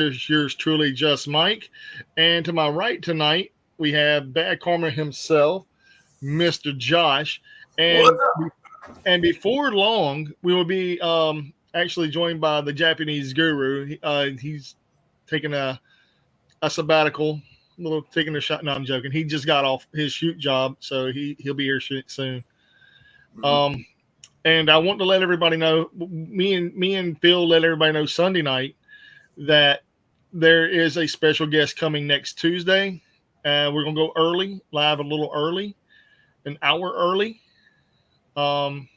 Here's yours truly, Just Mike. And to my right tonight, we have Bad Karma himself, Mr. Josh. What? And before long, we will be actually joined by the Japanese guru. He's taking a sabbatical, little taking a shot. No, I'm joking. He just got off his shoot job, so he'll be here soon. Mhm. Um, and I want to let everybody know. Me and Phil let everybody know Sunday night that there is a special guest coming next Tuesday. We're gonna go early, live a little early, an hour early. Um,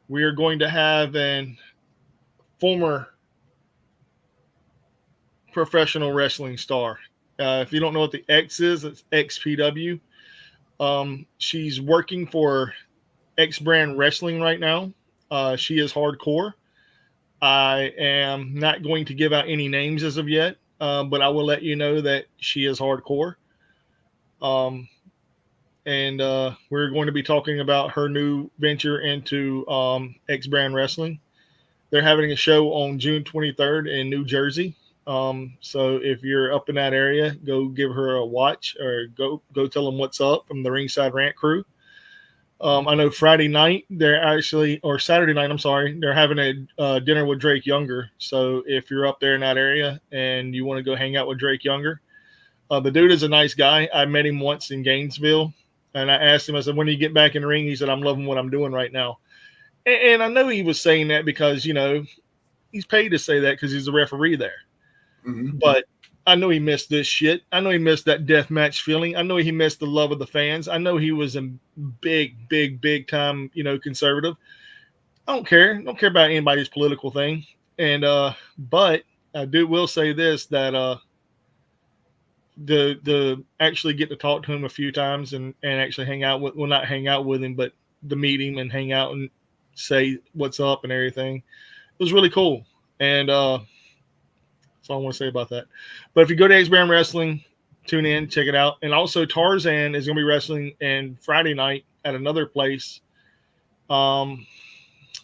we are going to have an former professional wrestling star. If you don't know what the X is, it's XPW. She's working for X Brand Wrestling right now. She is hardcore. I am not going to give out any names as of yet, but I will let you know that she is hardcore. Um, and we're going to be talking about her new venture into X Brand Wrestling. They're having a show on June 23rd in New Jersey. So if you're up in that area, go give her a watch or go tell them what's up from the Ringside Rant crew. I know Friday night they're actually, or Saturday night, I'm sorry, they're having a dinner with Drake Younger. So if you're up there in that area and you want to go hang out with Drake Younger, the dude is a nice guy. I met him once in Gainesville, and I asked him, I said, when do you get back in the ring? He said, I'm loving what I'm doing right now. And I know he was saying that because, he's paid to say that because he's a referee there. Mhm. But I know he missed this shit. I know he missed that death match feeling. I know he missed the love of the fans. I know he was a big time, conservative. I don't care. I don't care about anybody's political thing. And but I will say this that the actually get to talk to him a few times and actually hang out with, well, not hang out with him, but to meet him and hang out and say what's up and everything. It was really cool. And that's all I want to say about that. But if you go to X Brand Wrestling, tune in, check it out. And also Tarzan is going to be wrestling and Friday night at another place. Um,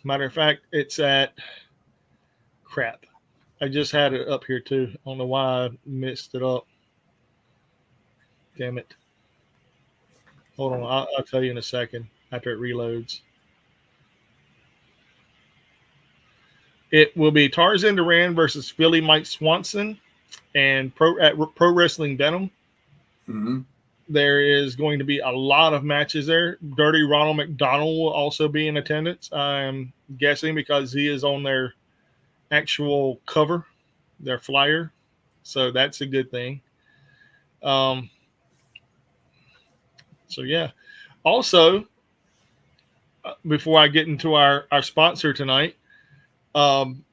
Matter of fact, it's at crap. I just had it up here too. I don't know why I messed it up. Damn it. Hold on. I'll tell you in a second after it reloads. It will be Tarzan Duran versus Philly Mike Swanson and Pro Wrestling Venom. Mhm. There is going to be a lot of matches there. Dirty Ronald McDonald will also be in attendance. I'm guessing because he is on their actual cover, their flyer. So that's a good thing. Um, so yeah. Also, before I get into our sponsor tonight, um,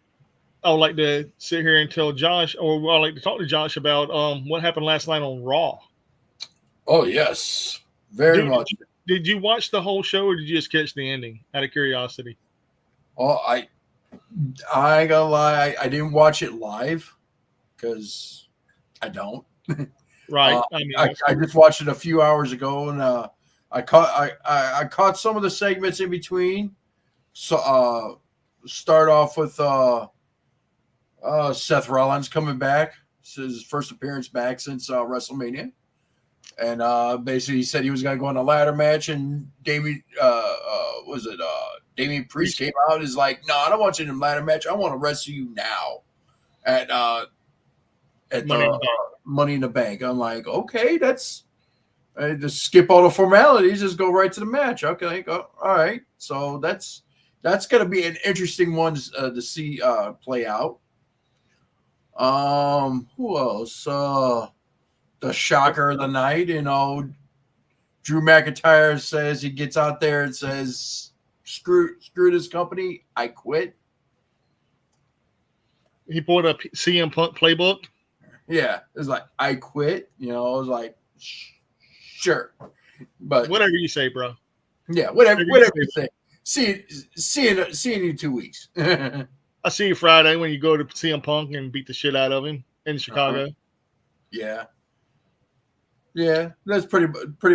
I would like to sit here and tell Josh, or I'd like to talk to Josh about what happened last night on Raw. Oh yes, very Dude, much. did you watch the whole show or did you just catch the ending out of curiosity? Oh, I ain't gonna lie, I didn't watch it live because I don't. Right. Uh, I mean, I that's I cool. just watched it a few hours ago, and I caught some of the segments in between. So start off with Seth Rollins coming back. This is his first appearance back since WrestleMania. And basically he said he was going to go on a ladder match, and Damian Priest Priest came out and is like, no, I don't want you in a ladder match. I want to wrestle you now at Money the in the Bank. Money in the Bank. I'm like, okay, that's just skip all the formalities, just go right to the match. Okay, all right. So that's going to be an interesting one to see play out. Who else? The shocker of the night, Drew McIntyre says he gets out there and says, "Screw this company, I quit." He pulled up CM Punk playbook. Yeah, it's like I quit. It was like, sure, but Whatever you say, bro. yeah, whatever, Whatever you whatever say, you bro. say. Seeing you in 2 weeks. I see you Friday when you go to CM Punk and beat the shit out of him in Uh-huh. Chicago. Yeah, yeah, that's pretty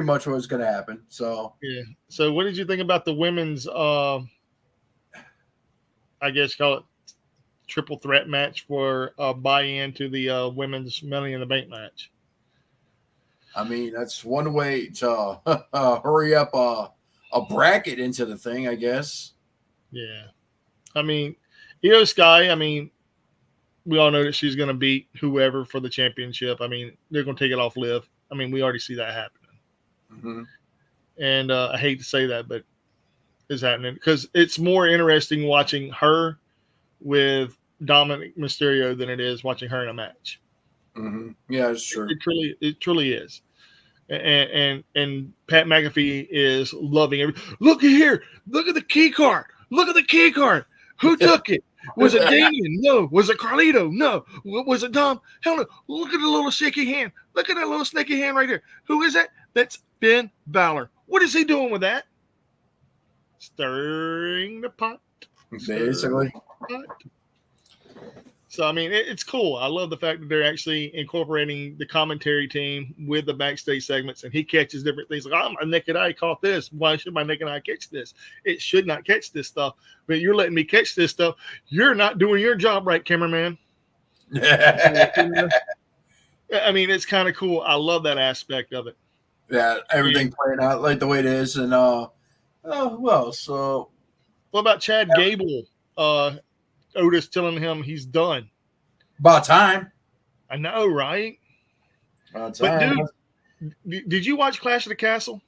much what's gonna happen. So Yeah. So, what did you think about the women's? I guess call it triple threat match for a buy-in to the women's Money in the Bank match. I mean, that's one way to hurry up a bracket into the thing, I guess. Yeah. I mean, Io Sky, I mean, we all know that she's going to beat whoever for the championship. I mean, they're going to take it off Liv. I mean, we already see that happening. Mm-hmm. And I hate to say that, but it's happening because it's more interesting watching her with Dominic Mysterio than it is watching her in a match. Mm-hmm. Yeah, it's true. It truly is. And Pat McAfee is loving every. Look at here. Look at the key card. Look at the key card. Who took it? Was it Damien? No. Was it Carlito? No. Was it Dom? Hell no. Look at the little shaky hand. Look at that little snaky hand right there. Who is that? That's Finn Balor. What is he doing with that? Stirring the pot. Basically. So, I mean, it's cool. I love the fact that they're actually incorporating the commentary team with the backstage segments, and he catches different things. Like, oh, my naked eye caught this. Why should my naked eye catch this? It should not catch this stuff, but you're letting me catch this stuff. You're not doing your job right, cameraman. I mean, it's kind of cool. I love that aspect of it. Yeah, everything playing out like the way it is. And, so. What about Chad Gable? Otis telling him he's done. About time. I know, right? About time. But dude, did you watch Clash of the Castle?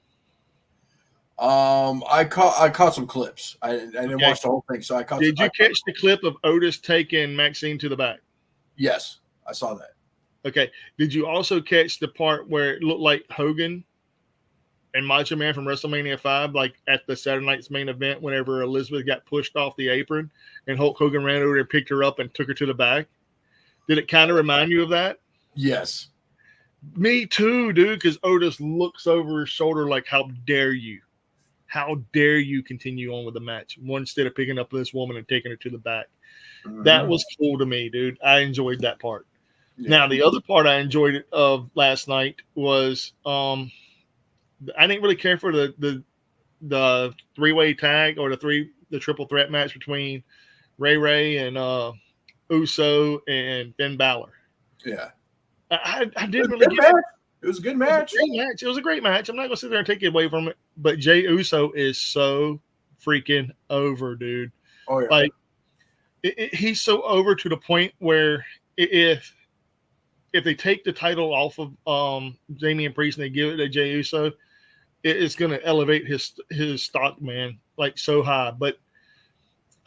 I caught some clips. I didn't watch the whole thing, so I caught. Did you catch the clip of Otis taking Maxine to the back? Yes, I saw that. Okay. Did you also catch the part where it looked like Hogan and Macho Man from WrestleMania 5, like at the Saturday night's main event, whenever Elizabeth got pushed off the apron and Hulk Hogan ran over and picked her up and took her to the back? Did it kind of remind you of that? Yes. Me too, dude, because Otis looks over his shoulder like, how dare you? How dare you continue on with the match? Instead of picking up this woman and taking her to the back. Mm-hmm. That was cool to me, dude. I enjoyed that part. Yeah. Now, the other part I enjoyed of last night was I didn't really care for the three-way tag or the triple threat match between Ray and Uso and Finn Balor. Yeah, I didn't really get it. It was a good match. It was a great match. I'm not gonna sit there and take it away from it, but Jey Uso is so freaking over, dude. Oh yeah, like he's so over to the point where if they take the title off of Damian Priest and they give it to Jey Uso, it's going to elevate his stock, man, like so high. But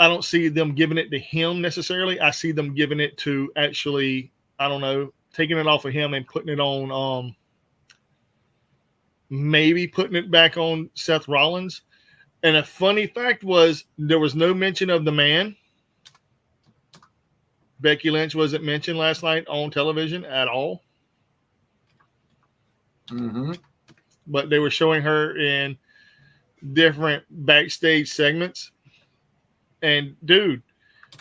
I don't see them giving it to him necessarily. I see them giving it to actually, I don't know, taking it off of him and putting it on, maybe putting it back on Seth Rollins. And a funny fact was there was no mention of the man. Becky Lynch wasn't mentioned last night on television at all. Mm-hmm. But they were showing her in different backstage segments. And dude,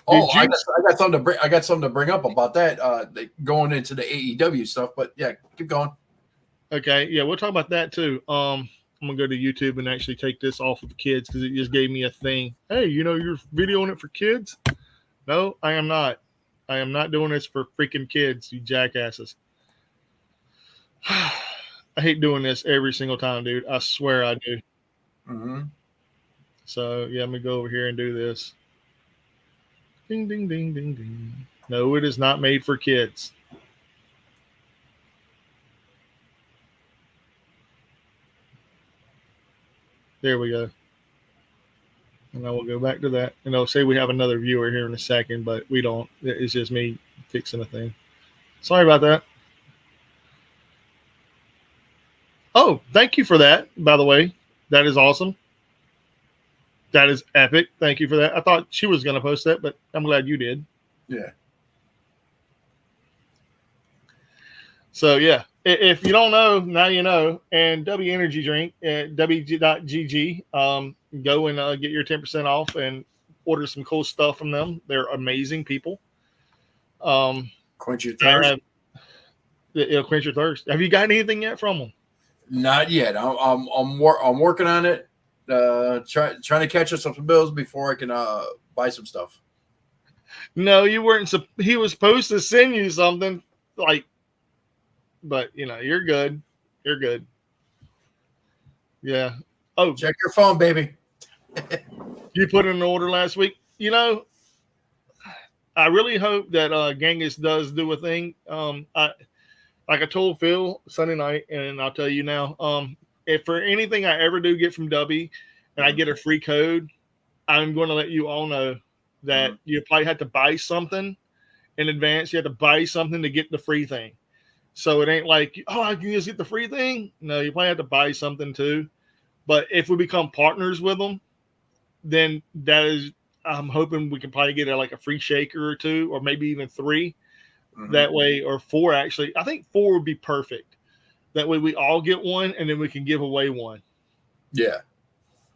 I got something to bring up about that. Going into the AEW stuff, but yeah, keep going. Okay, yeah, we'll talk about that too. I'm gonna go to YouTube and actually take this off of the kids because it just gave me a thing. Hey, you're videoing it for kids? No, I am not. I am not doing this for freaking kids, you jackasses. I hate doing this every single time, dude. I swear I do. Mm-hmm. So, yeah, I'm going to go over here and do this. Ding, ding, ding, ding, ding. No, it is not made for kids. There we go. And I will go back to that. And I'll say we have another viewer here in a second, but we don't. It's just me fixing a thing. Sorry about that. Oh, thank you for that, by the way. That is awesome. That is epic. Thank you for that. I thought she was going to post that, but I'm glad you did. Yeah. So, yeah. If you don't know, now you know. And W Energy Drink at W.GG. Go and get your 10% off and order some cool stuff from them. They're amazing people. Quench your thirst. It'll quench your thirst. Have you got anything yet from them? Not yet. I'm working on it. Trying to catch up some bills before I can buy some stuff. No, you weren't. He was supposed to send you something like, but you're good. You're good. Yeah. Oh, Check your phone, baby. you put in an order last week. I really hope that Genghis does do a thing. Like I told Phil Sunday night, and I'll tell you now. If for anything I ever do get from Dubby, and I get a free code, I'm going to let you all know that you probably have to buy something in advance. You have to buy something to get the free thing. So it ain't like, oh, I can just get the free thing. No, you probably have to buy something too. But if we become partners with them, then I'm hoping we can probably get like a free shaker or two, or maybe even 3. That way, or 4 actually. I think 4 would be perfect. That way we all get one, and then we can give away one. Yeah.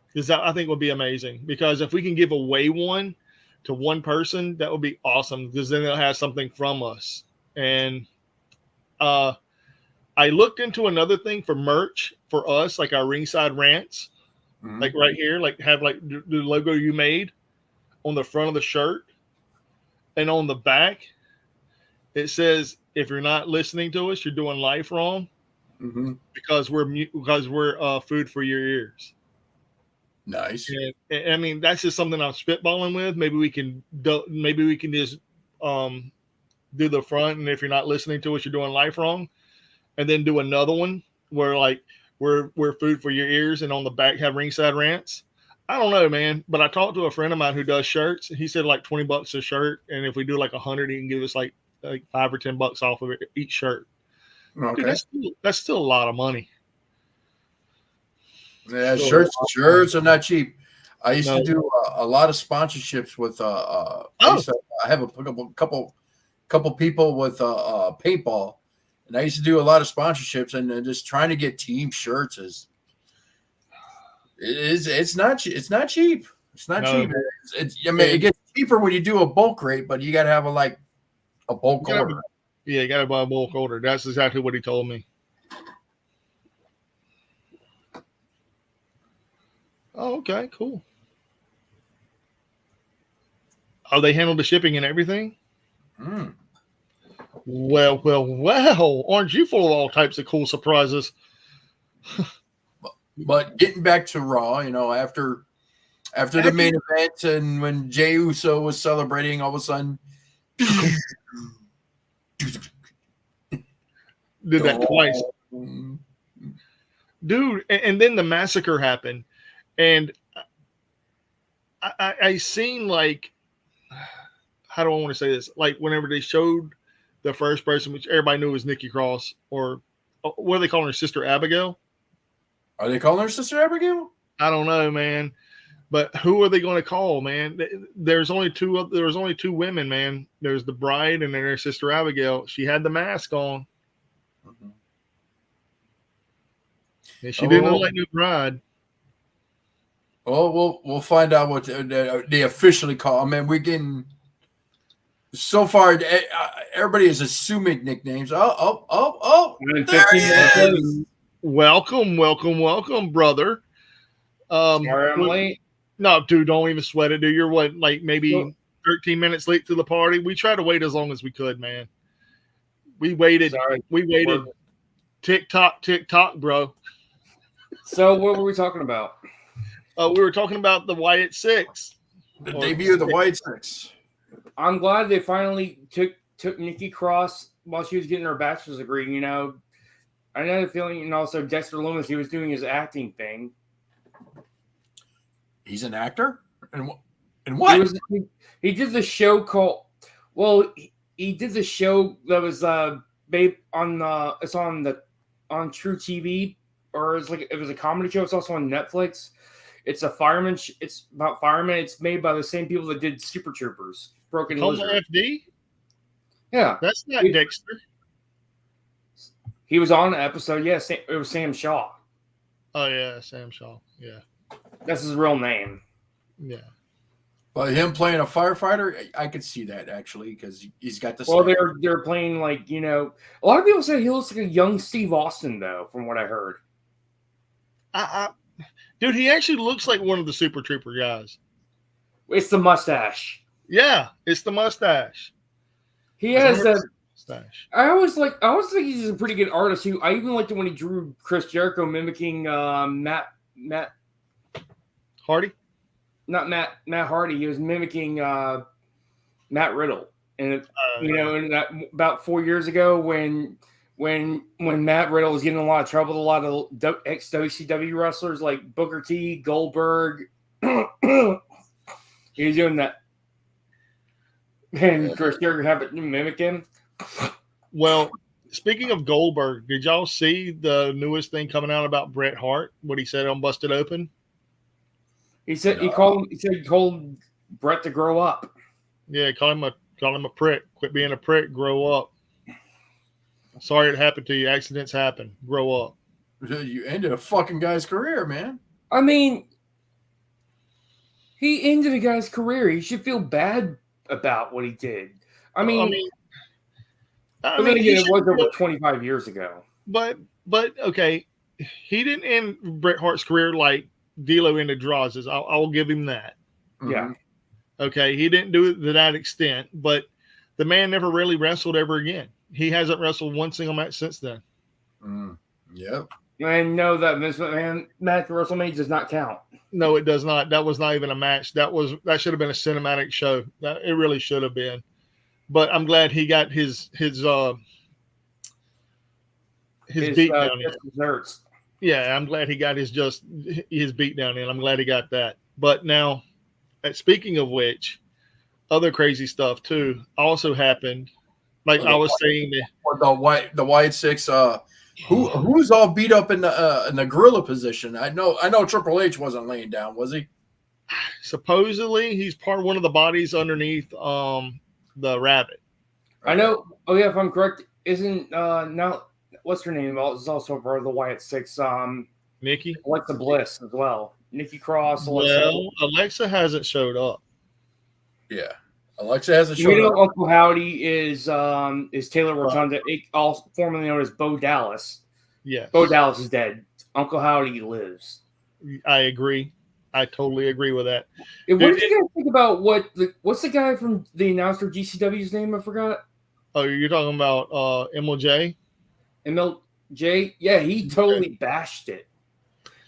Because that I think would be amazing. Because if we can give away one to one person, that would be awesome. Because then they'll have something from us. And I looked into another thing for merch for us, like our ringside rants, like right here, like have like the logo you made on the front of the shirt, and on the back it says, "If you're not listening to us, you're doing life wrong." Because we're food for your ears. Nice. And I mean, that's just something I'm spitballing with. Maybe we can just do the front, and if you're not listening to us, you're doing life wrong, and then do another one where like we're food for your ears, and on the back have ringside rants. I don't know, man, but I talked to a friend of mine who does shirts. He said like $20 a shirt, and if we do like 100, he can give us like $5 or $10 off of each shirt. Okay. Dude, that's still a lot of money. Yeah, shirts are not cheap. I used to do a lot of sponsorships with I have a couple people with paintball, and I used to do a lot of sponsorships, and just trying to get team shirts it's not cheap. It's not cheap. It gets cheaper when you do a bulk rate, but you got to have a bulk order. Yeah, you got to buy a bulk order. That's exactly what he told me. Oh, okay, cool. Oh, they handle the shipping and everything? Well. Aren't you full of all types of cool surprises? But getting back to Raw, after the main event, and when Jey Uso was celebrating, all of a sudden did that twice. Dude, and then the massacre happened. And I seen, like, how do I want to say this? Like, whenever they showed the first person, which everybody knew was Nikki Cross, or what are they calling her, Sister Abigail? Are they calling her Sister Abigail? I don't know, man. But who are they going to call, man? There's only two. There was only 2 women, man. There's the bride, and then there's Sister Abigail. She had the mask on. And she didn't look like no bride. Well, we'll find out what they officially call. I mean, we're getting so far. Everybody is assuming nicknames. Oh! Welcome, brother. Sorry, I'm late. No, dude, don't even sweat it, dude. You're maybe 13 minutes late to the party. We tried to wait as long as we could, man. We waited. Tick tock, bro. So what were we talking about? We were talking about the Wyatt Six. The debut of the Wyatt Six. I'm glad they finally took Nikki Cross while she was getting her bachelor's degree. I know the feeling, and also Dexter Lumis, he was doing his acting thing. He's an actor? And what? He did the show called, he did the show that was it's on True TV, or it was a comedy show. It's also on Netflix. It's a fireman. It's about firemen. It's made by the same people that did Super Troopers. Broken Lizard. FD? Yeah. That's not Dexter. He was on an episode. Yeah, it was Sam Shaw. Oh, yeah, Sam Shaw. Yeah. That's his real name. Yeah. But him playing a firefighter, I could see that, actually, because he's got the. Well, they're playing, a lot of people say he looks like a young Steve Austin, though, from what I heard. Dude, he actually looks like one of the Super Trooper guys. It's the mustache. Yeah, it's the mustache. He has a. Mustache. I always think he's a pretty good artist. I even liked it when he drew Chris Jericho mimicking Matt Hardy. Not Matt Hardy. He was mimicking Matt Riddle, and and that about 4 years ago when Matt Riddle was getting in a lot of trouble with a lot of ex WCW wrestlers like Booker T, Goldberg. He was doing that, and Chris Jericho happened to mimic him. Well, speaking of Goldberg, did y'all see the newest thing coming out about Bret Hart? What he said on Busted Open? He said he told Bret to grow up. Yeah, call him a prick. Quit being a prick. Grow up. Sorry it happened to you. Accidents happen. Grow up. You ended a fucking guy's career, man. I mean, he ended a guy's career. He should feel bad about what he did. I mean it was over 25 years ago. But okay, he didn't end Bret Hart's career like D'Lo ended Draws's. I'll give him that. Yeah. Okay, he didn't do it to that extent, but the man never really wrestled ever again. He hasn't wrestled one single match since then. Yep. And know that match at WrestleMania does not count. No, it does not. That was not even a match. That should have been a cinematic show. It really should have been. But I'm glad he got his beat down in. Yeah, I'm glad he got his beat down in. I'm glad he got that. But now, speaking of which, other crazy stuff too also happened. Like I was saying, the Wyatt Six. Who's all beat up in the gorilla position? I know Triple H wasn't laying down, was he? Supposedly, he's one of the bodies underneath the rabbit. I know. Oh yeah, if I'm correct, isn't now what's her name? Is also part of the Wyatt Six. Nikki, Alexa Bliss as well. Nikki Cross. Alexa hasn't showed up. Yeah, Alexa hasn't showed up. Uncle Howdy is Taylor Rotunda, formerly known as Bo Dallas. Yeah, Bo Dallas is dead. Uncle Howdy lives. I agree. I totally agree with that. What did you guys think about what's the guy from the announcer GCW's name? I forgot. Oh, you're talking about MLJ? MLJ? Yeah, he totally bashed it.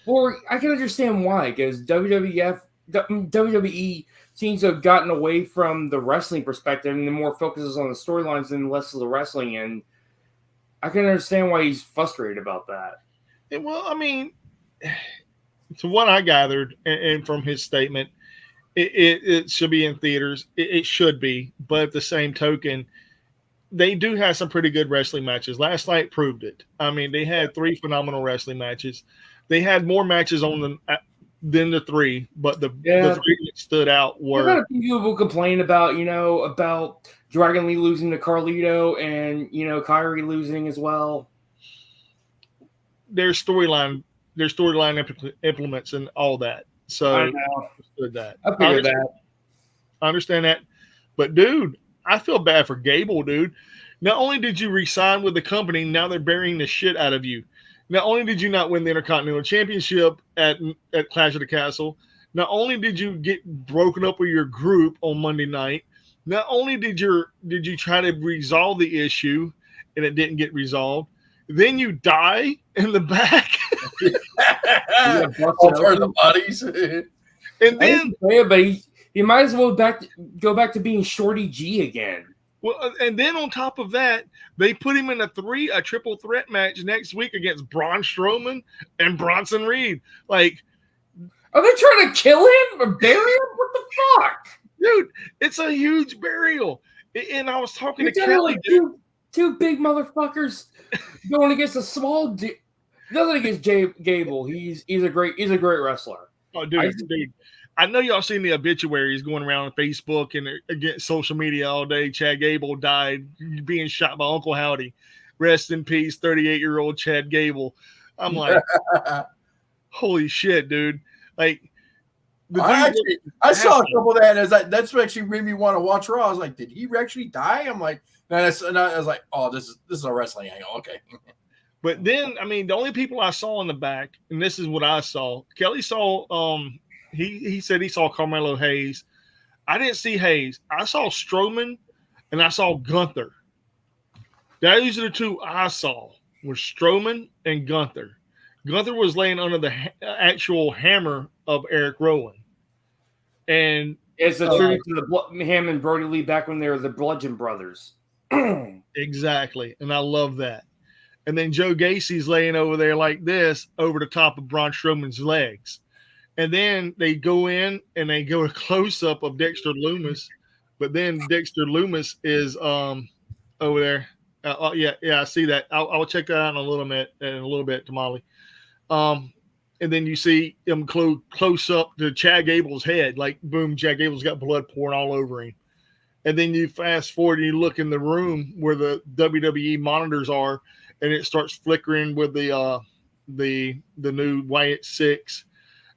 Or I can understand why, because WWE seems to have gotten away from the wrestling perspective and more focuses on the storylines and less of the wrestling. And I can understand why he's frustrated about that. Well, I mean, to what I gathered and from his statement, it should be in theaters. It should be. But at the same token, they do have some pretty good wrestling matches. Last night proved it. I mean, they had 3 phenomenal wrestling matches. They had more matches on than the 3, but the 3 that stood out were. People complain about Dragon Lee losing to Carlito and Kyrie losing as well. Their storyline implements and all that. So I understood that. I figured that. I understand that. But dude, I feel bad for Gable, dude. Not only did you resign with the company, now they're burying the shit out of you. Not only did you not win the Intercontinental Championship at Clash of the Castle, not only did you get broken up with your group on Monday night, not only did you try to resolve the issue and it didn't get resolved, then you die in the back. All the bodies. And then, but he might as well go back to being Shorty G again. Well, and then on top of that, they put him in a triple threat match next week against Braun Strowman and Bronson Reed. Like, are they trying to kill him or bury him? What the fuck, dude? It's a huge burial. And I was talking to Kelly. Like two big motherfuckers going against a small dude. Nothing against Gable. He's a great wrestler. Oh, dude. I know y'all seen the obituaries going around on Facebook and against social media all day. Chad Gable died being shot by Uncle Howdy. Rest in peace, 38-year-old Chad Gable. I'm like, holy shit, dude. Like, I saw a couple of that. That's what actually made me want to watch Raw. I was like, did he actually die? I'm like, and I was like, oh, this is a wrestling angle. Okay. But then, I mean, the only people I saw in the back, and this is what I saw. Kelly saw, he said he saw Carmelo Hayes. I didn't see Hayes. I saw Strowman and I saw Gunther. Those are the two I saw, were Strowman and Gunther. Gunther was laying under the actual hammer of Eric Rowan. And it's a tribute to him and Brody Lee back when they were the Bludgeon Brothers. Exactly. And I love that. And then Joe Gacy's laying over there like this over the top of Braun Strowman's legs. And then they go in and they go a close-up of Dexter Lumis. But then Dexter Lumis is over there. Yeah, I see that. I'll check that out in a little bit, Tamale. And then you see him close up to Chad Gable's head, like boom, Chad Gable's got blood pouring all over him. And then you fast forward and you look in the room where the WWE monitors are, and it starts flickering with the new Wyatt 6.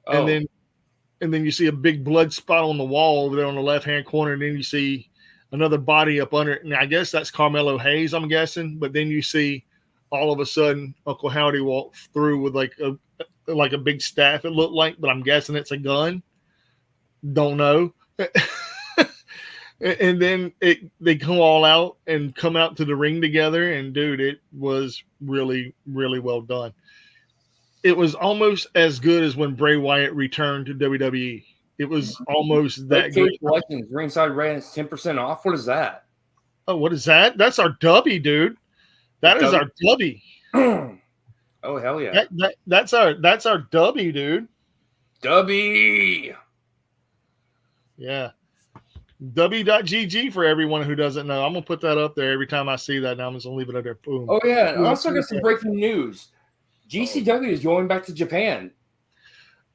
Oh. And then you see a big blood spot on the wall over there on the left-hand corner, and then you see another body up under it. And I guess that's Carmelo Hayes, I'm guessing. But then you see all of a sudden Uncle Howdy walk through with like a big staff, it looked like, but I'm guessing it's a gun. Don't know. And then they come all out and come out to the ring together, and dude, it was really, really well done. It was almost as good as when Bray Wyatt returned to WWE. It was almost that good. Legends, Ringside Rants 10% off. What is that? Oh, what is that? That's our dubby, dude. That is our dubby. Oh, hell yeah. That's our dubby, dude. Dubby. Yeah. W.GG for everyone who doesn't know. I'm going to put that up there every time I see that. Now I'm just going to leave it up there. Boom. Oh, yeah. And also got some breaking news. GCW is going back to Japan.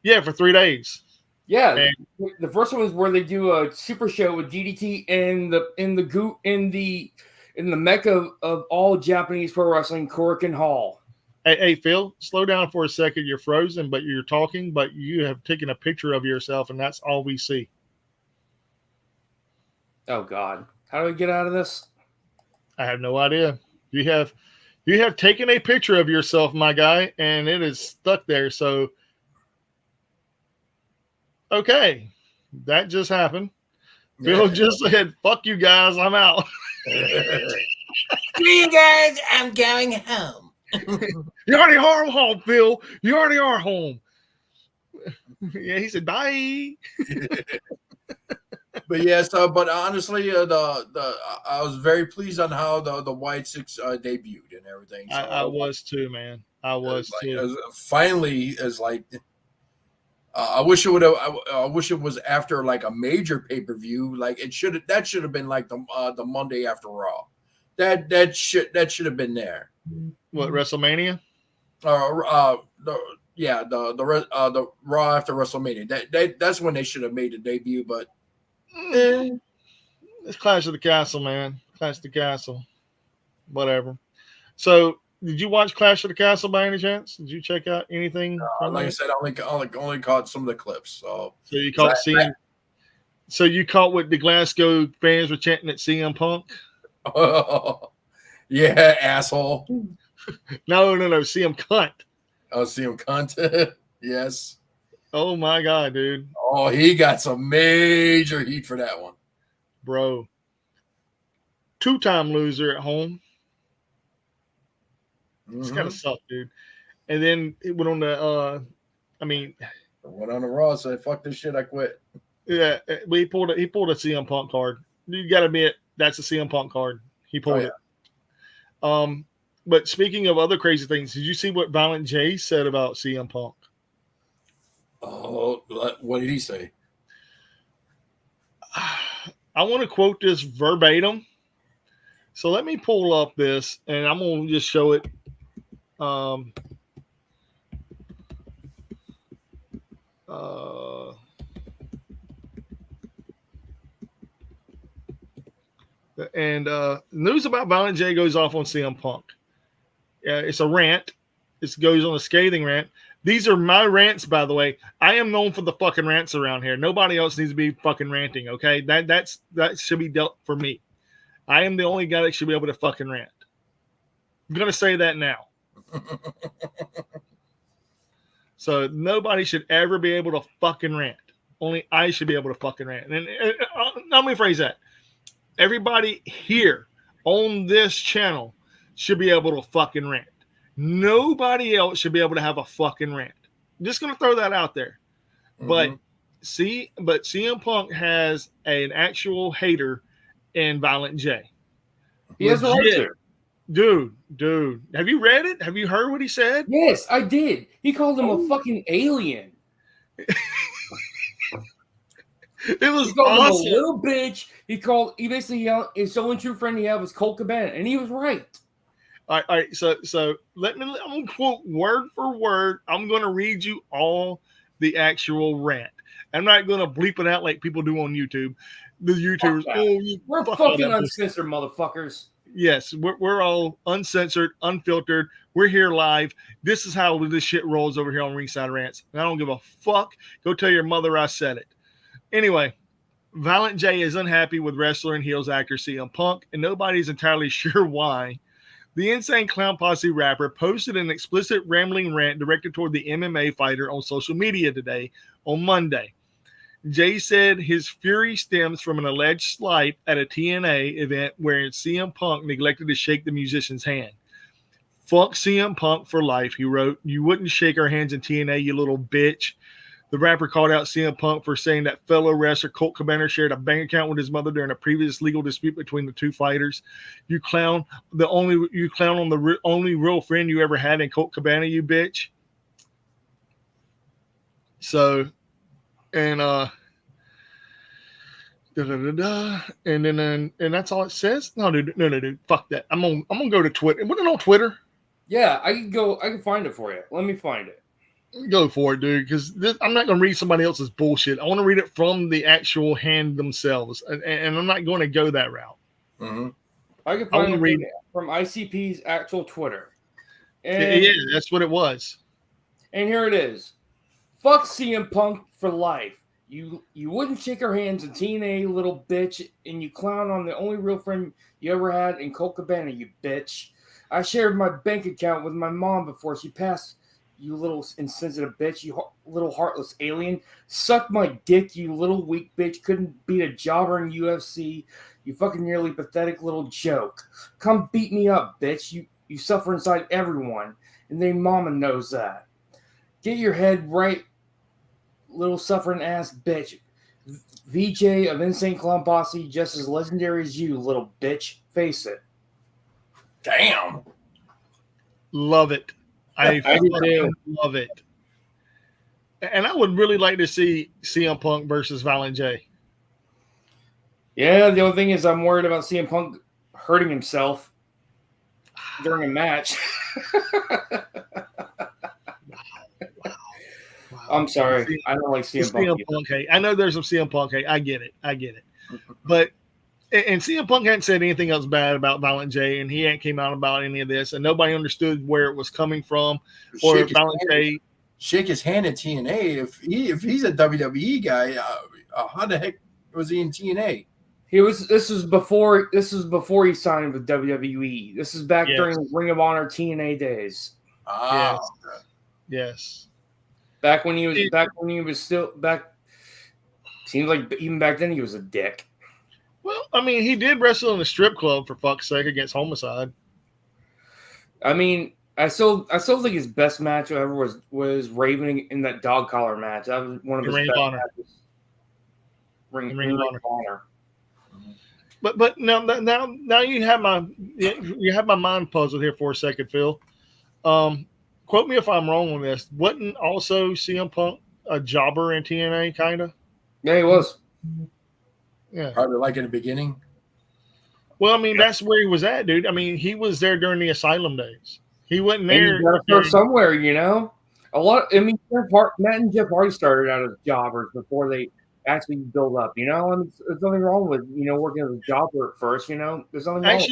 Yeah, for 3 days. Yeah. And the first one is where they do a super show with DDT in the mecca of all Japanese pro wrestling, Korakuen Hall. Hey, Phil, slow down for a second. You're frozen, but you're talking, but you have taken a picture of yourself, and that's all we see. Oh God! How do we get out of this? I have no idea. You have taken a picture of yourself, my guy, and it is stuck there. So, okay, that just happened. Phil just said, "Fuck you guys, I'm out." See you guys. I'm going home. You already are home, Phil. You already are home. Yeah, he said bye. But yes, but honestly, I was very pleased on how the Wyatt 6 debuted and everything. So, I was too, man. I was too. Finally, as like, I wish it would have. I wish it was after like a major pay-per-view. Like that should have been like the Monday after Raw. That should have been there. What, WrestleMania? The Raw after WrestleMania. That's when they should have made the debut, but. It's Clash of the Castle, man. Clash of the Castle. Whatever. So, did you watch Clash of the Castle by any chance? Did you check out anything? Like I said, I only caught some of the clips. So you caught seeing. So you caught what the Glasgow fans were chanting at CM Punk? Oh, yeah, asshole. No, CM Cunt. Oh, CM Cunt. Yes. Oh my God, dude. Oh, he got some major heat for that one. Bro. 2-time loser at home. It's kind of sucked, dude. And then it went on the went on the Raw, said, fuck this shit, I quit. Yeah, he pulled a CM Punk card. You gotta admit, that's a CM Punk card. He pulled it. But speaking of other crazy things, did you see what Violent J said about CM Punk? Oh, what did he say? I want to quote this verbatim. So let me pull up this, and I'm going to just show it. News about Violent J goes off on CM Punk. It's a rant. It goes on a scathing rant. These are my rants, by the way. I am known for the fucking rants around here. Nobody else needs to be fucking ranting, okay? That should be dealt for me. I am the only guy that should be able to fucking rant. I'm going to say that now. So nobody should ever be able to fucking rant. Only I should be able to fucking rant. And let me phrase that. Everybody here on this channel should be able to fucking rant. Nobody else should be able to have a fucking rant. I'm just gonna throw that out there. But CM Punk has an actual hater in Violent J. He has a right to. Dude. Have you read it? Have you heard what he said? Yes, I did. He called him a fucking alien. It was He called awesome. him a little bitch. He basically yelled, his only true friend he had was Colt Cabana, and he was right. All right. So I'm gonna quote word for word. I'm gonna read you all the actual rant. I'm not gonna bleep it out like people do on YouTube. The YouTubers, we're fucking uncensored motherfuckers. Yes, we're all uncensored, unfiltered. We're here live. This is how this shit rolls over here on Ringside Rants. And I don't give a fuck. Go tell your mother I said it. Anyway, Violent J is unhappy with wrestler and heels actor CM Punk, and nobody's entirely sure why. The Insane Clown Posse rapper posted an explicit rambling rant directed toward the MMA fighter on social media today on Monday. Jay said his fury stems from an alleged slight at a TNA event where CM Punk neglected to shake the musician's hand. Fuck CM Punk for life, he wrote. You wouldn't shake our hands in TNA, you little bitch. The rapper called out CM Punk for saying that fellow wrestler Colt Cabana shared a bank account with his mother during a previous legal dispute between the two fighters. You clown on the only real friend you ever had in Colt Cabana, you bitch. So, and and that's all it says. No, dude, fuck that. I'm gonna go to Twitter. Wasn't it on Twitter? Yeah, I can find it for you. Let me find it. Go for it, dude, because I'm not going to read somebody else's bullshit. I want to read it from the actual hand themselves, and I'm not going to go that route. Mm-hmm. I can find it from ICP's actual Twitter. And, yeah, that's what it was. And here it is. Fuck CM Punk for life. You wouldn't shake our hands in TNA, little bitch, and you clown on the only real friend you ever had in Colt Cabana, you bitch. I shared my bank account with my mom before she passed. You little insensitive bitch, you little heartless alien. Suck my dick, you little weak bitch. Couldn't beat a jobber in UFC. You fucking nearly pathetic little joke. Come beat me up, bitch. You suffer inside everyone. And then mama knows that. Get your head right, little suffering ass bitch. VJ of Insane Clown Posse, just as legendary as you, little bitch. Face it. Damn. Love it. I do love it. And I would really like to see CM Punk versus Violent J. Yeah, the only thing is I'm worried about CM Punk hurting himself during a match. Wow. I'm sorry. I don't like CM Punk. Hate. I know there's some CM Punk hate. I get it. But and CM Punk hadn't said anything else bad about Violent J, and he hadn't came out about any of this, and nobody understood where it was coming from. Or Violent J shake his hand at TNA. If he's a WWE guy, how the heck was he in TNA? This was before he signed with WWE. This is back during Ring of Honor TNA days. Yes. Back when he was still back. Seems like even back then he was a dick. Well, I mean, he did wrestle in a strip club for fuck's sake against Homicide. I mean, I still think his best match ever was Raven in that dog collar match. That was one of his best matches. Ring of Honor. But now you have my mind puzzled here for a second, Phil. Quote me if I'm wrong on this. Wasn't also CM Punk a jobber in TNA, kind of? Yeah, he was. Yeah, probably like in the beginning. Well, I mean, that's where he was at, dude. I mean, he was there during the Asylum days. He wasn't there. You gotta somewhere, you know. Matt and Jeff Hardy started out as jobbers before they actually build up. You know, and there's nothing wrong with working as a jobber at first. You know, there's nothing wrong.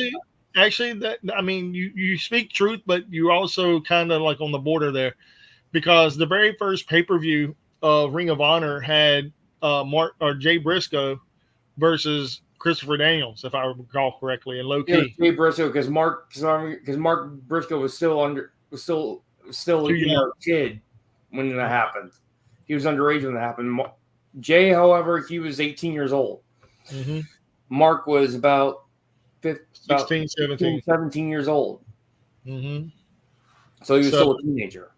Actually, you speak truth, but you're also kind of like on the border there, because the very first pay-per-view of Ring of Honor had Jay Briscoe versus Christopher Daniels, if I recall correctly, and low key. Jay Briscoe, because Mark Briscoe was still a kid when that happened. He was underage when that happened. Jay, however, he was 18 years old. Mm-hmm. Mark was about 16, 17. 17 years old. Mm-hmm. So he was still a teenager.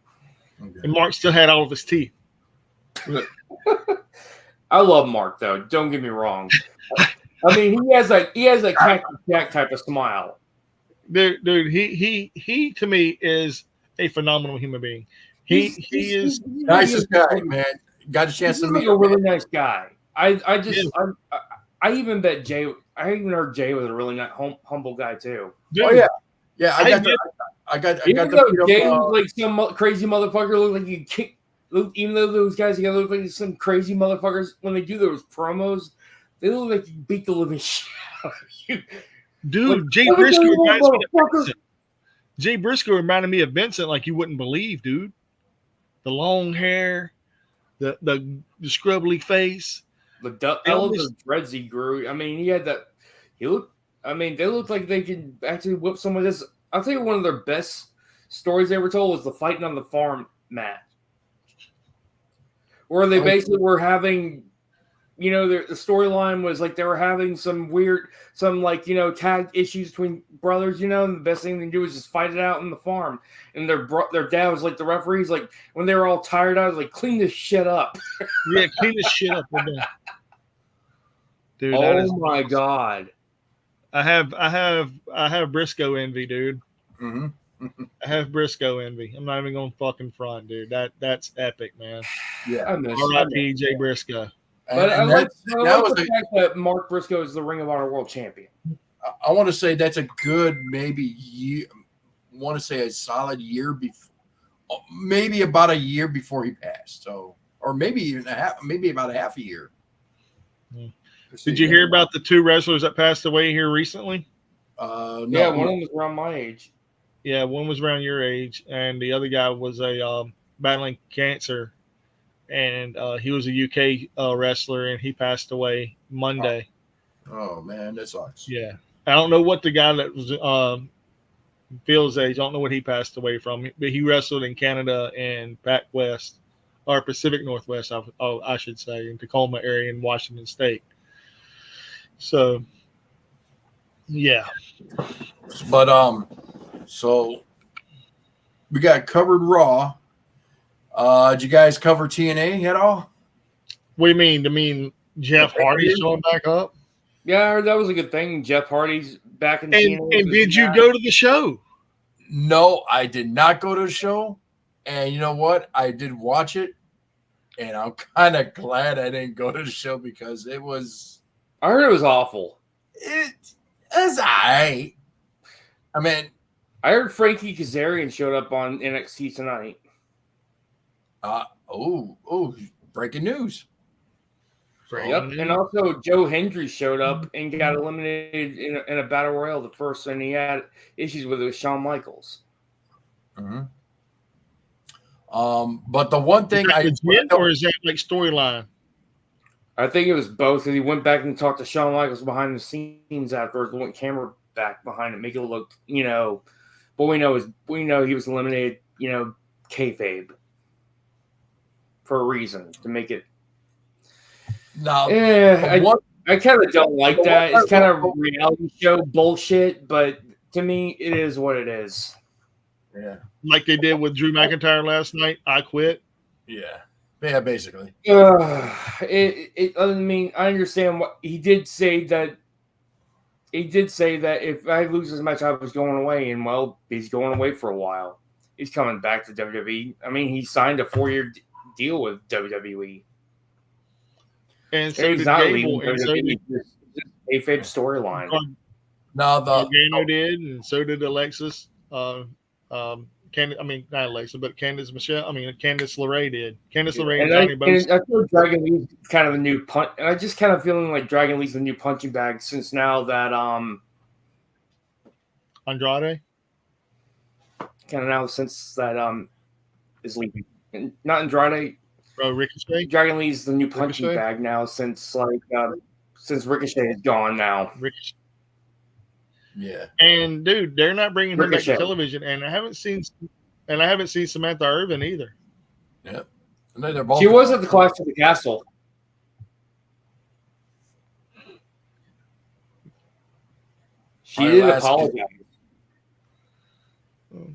Okay. And Mark still had all of his teeth. I love Mark, though. Don't get me wrong. I mean, he has a Cactus Jack type of smile. Dude, he to me is a phenomenal human being. He is Nicest guy, man. Got a chance to he's meet like a him. really nice guy. I Yeah. even bet Jay. I even heard Jay was a really nice, humble guy too. dude, Oh yeah, yeah. I got Even the though Jay feel, looked like some crazy motherfucker, looked like he kicked. Even though those guys together look like some crazy motherfuckers, when they do those promos, they look like you beat the living shit out of you. Dude, Like, Jay Briscoe reminds me of Vincent. Jay Briscoe reminded me of Vincent like you wouldn't believe, dude. The long hair, the scrubbly face. All of the dreads he grew. I mean, he had that. He looked. I mean, they looked like they could actually whip some of this. I'll tell you, one of their best stories they ever told was the fighting on the farm match, where they basically were having, you know, the storyline was like they were having some tag issues between brothers, you know, and the best thing they do is just fight it out in the farm. And their dad was like the referees, like when they were all tired out, like clean this shit up. Yeah, clean this shit up. Dude, oh my god. I have Briscoe envy, dude. Mm-hmm. I have Briscoe envy. I'm not even gonna fucking front, dude. That's epic, man. Yeah. R.I.P. Jay Briscoe. But I And like that the fact that Mark Briscoe is the Ring of Honor World Champion. I want to say that's a good maybe year. Want to say a solid year before, maybe about a year before he passed. So, or maybe even about a half a year. Did you hear about the two wrestlers that passed away here recently? No. Yeah, one of them was around my age. Yeah, one was around your age, and the other guy was battling cancer, and he was a UK wrestler, and he passed away Monday. Oh man, that sucks. Yeah, I don't know what the guy that was Phil's age. I don't know what he passed away from, but he wrestled in Canada and Pac West or Pacific Northwest, I should say, in Tacoma area in Washington State. So, yeah. But so we got covered Raw. Did you guys cover TNA at all? What do you mean? To mean Jeff Hardy showing back up? Yeah, that was a good thing. Jeff Hardy's back in And did you go to the show? No, I did not go to the show. And you know what? I did watch it, and I'm kind of glad I didn't go to the show because it was. I heard it was awful. It was alright. I mean, I heard Frankie Kazarian showed up on NXT tonight. Breaking news. Yep, and also Joe Hendry showed up and got eliminated in a battle royal, the first, and he had issues with Shawn Michaels. Mm-hmm. But the one thing or is that like storyline? I think it was both, because he went back and talked to Shawn Michaels behind the scenes afterwards, went camera back behind it, make it look, you know, what we know he was eliminated, you know, kayfabe for a reason to make it. No, I kind of don't like that. It's kind of reality show bullshit, but to me, it is what it is. Yeah, like they did with Drew McIntyre last night. I quit. Yeah, basically. I mean, I understand what he did say that. He did say that if I lose this match, I was going away, and well, he's going away for a while. He's coming back to WWE. I mean, he signed a 4-year deal with WWE. And so he's did not Gable, leaving WWE. Just a kayfabe storyline. Now Gargano did, and so did Alexis. Not Alexa, but Candice LeRae did. Candice LeRae and Johnny Bones. I feel Dragon Lee's kind of the new punch. And I just kind of feeling like Dragon Lee's the new punching bag since now that Andrade. Kind of now since that is leaving. And not Andrade. Ricochet. Dragon Lee's the new punching bag now since Ricochet is gone now. Ricochet. Yeah. And dude, they're not bringing her back to television, and I haven't seen Samantha Irvin either. Yeah. She was at the Clash of the Castle. She All right, did last apologize. Hmm.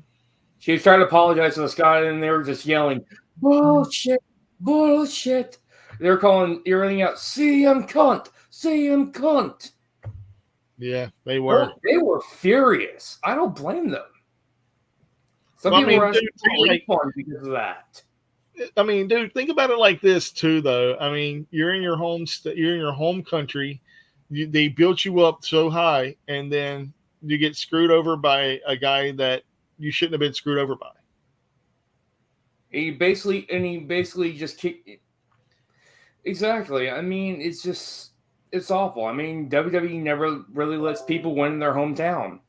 She was trying to apologize to the Scott, and they were just yelling, "Bullshit, bullshit!" They were calling everything out, "CM cunt, CM cunt." Yeah, they were. They were furious. I don't blame them. Some Well, I people mean, were asking dude, for a like- refund because of that. I mean, dude, think about it like this too, though. I mean, you're in your you're in your home country. They built you up so high, and then you get screwed over by a guy that you shouldn't have been screwed over by. He basically just kicked. Exactly. I mean, it's awful. I mean, WWE never really lets people win in their hometown.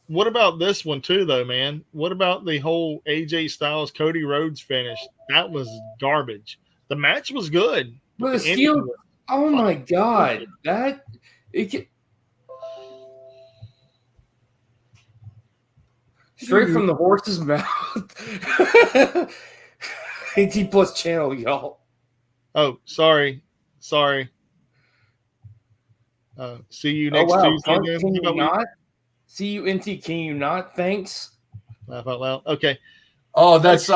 What about this one too, though, man? What about the whole AJ Styles Cody Rhodes finish? That was garbage. The match was good, But the the ending steel. was Oh my fucking god, stupid. that it can, straight from the horse's mouth. 18 plus channel, y'all. Oh, sorry. See you Oh next wow, Tuesday. Punk, Then. can How you about we not? CUNT, can you not? Thanks. laugh out loud? Okay. Oh, that's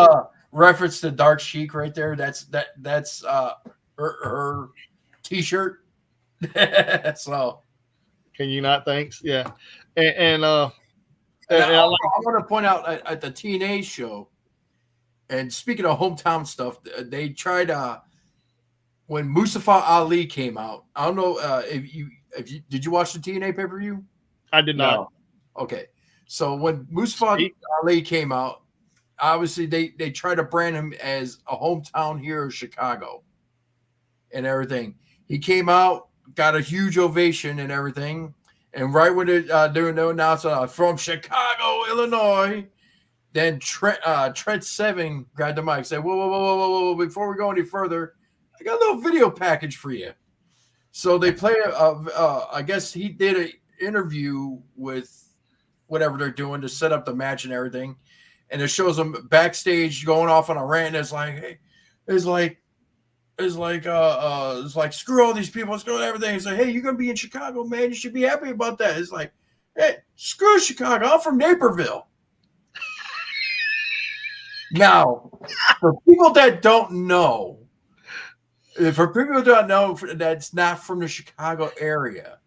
reference to Dark Sheik right there. That's her t-shirt. So Can you not? Thanks. Yeah. And and I I like want to point out at the TNA show, and speaking of hometown stuff, they tried when Mustafa Ali came out. I don't know if you did you watch the TNA pay-per-view? I did not. No. Okay. So when Mustafa Speak. Ali came out, obviously they try to brand him as a hometown hero of Chicago and everything. He came out, got a huge ovation and everything. And right when they're doing the announcement from Chicago, Illinois, then Trent Seven grabbed the mic and said, whoa, before we go any further, I got a little video package for you. So they play, I guess he did an interview with whatever they're doing to set up the match and everything. And it shows them backstage going off on a rant. It's like, hey, it's like screw all these people, screw everything. It's like, hey, you're gonna be in Chicago, man. You should be happy about that. It's like, hey, screw Chicago. I'm from Naperville. Now, for people that don't know, that's not from the Chicago area.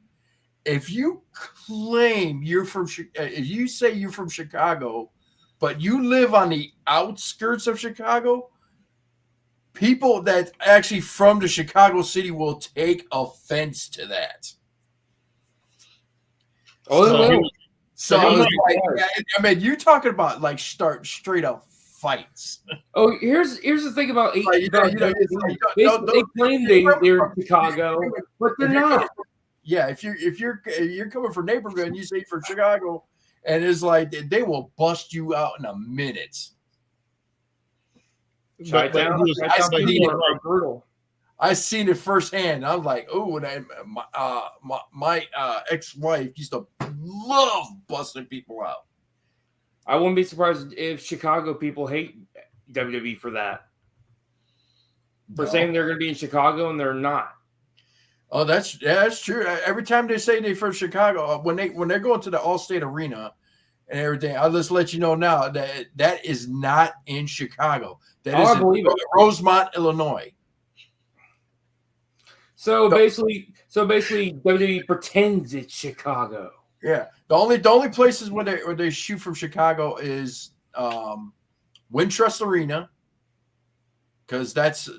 If you claim if you say you're from Chicago, but you live on the outskirts of Chicago, people that actually from the Chicago city will take offense to that. Oh, So they he will. was- So Oh it's my like, gosh. I mean, you're talking about like straight up fights. Oh, here's the thing about eight. Like, it's like, They claim they're in Chicago, but they're not. Yeah, if you're coming from Naperville and you say from Chicago, and it's like they will bust you out in a minute. but he was- Chi-town I people see are brutal. I seen it firsthand. I was like, oh, and my ex-wife used to love busting people out. I wouldn't be surprised if Chicago people hate WWE for that. For No. saying they're going to be in Chicago and they're not. Oh, that's true. Every time they say they're from Chicago, when they're going to the Allstate Arena and everything, I'll just let you know now that is not in Chicago. That is I believe in it. Rosemont, Illinois. So basically, WWE pretends it's Chicago. Yeah, the only places where they shoot from Chicago is Wintrust Arena, because that's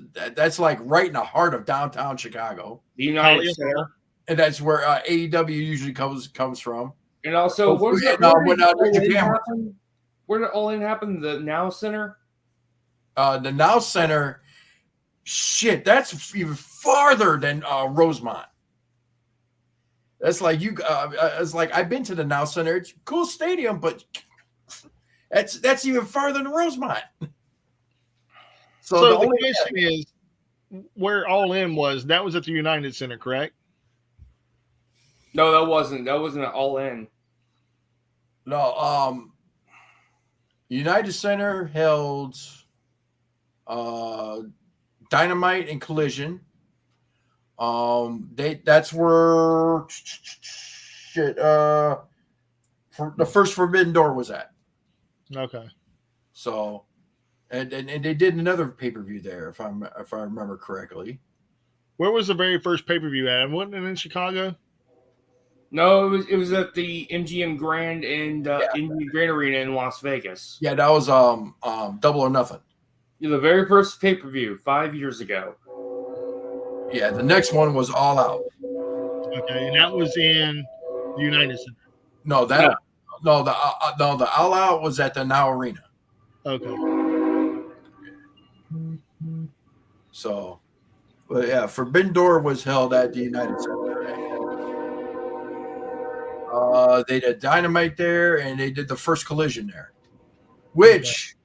like right in the heart of downtown Chicago, The United Holly- Center. and that's where AEW usually comes from. And also, Where did All In happen? The Now Center? The Now Center, shit, that's even farther than Rosemont. That's like it's like I've been to the Now Center. It's a cool stadium, but that's even farther than Rosemont. So the only question is, where All In was, that was at the United Center, correct? No, that wasn't. That wasn't All In. No, United Center held Dynamite and Collision. That's where shit. The first Forbidden Door was at. Okay. So, and they did another pay-per-view there, if I remember correctly. Where was the very first pay-per-view at? Wasn't it in Chicago? No, it was at the MGM Grand and Indian Grand Arena in Las Vegas. Yeah, that was Double or Nothing. The very first pay-per-view 5 years ago. Yeah, the next one was All Out. Okay, and that was in the United Center. No, the All Out was at the Now Arena. Okay. So, but yeah, Forbidden Door was held at the United Center. They did Dynamite there, and they did the first Collision there. Which,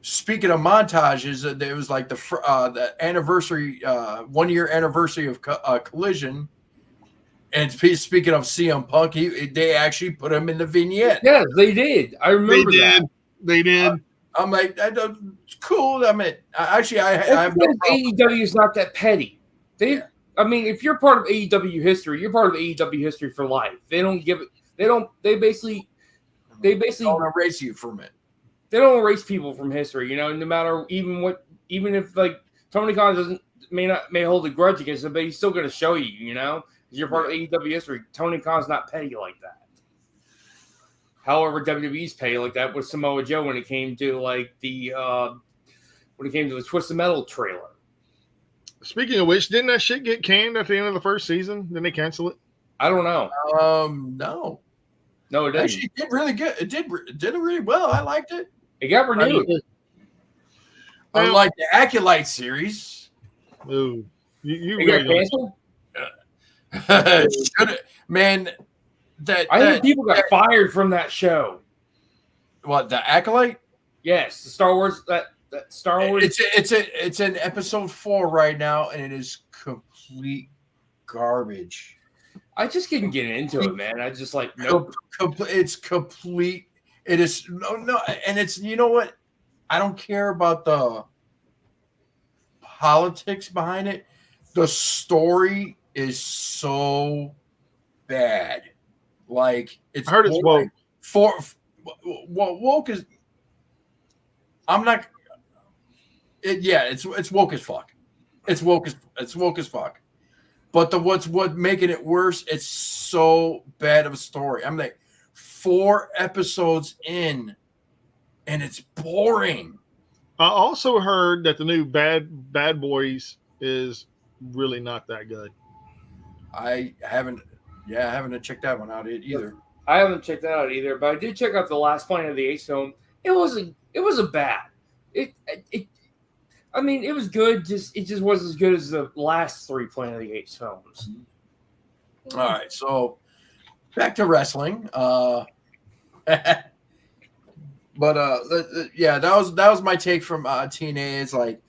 speaking of montages, it was like the anniversary, 1 year anniversary of Collision. And speaking of CM Punk, they actually put him in the vignette. Yeah, they did. I remember that. They did. I'm like, it's cool. I mean, I have no AEW is not that petty. I mean, if you're part of AEW history, you're part of AEW history for life. They don't give it. They basically don't erase you from it. They don't erase people from history. You know, no matter even if like Tony Khan may hold a grudge against it, but he's still going to show you. You know, because you're part of AEW history. Tony Khan's not petty like that. However, WWE's petty like that with Samoa Joe when it came to the Twisted Metal trailer. Speaking of which, didn't that shit get canned at the end of the first season? Didn't they cancel it? I don't know. No, it didn't. Actually, it did really good. It did really well. I liked it. It got renewed. Unlike the Acolyte series. Ooh, you it really got canceled? Man, I think people got fired from that show. What, the Acolyte? Yes, the Star Wars. That Star Wars. It's in episode 4 right now, and it is complete garbage. I just couldn't get into it, man. I just like nope. It's complete. It is no, and it's, you know what? I don't care about the politics behind it. The story is so bad. Like, it's. I heard it's woke. Woke is. I'm not. It's woke as fuck. It's woke as fuck. But what's making it worse? It's so bad of a story. I'm like 4 episodes in, and it's boring. I also heard that the new Bad Boys is really not that good. I haven't checked that one out either. I haven't checked that out either, but I did check out the last Planet of the Apes film. It wasn't bad. I mean, it was good. It just wasn't as good as the last 3 Planet of the Apes films. All right, so back to wrestling. But yeah, that was my take from TNA. It's like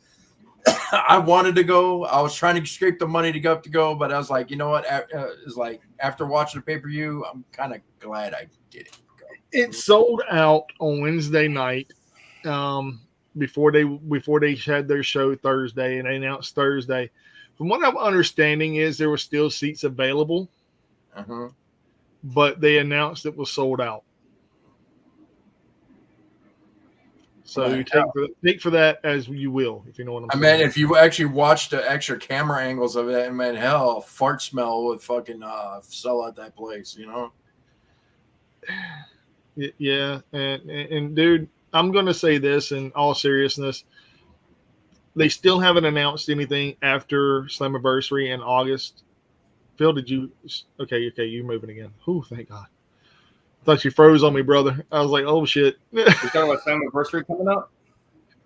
I wanted to go. I was trying to scrape the money to go, but I was like, you know what? It's like after watching the pay-per-view, I'm kind of glad I didn't go. It sold out on Wednesday night. Before they had their show Thursday, and they announced Thursday. From what I'm understanding is there were still seats available, but they announced it was sold out. So you take for that as you will, if you know what I'm saying. I mean, if you actually watch the extra camera angles of it, man, hell, fart smell would fucking sell out that place, you know? Yeah, and dude, I'm going to say this in all seriousness. They still haven't announced anything after Slammiversary in August. Phil, did you? Okay, you're moving again. Oh, thank God. I thought you froze on me, brother. I was like, oh, shit. You're talking about Slammiversary coming up?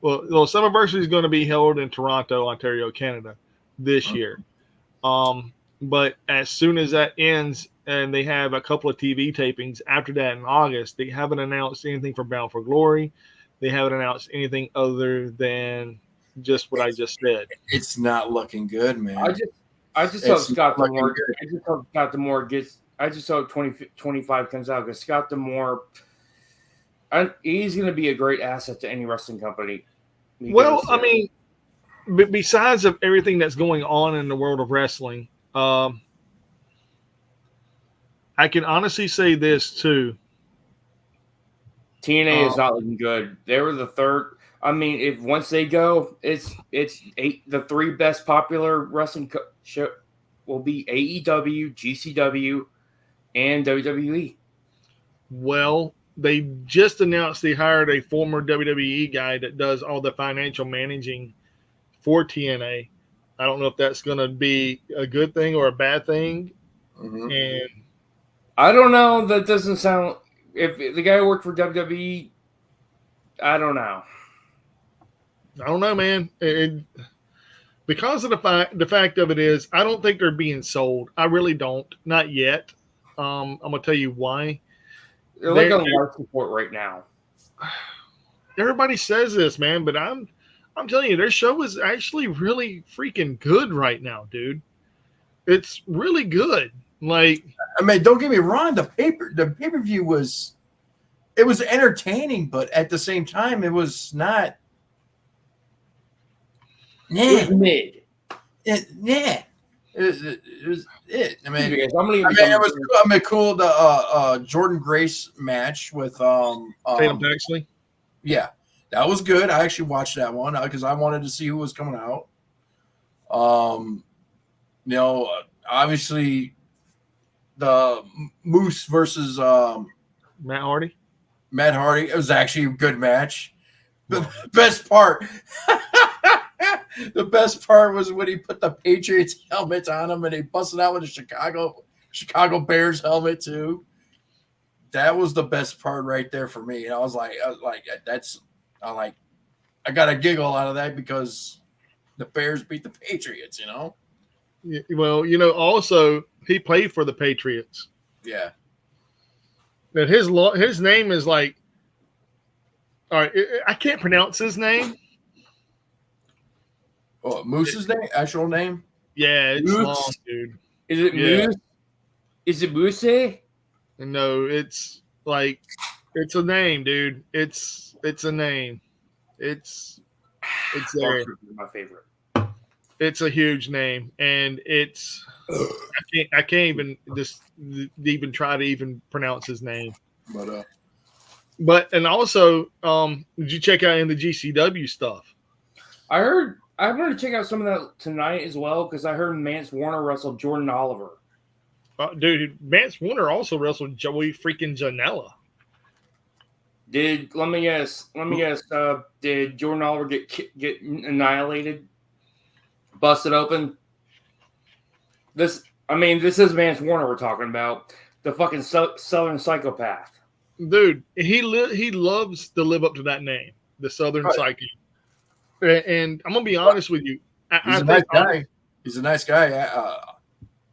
Well, Slammiversary is going to be held in Toronto, Ontario, Canada this year. But as soon as that ends and they have a couple of TV tapings after that in August, they haven't announced anything for Bound for Glory. They haven't announced anything other than just what I just said. It's not looking good, man. I just hope Scott D'Amore. I just hope Scott D'Amore gets. I just hope 2025 comes out because Scott D'Amore. He's going to be a great asset to any wrestling company. Well, I mean, besides of everything that's going on in the world of wrestling, I can honestly say this too. TNA is not looking good. They were the third. I mean, if once they go, it's the three best popular wrestling show will be AEW, GCW, and WWE. Well, they just announced they hired a former WWE guy that does all the financial managing for TNA. I don't know if that's going to be a good thing or a bad thing. Mhm. And I don't know. That doesn't sound. If the guy worked for WWE, I don't know. I don't know, man. Because of the fact of it is, I don't think they're being sold. I really don't. Not yet. I'm gonna tell you why. They're like on life support right now. Everybody says this, man, but I'm telling you, their show is actually really freaking good right now, dude. It's really good. Like, I mean, don't get me wrong. The pay-per-view was entertaining, but at the same time, it was not. It was mid. It was it. I mean, it was cool. I mean, cool. The Jordan Grace match with Tatum Paxley. Yeah, that was good. I actually watched that one because I wanted to see who was coming out. You know, obviously the Moose versus Matt Hardy. Matt Hardy. It was actually a good match. The best part. The best part was when he put the Patriots helmet on him and he busted out with a Chicago Bears helmet too. That was the best part right there for me. And I was like, I got a giggle out of that because the Bears beat the Patriots, you know? Well, you know, also he played for the Patriots. Yeah. And his name is like, all right, I can't pronounce his name. Oh, Moose's name? Actual name? Yeah, it's Moose? long, dude. Is it Moose? Is it Moose? No, it's like it's a name, dude. It's a name. It's there. My favorite. It's a huge name, and it's I can't even even try to even pronounce his name. But and also, did you check out in the GCW stuff? I'm going to check out some of that tonight as well because I heard Mance Warner wrestle Jordan Oliver. Dude, Mance Warner also wrestled Joey freaking Janela. Let me guess. Did Jordan Oliver get annihilated, busted open? This is Mance Warner we're talking about, the fucking Southern psychopath. Dude, he loves to live up to that name, the Southern Psycho. And I'm gonna be honest with you. He's a nice guy. He's a nice guy.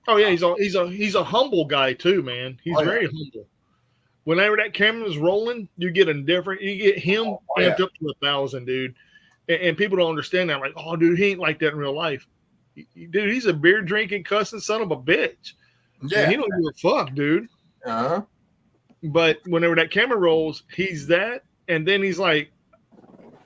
Oh yeah, he's a humble guy too, man. He's very humble. Whenever that camera's rolling, you get him amped up to 1,000, dude. And people don't understand that. Like, oh, dude, he ain't like that in real life. Dude, he's a beer drinking, cussing son of a bitch. Yeah, and he don't give a fuck, dude. Uh-huh. But whenever that camera rolls, he's that, and then he's like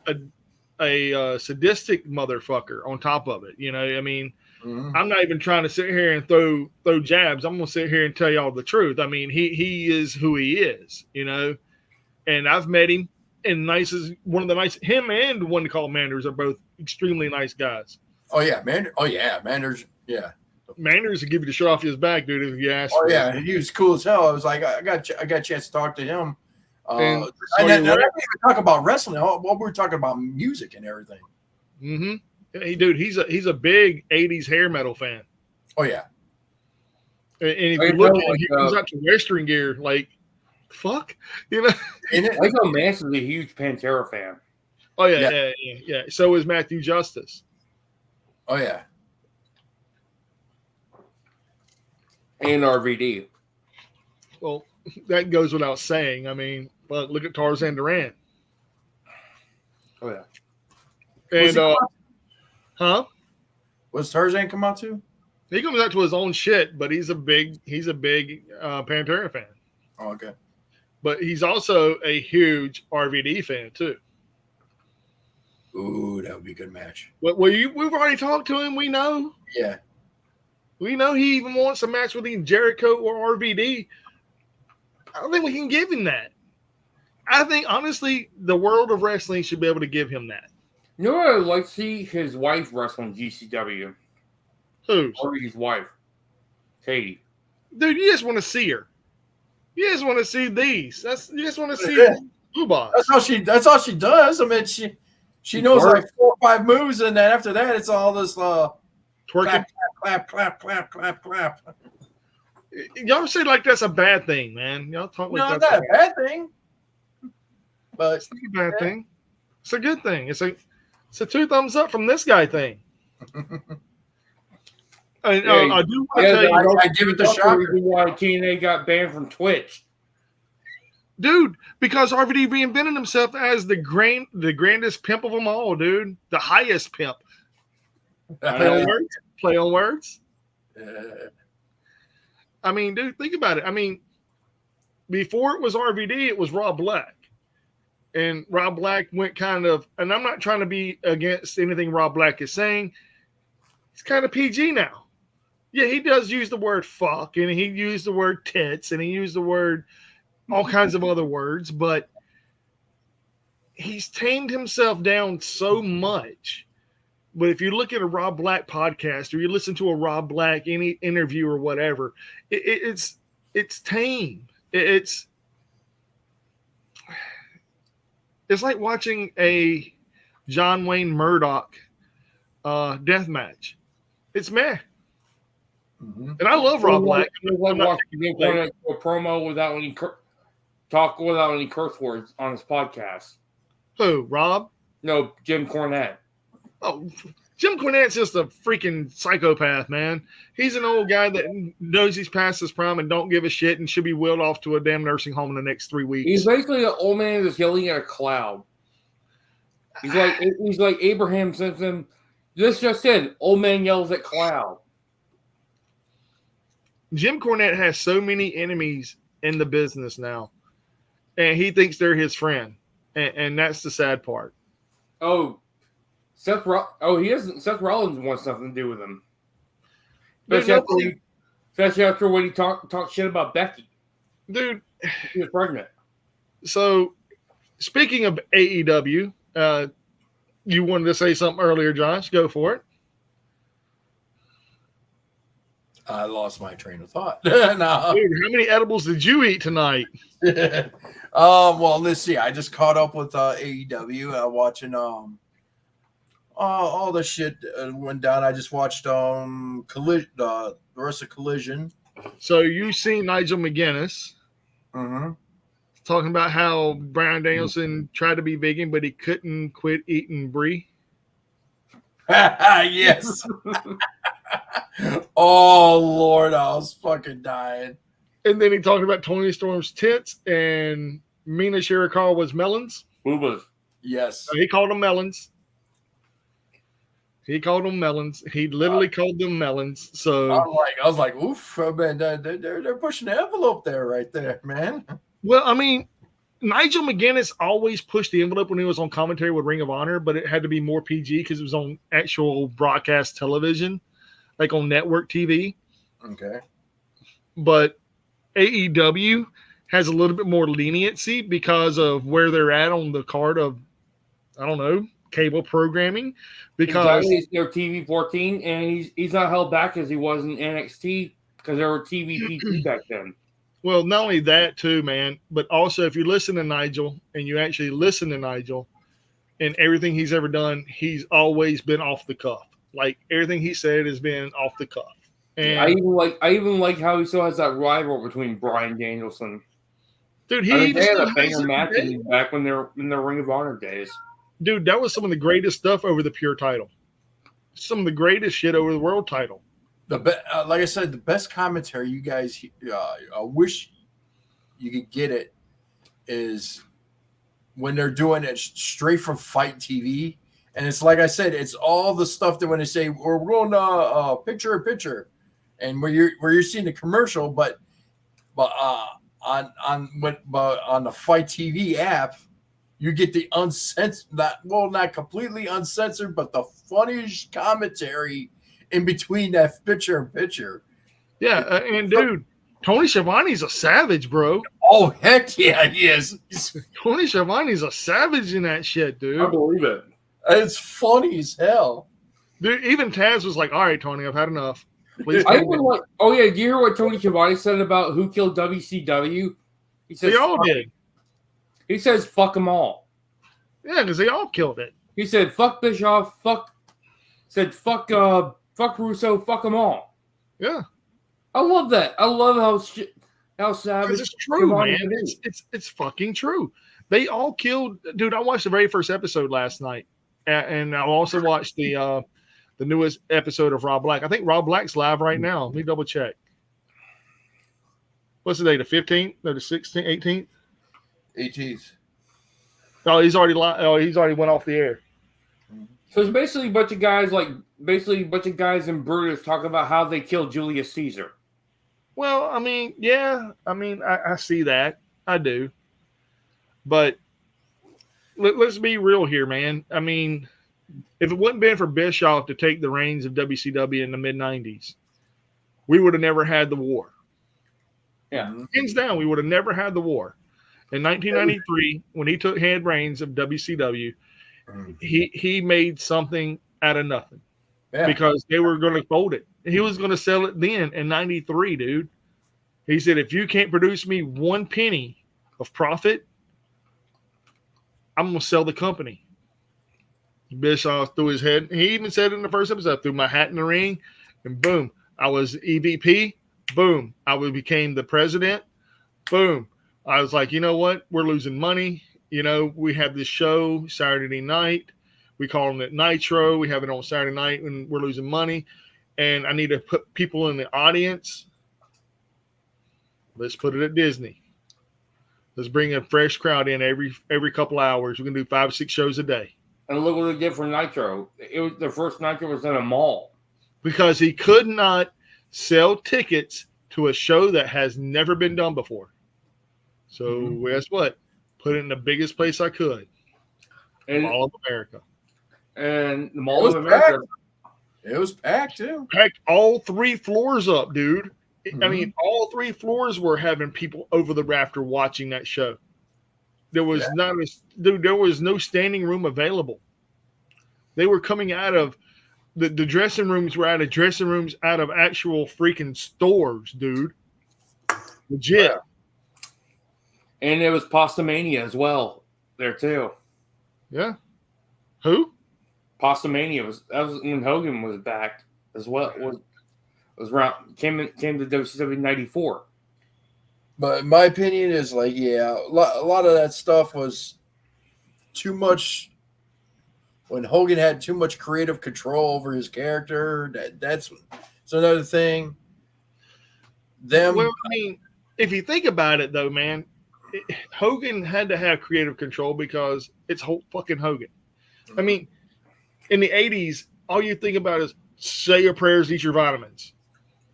a sadistic motherfucker on top of it. You know, I mean, I'm not even trying to sit here and throw jabs. I'm gonna sit here and tell y'all the truth. I mean, he is who he is, you know. And I've met him, and one of the nice. Him and one called Manders are both extremely nice guys. Oh yeah, Manders. Yeah, Manders will give you the shirt off his back, dude. If you ask. Oh yeah, he was cool as hell. I was like, I got a chance to talk to him. And I didn't even talk about wrestling. What we were talking about music and everything. Mm-hmm. Hey, dude, he's a big '80s hair metal fan. Oh yeah. And if you look at him, he comes out to Western gear, like, fuck, you know. I know Mance is a huge Pantera fan. Oh yeah. So is Matthew Justice. Oh yeah. And RVD. Well, that goes without saying. I mean, but look at Tarzan Duran. Oh yeah. And huh? Was Tarzan come out too? He comes out to his own shit, but he's a big Pantera fan. Oh, okay. But he's also a huge RVD fan too. Ooh, that would be a good match. Well, we've already talked to him. We know. Yeah. We know he even wants a match with either Jericho or RVD. I don't think we can give him that. I think honestly, the world of wrestling should be able to give him that. You know what I'd like to see? His wife wrestling GCW. Who's? Or his wife, Katie. Dude, you just want to see her. You just want to see these. You just want to see Boobas. That's all she does. I mean, she knows like 4 or 5 moves, and then after that, it's all this Twerking. Clap. Y'all say like that's a bad thing, man. Y'all talk like No, that's not a bad thing. But it's not a bad thing. It's a good thing. It's a 2 thumbs up from this guy thing. I do want to tell you, I give it the shocker. Why TNA got banned from Twitch, dude, because RVD reinvented himself as the grandest pimp of them all, dude, the highest pimp. Play on words. I mean, dude, think about it. I mean, before it was RVD, it was Rob Black. And Rob Black went kind of, and I'm not trying to be against anything Rob Black is saying. He's kind of PG now. Yeah, he does use the word fuck, and he used the word tits, and he used the word all kinds of other words, but he's tamed himself down so much. But if you look at a Rob Black podcast or you listen to a Rob Black any interview or whatever, it's tame. It's like watching a John Wayne Murdoch death match. It's meh. Mm-hmm. And I love Rob Black. It's like watching him a promo without any without any curse words on his podcast. Who, Rob? No, Jim Cornette. Oh, Jim Cornette's just a freaking psychopath, man. He's an old guy that knows he's past his prime and don't give a shit and should be wheeled off to a damn nursing home in the next 3 weeks. He's basically an old man that's yelling at a cloud. He's like Abraham Simpson. This just in, old man yells at cloud. Jim Cornette has so many enemies in the business now, and he thinks they're his friend, and that's the sad part. Oh, Seth Rollins wants nothing to do with him. Especially after when he talked shit about Becky. Dude. She was pregnant. So, speaking of AEW, you wanted to say something earlier, Josh. Go for it. I lost my train of thought. No. Dude, how many edibles did you eat tonight? Well, let's see. I just caught up with AEW, watching all the shit went down. I just watched Collision, the rest of Collision. So you seen Nigel McGuinness talking about how Bryan Danielson tried to be vegan, but he couldn't quit eating brie. Yes. Oh Lord, I was fucking dying. And then he talked about Tony Storm's tits and Mina Shirakawa's melons. Boobas. Yes. He called them melons. He literally called them melons. So I was like, oof, man, they're pushing the envelope there, right there, man. Well, I mean, Nigel McGuinness always pushed the envelope when he was on commentary with Ring of Honor, but it had to be more PG because it was on actual broadcast television, like on network TV. Okay. But AEW has a little bit more leniency because of where they're at on the card of, I don't know, cable programming. Because they're TV 14, and he's not held back as he was in NXT because there were TV PT back then. Well, not only that too, man, but also if you listen to Nigel and you actually listen to Nigel and everything he's ever done, he's always been off the cuff. Like everything he said has been off the cuff. And I even like how he still has that rival between Bryan Danielson. Dude, they had a banger match back when they're in their Ring of Honor days. Dude, that was some of the greatest stuff over the pure title. Some of the greatest shit over the world title. Like I said, the best commentary you guys, I wish you could get it, is when they're doing it straight from Fight TV. And it's like I said, it's all the stuff that when they say, we're going picture in picture, and where you're seeing the commercial, but on the Fight TV app, you get the uncensored, not completely uncensored, but the funniest commentary in between that picture in picture. Yeah, and dude, Tony Schiavone's a savage, bro. Oh heck yeah, he is. Tony Schiavone's a savage in that shit, I dude. believe it. It's funny as hell. Dude, even Taz was like, "All right, Tony, I've had enough. Please I calm even down." like. Oh yeah, do you hear what Tony Schiavone said about who killed WCW? He says They all fuck, did. he says fuck them all. Yeah, because they all killed it. He said fuck Bischoff, fuck Russo, fuck them all. Yeah, I love that. I love how because savage it's true, Schiavone man. can be. It's fucking true. They all killed. Dude, I watched the very first episode last night, and I also watched the newest episode of Rob Black. I think Rob Black's live right now. Let me double check. What's the day? The 15th? No, the 16th, 18th? 18th. Oh, he's already he's already went off the air. So it's basically a bunch of guys in Brutus talking about how they killed Julius Caesar. Well, I mean, yeah. I mean, I see that. I do. But let's be real here, man. I mean, if it wouldn't been for Bischoff to take the reins of WCW in the mid-90s, we would have never had the war. Yeah. Hands down, we would have never had the war. In 1993, when he took hand reins of WCW, he made something out of nothing because they were going to fold it. He was going to sell it then in 93, dude. He said, if you can't produce me one penny of profit, I'm going to sell the company. Bischoff threw his head. He even said it in the first episode, I threw my hat in the ring, and boom, I was EVP. Boom, I became the president. Boom. I was like, you know what? We're losing money. You know, we have this show Saturday night. We call it Nitro. We have it on Saturday night when we're losing money. And I need to put people in the audience. Let's put it at Disney. Let's bring a fresh crowd in every couple hours. We can do 5 or 6 shows a day. And look what they did for Nitro. It was the first Nitro was in a mall. Because he could not sell tickets to a show that has never been done before. So guess what? Put it in the biggest place I could. And Mall of America. And the Mall of America. It was packed too. Packed all 3 floors up, dude. Mm-hmm. I mean, all 3 floors were having people over the rafter watching that show. There was there was no standing room available. They were coming out of the dressing rooms were out of dressing rooms out of actual freaking stores, dude. Legit. And it was Pastamania as well there too. Yeah. Who? Pastamania that was when Hogan was back as well. Was around came to WCW '94. But my opinion is like, yeah, a lot of that stuff was too much. When Hogan had too much creative control over his character, that's another thing. Well, I mean, if you think about it, though, man, Hogan had to have creative control because it's fucking Hogan. I mean, in the 80s, all you think about is say your prayers, eat your vitamins.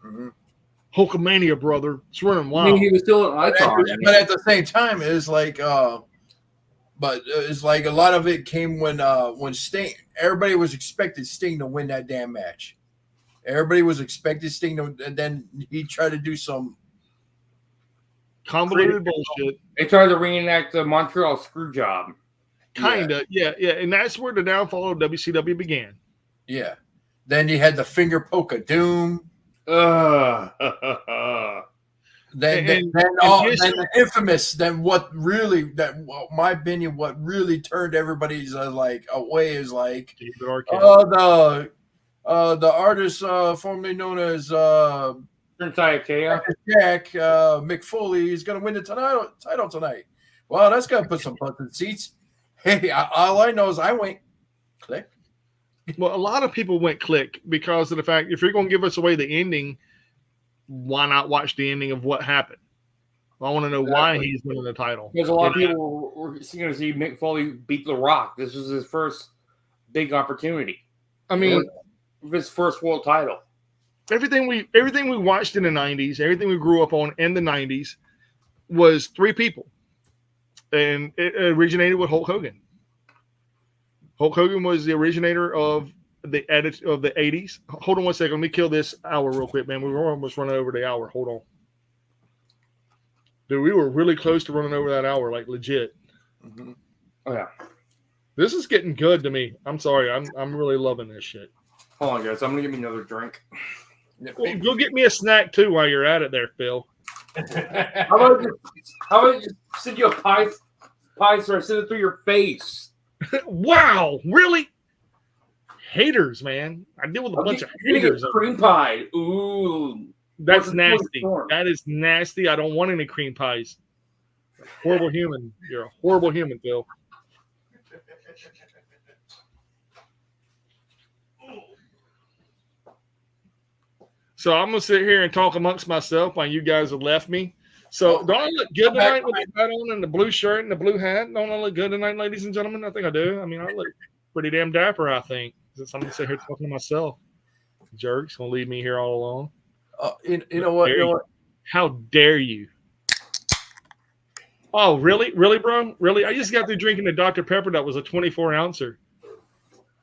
Mm-hmm. Hulkamania, brother. It's running wild. I mean, he was still an icon. But at the same time, it's like, but it's like a lot of it came when Sting. Everybody was expecting Sting to win that damn match. Everybody was expecting Sting to, and then he tried to do some convoluted bullshit. They tried to reenact the Montreal screw job. Kinda, yeah. And that's where the downfall of WCW began. Yeah. Then you had the finger poke of doom. Then the infamous. Then what really? My opinion, what really turned everybody's away is like the artist formerly known as Jack Mick Foley is going to win the title tonight. Well, that's going to put some butts in seats. Hey, all I know is I went click. Well, a lot of people went click because of the fact if you're going to give us away the ending, why not watch the ending of what happened? I want to know why he's winning the title. Because a lot of people were going to see Mick Foley beat The Rock. This was his first big opportunity. I mean, his first world title. Everything we watched in the 90s, everything we grew up on in the 90s was 3 people. And it originated with Hulk Hogan. Hulk Hogan was the originator of the 80s. Hold on one second. Let me kill this hour real quick, man. We're almost running over the hour. Hold on. Dude, we were really close to running over that hour, like legit. Mhm. Oh yeah. This is getting good to me. I'm sorry. I'm really loving this shit. Hold on, guys. I'm gonna get me another drink. Well, go get me a snack too while you're at it there, Phil. How about I just send you a pie sir, send it through your face. Wow, really? Haters, man. I deal with a bunch of haters. Cream pie. Ooh. That's What's nasty. the That is nasty. I don't want any cream pies. Horrible human. You're a horrible human, Phil. So I'm gonna sit here and talk amongst myself while you guys have left me. So don't I look good tonight with the hat on and the blue shirt and the blue hat? Don't I look good tonight, ladies and gentlemen? I think I do. I mean, I look pretty damn dapper, I think. Since I'm gonna sit here talking to myself. Jerk's gonna leave me here all alone. You know what? How dare you? Oh, really? Really, bro? Really? I just got through drinking a Dr. Pepper that was a 24-ouncer.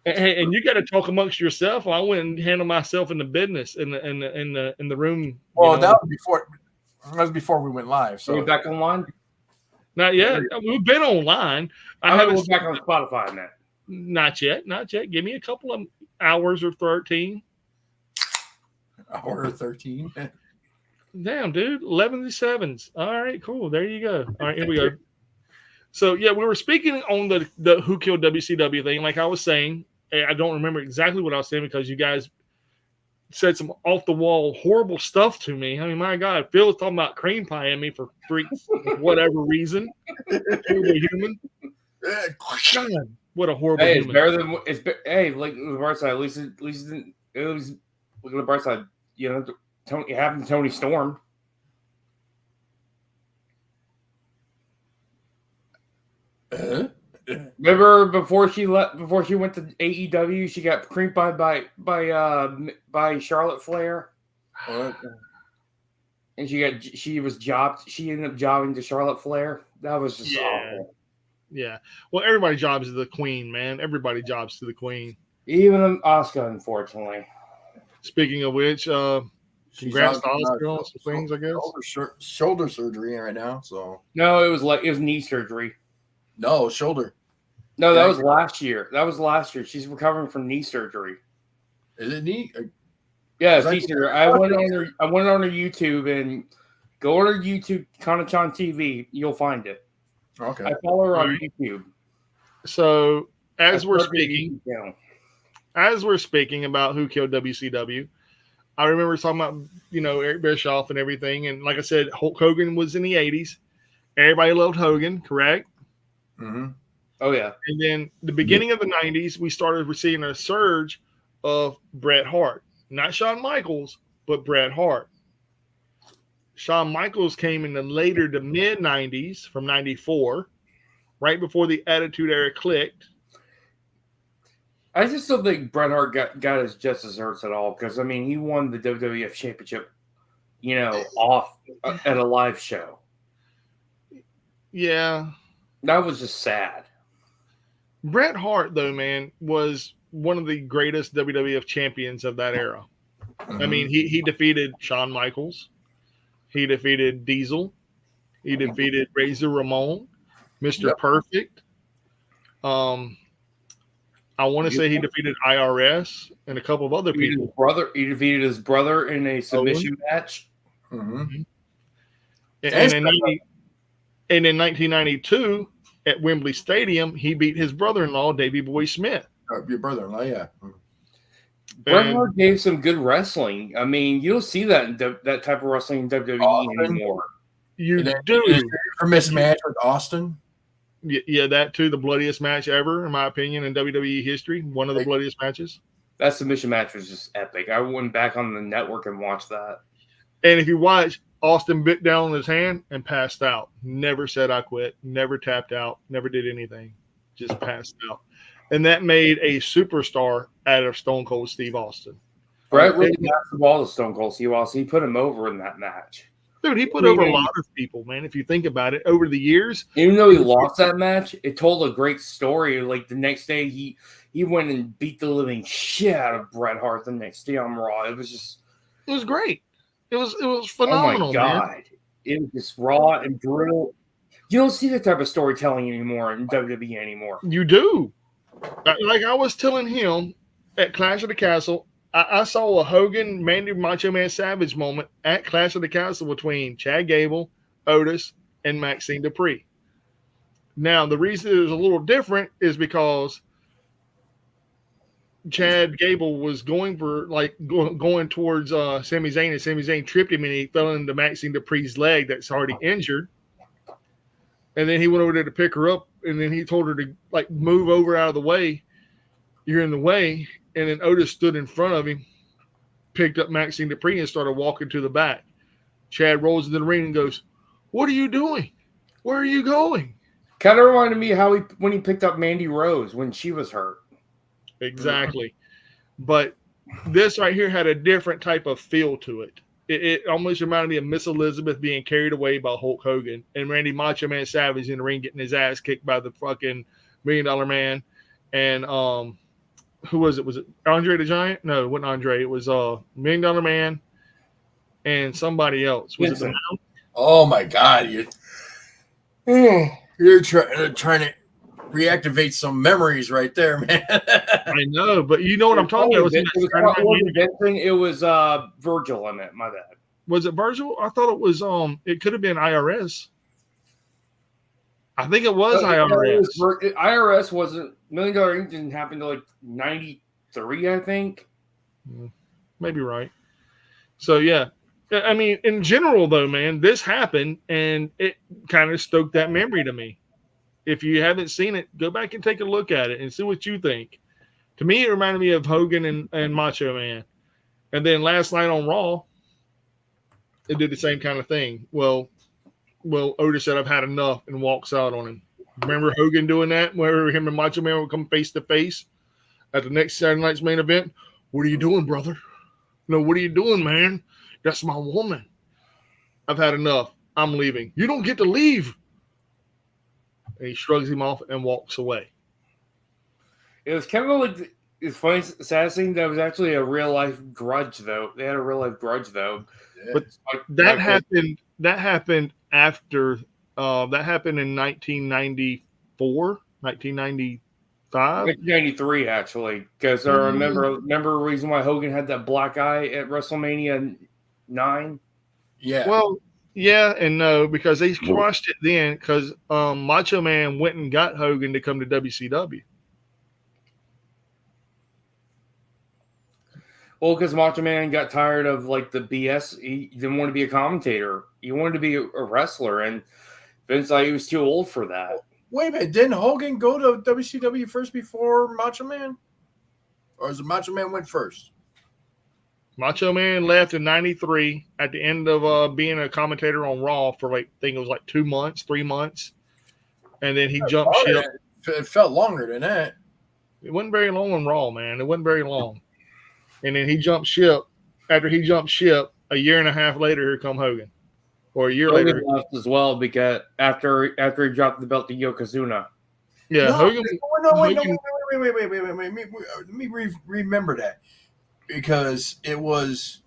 And you got to talk amongst yourself. I went and handled myself in the business in the room. Well, that was before. That was before we went live. So are we back online? Not yet. We've been online. I haven't back on Spotify now. Not yet. Not yet. Give me a couple of hours or 13. Hour 13. Damn, dude. 11 to 7s. All right, cool. There you go. All right, here we go. So, yeah, we were speaking on the Who Killed WCW thing. Like I was saying, I don't remember exactly what I was saying because you guys said some off-the-wall horrible stuff to me. I mean, my God, Phil was talking about cream pie at me for whatever reason. Horrible human. God, what a horrible Hey, human. it's better than hey, like the bright side. At least it was look at the bright side. You know, it happened to Tony Storm. Remember before she went to AEW, she got creamed by Charlotte Flair, and she ended up jobbing to Charlotte Flair. That was just awful. Yeah. Well, everybody jobs to the queen, man. Everybody jobs to the queen. Even Asuka, unfortunately. Speaking of which, congrats to Asuka on some things, I guess. Shoulder surgery right now. So no, it was knee surgery. No, shoulder. No, that was last year. She's recovering from knee surgery. Is it knee? Yeah, it's knee surgery. I went on her YouTube and go on her YouTube, Kanachan TV. You'll find it. Okay. I follow her on YouTube. So as we're speaking about Who Killed WCW, I remember talking about Eric Bischoff and everything, and like I said, Hulk Hogan was in the 80s. Everybody loved Hogan, correct? Mm-hmm. Oh, yeah. And then the beginning of the 90s, we started receiving a surge of Bret Hart. Not Shawn Michaels, but Bret Hart. Shawn Michaels came in the mid-90s from 94, right before the Attitude Era clicked. I just don't think Bret Hart got his just desserts at all because, I mean, he won the WWF Championship, off at a live show. Yeah. That was just sad. Bret Hart, though, man, was one of the greatest WWF champions of that era. Mm-hmm. I mean, he defeated Shawn Michaels. He defeated Diesel. He defeated Razor Ramon, Mr. Perfect. I want to say he defeated IRS and a couple of other people. He defeated his brother in a submission match. Mm-hmm. And in 1992, at Wembley Stadium, he beat his brother-in-law, Davey Boy Smith. Your brother-in-law, yeah. Bret Hart gave some good wrestling. I mean, you don't see that that type of wrestling in WWE anymore. You do. Infamous match with Austin. Yeah, that too. The bloodiest match ever, in my opinion, in WWE history. One of the bloodiest matches. That submission match was just epic. I went back on the network and watched that. And if you watch, Austin bit down on his hand and passed out. Never said I quit. Never tapped out. Never did anything. Just passed out. And that made a superstar out of Stone Cold Steve Austin. Bret really got the ball to Stone Cold Steve Austin. He put him over in that match. Dude, he put over a lot of people, man. If you think about it, over the years. Even though he lost that match, it told a great story. Like the next day, he went and beat the living shit out of Bret Hart the next day on Raw. It was great. It was phenomenal. Oh my God. Man. it was just raw and brutal. You don't see that type of storytelling anymore in WWE anymore. You do. Like I was telling him at Clash of the Castle, I saw a Hogan, Mandy Macho Man Savage moment at Clash of the Castle between Chad Gable, Otis, and Maxine Dupree. Now, the reason it was a little different is because Chad Gable was going for going towards Sami Zayn, and Sami Zayn tripped him and he fell into Maxine Dupree's leg that's already injured. And then he went over there to pick her up, and then he told her to move over out of the way. You're in the way. And then Otis stood in front of him, picked up Maxine Dupree, and started walking to the back. Chad rolls into the ring and goes, "What are you doing? Where are you going?" Kind of reminded me how when he picked up Mandy Rose when she was hurt. Exactly. But this right here had a different type of feel to it. It almost reminded me of Miss Elizabeth being carried away by Hulk Hogan and Randy Macho Man Savage in the ring getting his ass kicked by the fucking $1 Million Man. And who was it? Was it Andre the Giant? No, it wasn't Andre. It was $1 Million Man and somebody else. Was Vincent. it the Oh my God, you're trying to reactivate some memories right there, man. I know, but you know what I'm talking about. It was Virgil in it. My bad. Was it Virgil? I thought it was it could have been IRS. I think it was IRS. IRS wasn't $1 Million Inc. didn't happen to 93, I think. Maybe right. So yeah. I mean, in general though, man, this happened and it kind of stoked that memory to me. If you haven't seen it, go back and take a look at it and see what you think. To me, it reminded me of Hogan and Macho Man. And then last night on Raw, it did the same kind of thing. Well, Otis said, "I've had enough," and walks out on him. Remember Hogan doing that? Where him and Macho Man would come face to face at the next Saturday night's main event? "What are you doing, brother? No, what are you doing, man? That's my woman. I've had enough. I'm leaving." "You don't get to leave." And he shrugs him off and walks away. It was kind of it's funny, sad thing that was actually a real life grudge, though. They had a real life grudge, though. Yeah. But that happened. That happened after. That happened in 1994, 1995, 1993, actually, because I remember the reason why Hogan had that black eye at WrestleMania 9. Yeah. Well, yeah and no, because they crushed it then. Because Macho Man went and got Hogan to come to WCW. Well, because Macho Man got tired of the BS. He didn't want to be a commentator. He wanted to be a wrestler, and Vince thought he was too old for that. Wait a minute, didn't Hogan go to WCW first before Macho Man? Or is it Macho Man went first? Macho Man left in 93 at the end of being a commentator on Raw for I think it was 2 months, 3 months. And then he jumped ship. It felt longer than that. It wasn't very long on Raw, man. It wasn't very long. And then he jumped ship. After he jumped ship, a year and a half later, here come Hogan. Or a year later. Left as well because after he dropped the belt to Yokozuna. Yeah, Hogan. Wait. Let me remember that. Because it was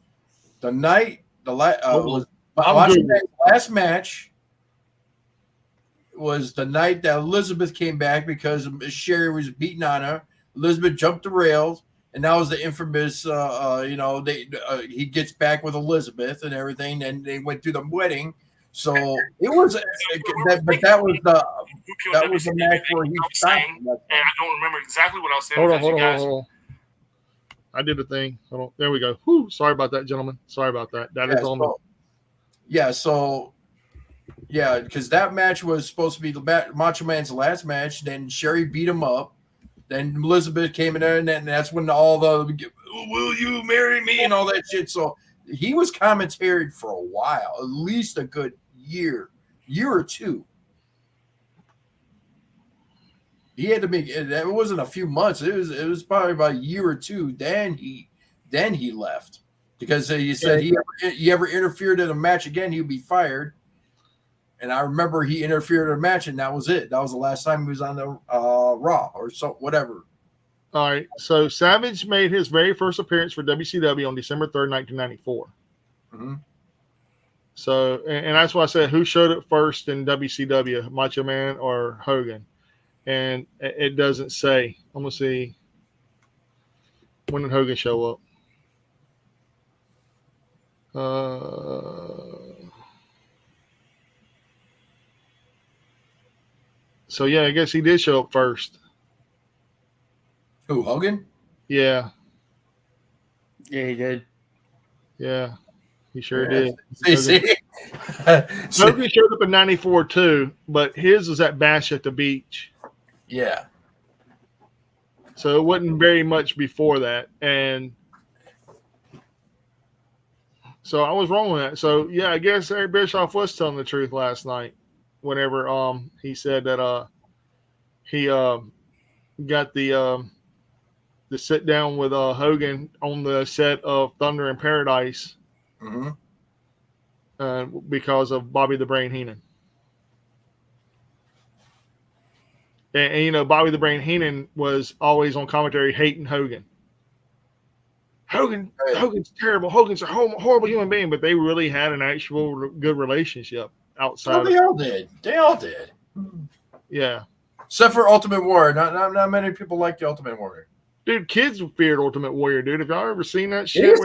the night, was Macho Man's last match was the night that Elizabeth came back because Sherry was beating on her. Elizabeth jumped the rails, and that was the infamous, he gets back with Elizabeth and everything, and they went through the wedding. So it was, that was the match where he stopped. And I don't remember exactly what I was saying. Hold on. I did the thing. Hold on. There we go. Whew. Sorry about that, gentlemen. Sorry about that. That is on me. Yeah, because that match was supposed to be Macho Man's last match. Then Sherry beat him up. Then Elizabeth came in there, and that's when all the "will you marry me" and all that shit. So he was commentaried for a while, at least a good year or two. He had to make it wasn't a few months. It was probably about a year or two. Then he left because he said he ever interfered in a match again, he'd be fired. And I remember he interfered in a match, and that was it. That was the last time he was on the Raw or so whatever. All right. So Savage made his very first appearance for WCW on December 3rd, 1994. Mm-hmm. So, and that's why I said who showed it first in WCW, Macho Man or Hogan? And it doesn't say. I'm gonna see when did Hogan show up. So yeah, I guess he did show up first. Who, Hogan? Yeah, Yeah, he did. yeah, he sure did. See? Hogan showed up in '94 too, but his was at Bash at the Beach. Yeah. So it wasn't very much before that. And so I was wrong with that. So yeah, I guess Eric Bischoff was telling the truth last night whenever he said that he got the sit down with Hogan on the set of Thunder in Paradise because of Bobby the Brain Heenan. And you know, Bobby the Brain Heenan was always on commentary hating Hogan. Hogan's terrible. Hogan's a horrible human being, but they really had an actual good relationship outside. They all did. They all did. Yeah. Except for Ultimate Warrior. Not many people like the Ultimate Warrior. Dude, kids feared Ultimate Warrior, dude. Have y'all ever seen that shit?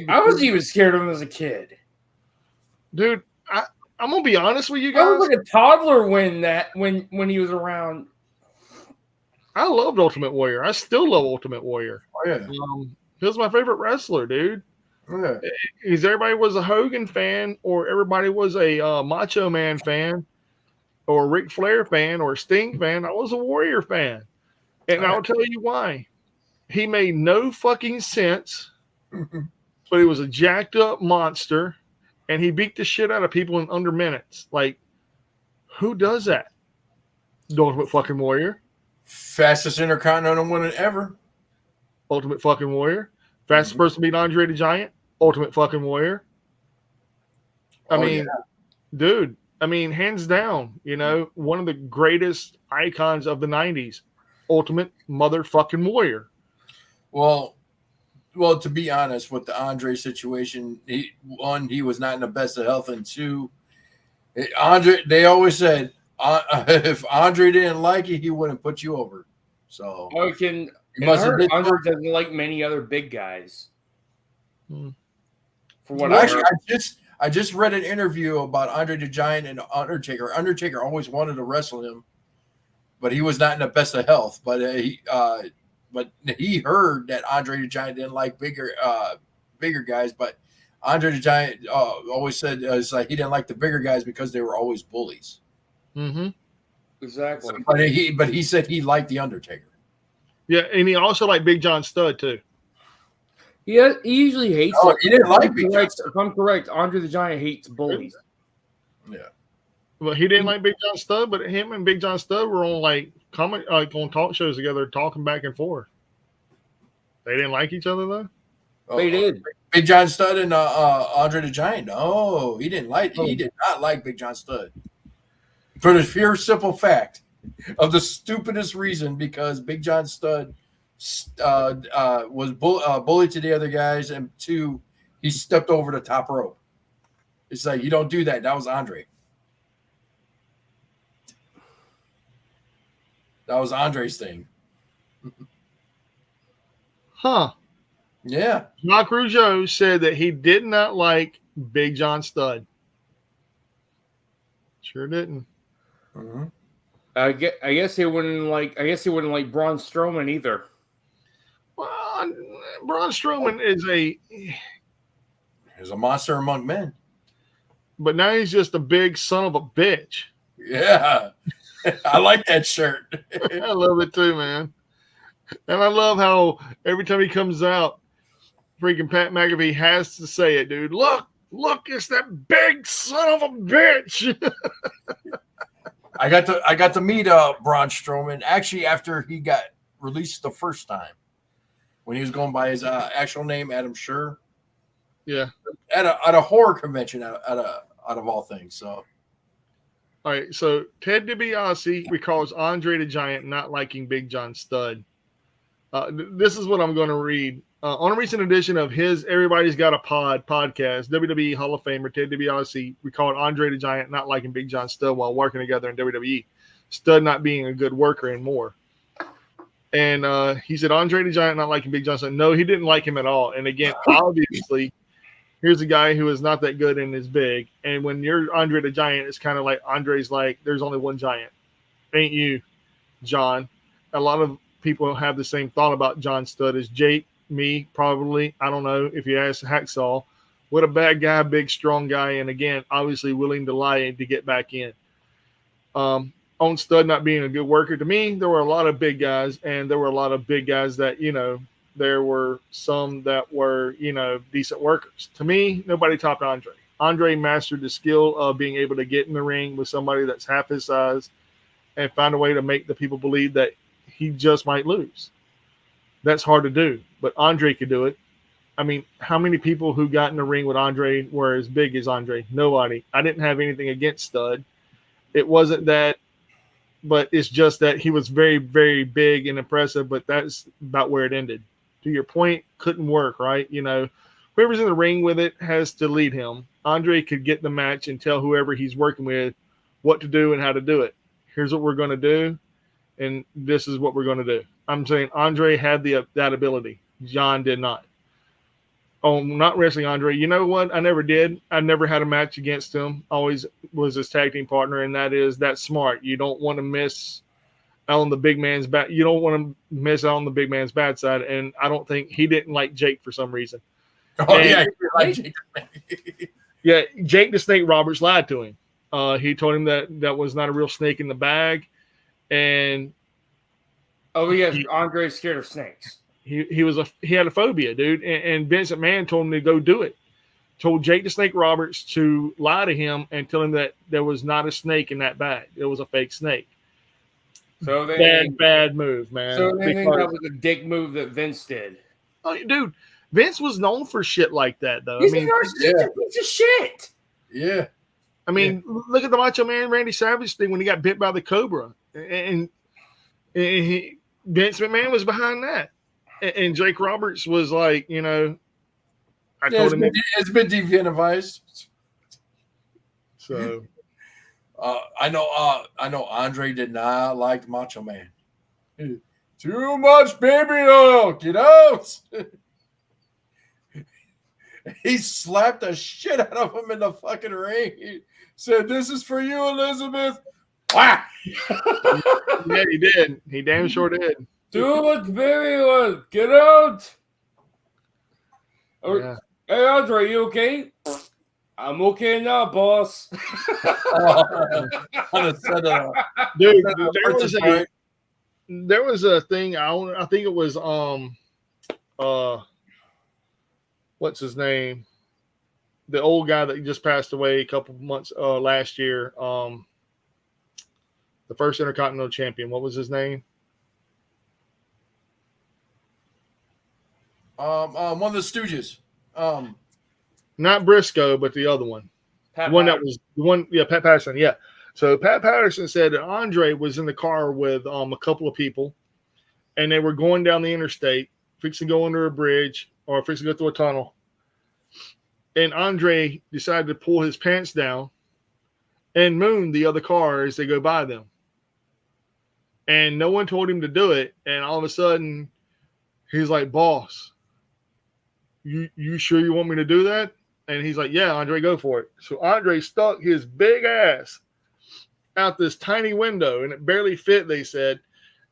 I was even scared of him as a kid. Dude, I'm gonna be honest with you I guys. was like a toddler when he was around. I loved Ultimate Warrior. I still love Ultimate Warrior. Oh, yeah. He was my favorite wrestler, dude. Yeah. Because everybody was a Hogan fan, or everybody was a Macho Man fan, or a Ric Flair fan, or a Sting fan. I was a Warrior fan. And I'll tell you why. He made no fucking sense, but he was a jacked up monster, and he beat the shit out of people in under minutes. Like, who does that? The Ultimate fucking Warrior. Fastest Intercontinental winner ever. Ultimate fucking Warrior. Fastest person to beat Andre the Giant. Ultimate fucking Warrior. I mean, dude, hands down, you know, one of the greatest icons of the 90s. Ultimate motherfucking Warrior. Well, to be honest, with the Andre situation, he was not in the best of health, and two, they always said, if Andre didn't like you, he wouldn't put you over. So Andre doesn't like many other big guys. For what I just read an interview about Andre the Giant and Undertaker. Undertaker always wanted to wrestle him, but he was not in the best of health. But he heard that Andre the Giant didn't like bigger guys. But Andre the Giant always said it's like he didn't like the bigger guys because they were always bullies. Mm-hmm. Exactly. But he said he liked the Undertaker. Yeah, and he also liked Big John Studd too. Yeah, he usually hates. Oh, he didn't like Big John Studd. If I'm correct, Andre the Giant hates bullies. Yeah. Well, he didn't like Big John Studd, but him and Big John Studd were on on talk shows together, talking back and forth. They didn't like each other though. They did. Big John Studd and Andre the Giant. No, he didn't like. He did not like Big John Studd. For the pure simple fact of the stupidest reason, because Big John Studd was bullied to the other guys, and two, he stepped over the top rope. It's like, you don't do that. That was Andre. That was Andre's thing. Huh. Yeah. Jacques Rougeau said that he did not like Big John Studd. Sure didn't. Mm-hmm. I guess he wouldn't like Braun Strowman either. Well, Braun Strowman He's a monster among men. But now he's just a big son of a bitch. Yeah. I like that shirt. I love it too, man. And I love how every time he comes out, freaking Pat McAfee has to say it, dude. Look, it's that big son of a bitch. I got to meet Braun Strowman actually after he got released the first time, when he was going by his actual name, Adam Scherr. Yeah. At a horror convention out of all things. So. All right. So Ted DiBiase recalls Andre the Giant not liking Big John Studd. This is what I'm going to read. on a recent edition of his Everybody's Got a podcast, WWE Hall of Famer Ted DiBiase recalled Andre the Giant not liking Big John Studd while working together in WWE. Studd not being a good worker and more. And he said Andre the Giant not liking Big John Studd. No, he didn't like him at all. And again, obviously, here's a guy who is not that good and is big. And when you're Andre the Giant, it's kind of like Andre's like, there's only one giant. Ain't you, John? A lot of people have the same thought about John Studd as Jake. Me, probably. I don't know if you ask Hacksaw. What a bad guy, big, strong guy, and again, obviously willing to lie to get back in. On Studd not being a good worker, to me, there were a lot of big guys, and there were a lot of big guys that, there were some that were, decent workers. To me, nobody topped Andre. Andre mastered the skill of being able to get in the ring with somebody that's half his size and find a way to make the people believe that he just might lose. That's hard to do, but Andre could do it. I mean, how many people who got in the ring with Andre were as big as Andre? Nobody. I didn't have anything against Studd. It wasn't that, but it's just that he was very, very big and impressive, but that's about where it ended. To your point, couldn't work, right? Whoever's in the ring with it has to lead him. Andre could get the match and tell whoever he's working with what to do and how to do it. Here's what we're going to do, and this is what we're going to do. I'm saying Andre had that ability. John did not. Oh, not wrestling Andre. You know what? I never did. I never had a match against him. Always was his tag team partner, and that's smart. You don't want to miss out on the big man's bad. You don't want to miss out on the big man's bad side. And I don't think he didn't like Jake for some reason. Oh, yeah. Like Jake. Yeah, Jake the Snake Roberts lied to him. He told him that was not a real snake in the bag. And Andre's scared of snakes. He had a phobia, dude. And Vince McMahon told him to go do it. Told Jake the Snake Roberts to lie to him and tell him that there was not a snake in that bag. It was a fake snake. So bad move, man. So they think that was a dick move that Vince did. Oh, dude, Vince was known for shit like that, though. He's a piece of shit. Yeah. I mean, look at the Macho Man Randy Savage thing when he got bit by the cobra, and Vince McMahon was behind that, and Jake Roberts was like, I told him it's been de-venomized. So, I know Andre did not like Macho Man. Too much baby oil. Get out. He slapped the shit out of him in the fucking ring. He said, "This is for you, Elizabeth." Wah! Yeah, he did. He damn sure did. Too much baby oil. Get out. Yeah. Hey, Andre, you okay? I'm okay now, boss. Dude, there was a thing. I think it was what's his name? The old guy that just passed away a couple months last year. The first Intercontinental Champion. What was his name? One of the Stooges. Not Briscoe, but the other one. Pat Patterson. Yeah. So Pat Patterson said that Andre was in the car with a couple of people, and they were going down the interstate, fixing to go under a bridge or fixing to go through a tunnel. And Andre decided to pull his pants down and moon the other car as they go by them. And no one told him to do it. And all of a sudden, he's like, "Boss, you sure you want me to do that?" And he's like, "Yeah, Andre, go for it." So Andre stuck his big ass out this tiny window, and it barely fit, they said,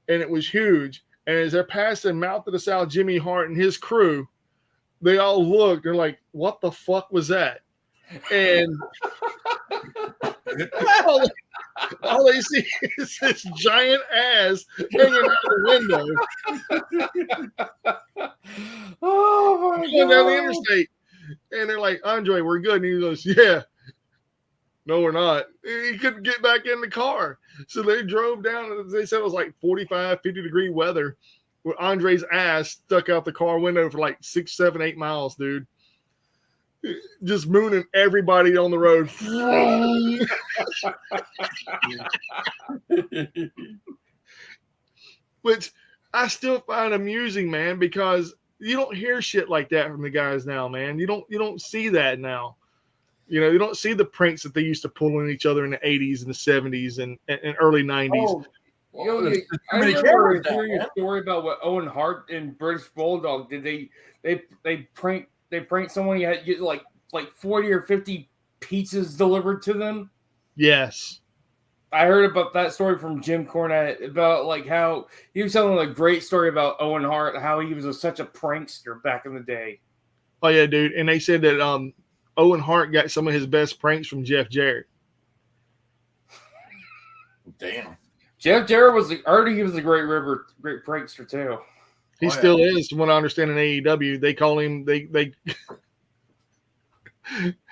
and it was huge. And as they're passing Mouth of the South, Jimmy Hart and his crew, they all looked. They're like, "What the fuck was that?" And all they see is this giant ass hanging out the window. Oh my Going God. down the interstate. And they're like, "Andre, we're good." And he goes, "Yeah. No, we're not." He couldn't get back in the car. So they drove down. They said it was like 45, 50-degree weather with Andre's ass stuck out the car window for like 6, 7, 8 miles, dude. Just mooning everybody on the road. Which I still find amusing, man, because you don't hear shit like that from the guys now, man. You don't see that now. You don't see the pranks that they used to pull on each other in the 80s and the 70s and early 90s. Oh, I remember hearing a story about what Owen Hart and British Bulldog did. They pranked someone. You had to get like 40 or 50 pizzas delivered to them. Yes. I heard about that story from Jim Cornette about like how he was telling a great story about Owen Hart, how he was such a prankster back in the day. Oh yeah, dude. And they said that Owen Hart got some of his best pranks from Jeff Jarrett. Damn. Jeff Jarrett was I heard he was a great prankster too. He still is, from what I understand in AEW. They call him they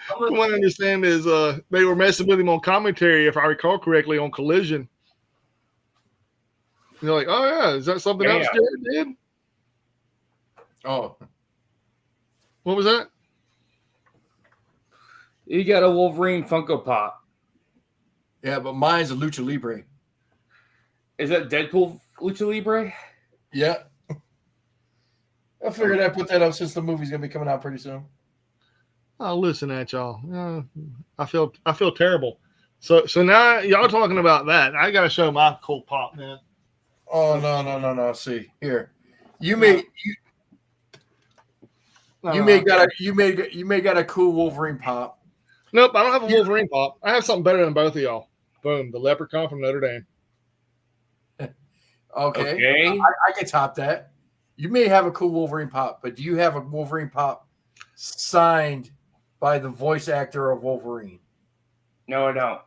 from what I understand is they were messing with him on commentary, if I recall correctly, on Collision. And they're like, oh yeah, is that something else Jarrett did? Oh. What was that? You got a Wolverine Funko Pop. Yeah, but mine's a Lucha Libre. Is that Deadpool Lucha Libre? Yeah. I figured I'd put that up since the movie's gonna be coming out pretty soon. I'll listen at y'all. I feel terrible. So now y'all talking about that. I gotta show my cool pop, man. Oh no. See here. You may got a cool Wolverine pop. Nope, I don't have a Wolverine pop. I have something better than both of y'all. Boom, the Leprechaun from Notre Dame. Okay. I can top that. You may have a cool Wolverine pop, but do you have a Wolverine pop signed by the voice actor of Wolverine? No, I don't.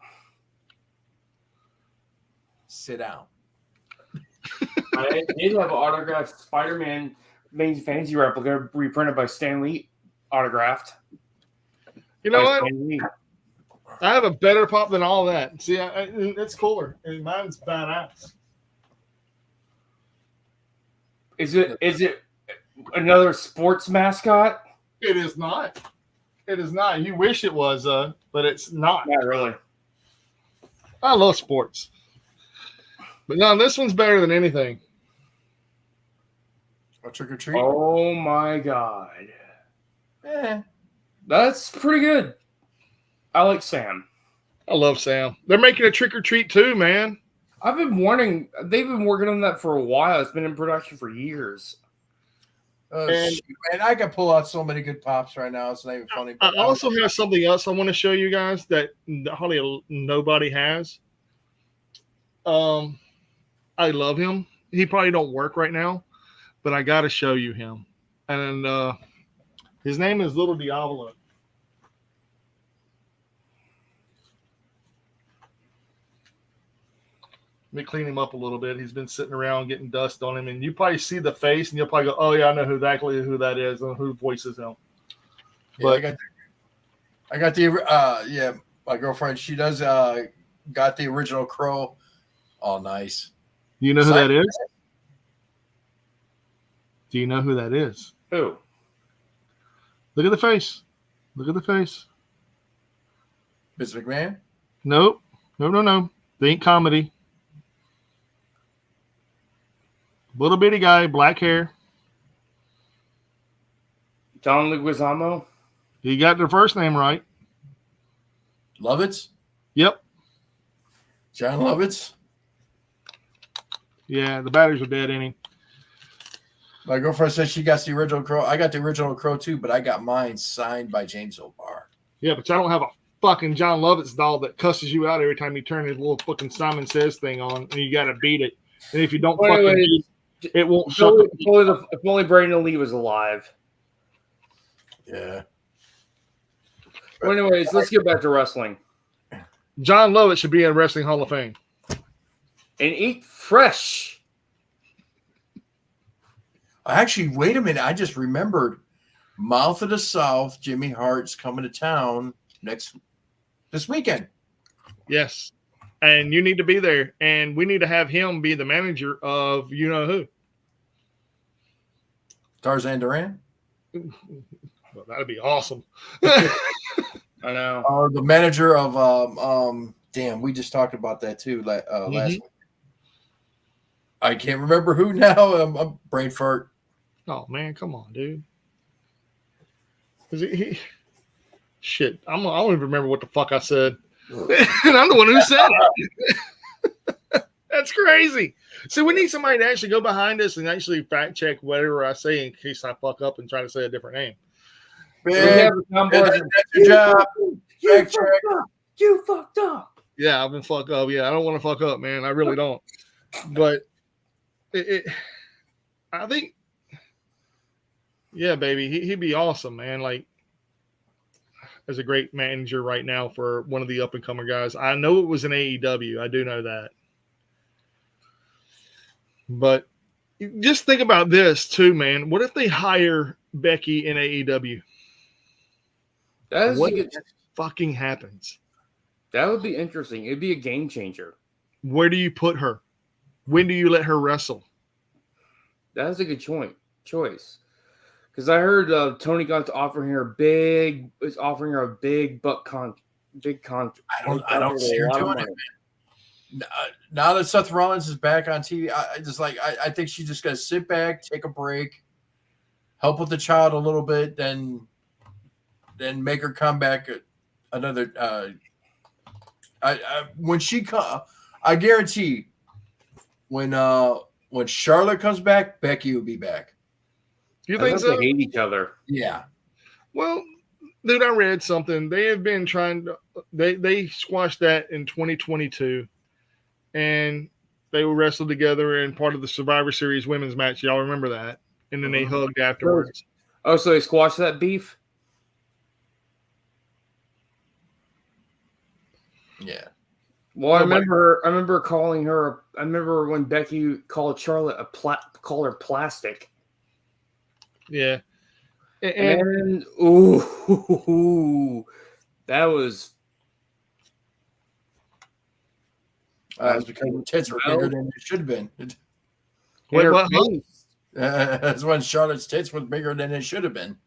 Sit down. I did have an autographed Spider-Man main fantasy replica reprinted by Stan Lee, autographed. You know what? I have a better pop than all that. See, it's cooler, and mine's badass. Is it another sports mascot? It is not. It is not. You wish it was, but it's not. Not really. I love sports, but no, this one's better than anything. A trick or treat? Oh my god. Yeah. That's pretty good. I like Sam. I love Sam. They're making a trick or treat too, man. I've been warning. They've been working on that for a while. It's been in production for years. Man, I can pull out so many good pops right now. It's not even funny. I also have something else I want to show you guys that hardly nobody has. I love him. He probably don't work right now, but I got to show you him. And his name is Little Diavolo. Let me clean him up a little bit. He's been sitting around getting dust on him, and you probably see the face, and you'll probably go, "Oh yeah, I know exactly who that is and who voices him." But yeah, I got the my girlfriend. She does got the original Crow. Oh, nice. Do you know who that is? Do you know who that is? Who? Look at the face. Look at the face. Vince McMahon? Nope. No. They ain't comedy. Little bitty guy, black hair. John Leguizamo? You got their first name right. Lovitz? Yep. John Lovitz? Yeah, the batteries are dead, ain't he? My girlfriend says she got the original Crow. I got the original Crow too, but I got mine signed by James O'Barr. Yeah, but I don't have a fucking John Lovitz doll that cusses you out every time you turn his little fucking Simon Says thing on, and you got to beat it. And if you don't beat it, it won't shut up. If only Brandon Lee was alive. Yeah. Well, anyways, let's get back to wrestling. John Lovitz should be in Wrestling Hall of Fame. And eat fresh. Actually, wait a minute. I just remembered Mouth of the South, Jimmy Hart's coming to town this weekend. Yes. And you need to be there. And we need to have him be the manager of you-know-who. Tarzan Duran? Well, that'd be awesome. I know. Or the manager of damn, we just talked about that too last week. I can't remember who now. I'm brain fart. Oh man, come on, dude. Shit, I don't even remember what the fuck I said. And I'm the one who said it. That's crazy. So we need somebody to actually go behind us and actually fact check whatever I say in case I fuck up and try to say a different name. Man, that's your job. You fucked up. You fucked up. Yeah, I've been fucked up. Yeah, I don't want to fuck up, man. I really don't. But I think, yeah, baby, he'd be awesome, man. Like, as a great manager right now for one of the up and coming guys. I know it was in AEW. I do know that. But just think about this too, man. What if they hire Becky in AEW? What fucking happens? That would be interesting. It'd be a game changer. Where do you put her? When do you let her wrestle? That's a good choice. Because I heard Tony Khan's offering her a big contract. I don't see her doing it, man. Now that Seth Rollins is back on TV, I think she's just gonna sit back, take a break, help with the child a little bit, then make her come back another. When she I guarantee when Charlotte comes back, Becky will be back. You think so? They hate each other. Yeah. Well, dude, I read something. They have been trying to. They squashed that in 2022, and they were wrestled together in part of the Survivor Series women's match. Y'all remember that? And then they hugged afterwards. Oh, so they squashed that beef? Yeah. Well, I remember calling her. I remember when Becky called Charlotte called her plastic. Yeah. And ooh, that was. It's because her tits were bigger than they should have been. That's when Charlotte's tits were bigger than they should have been.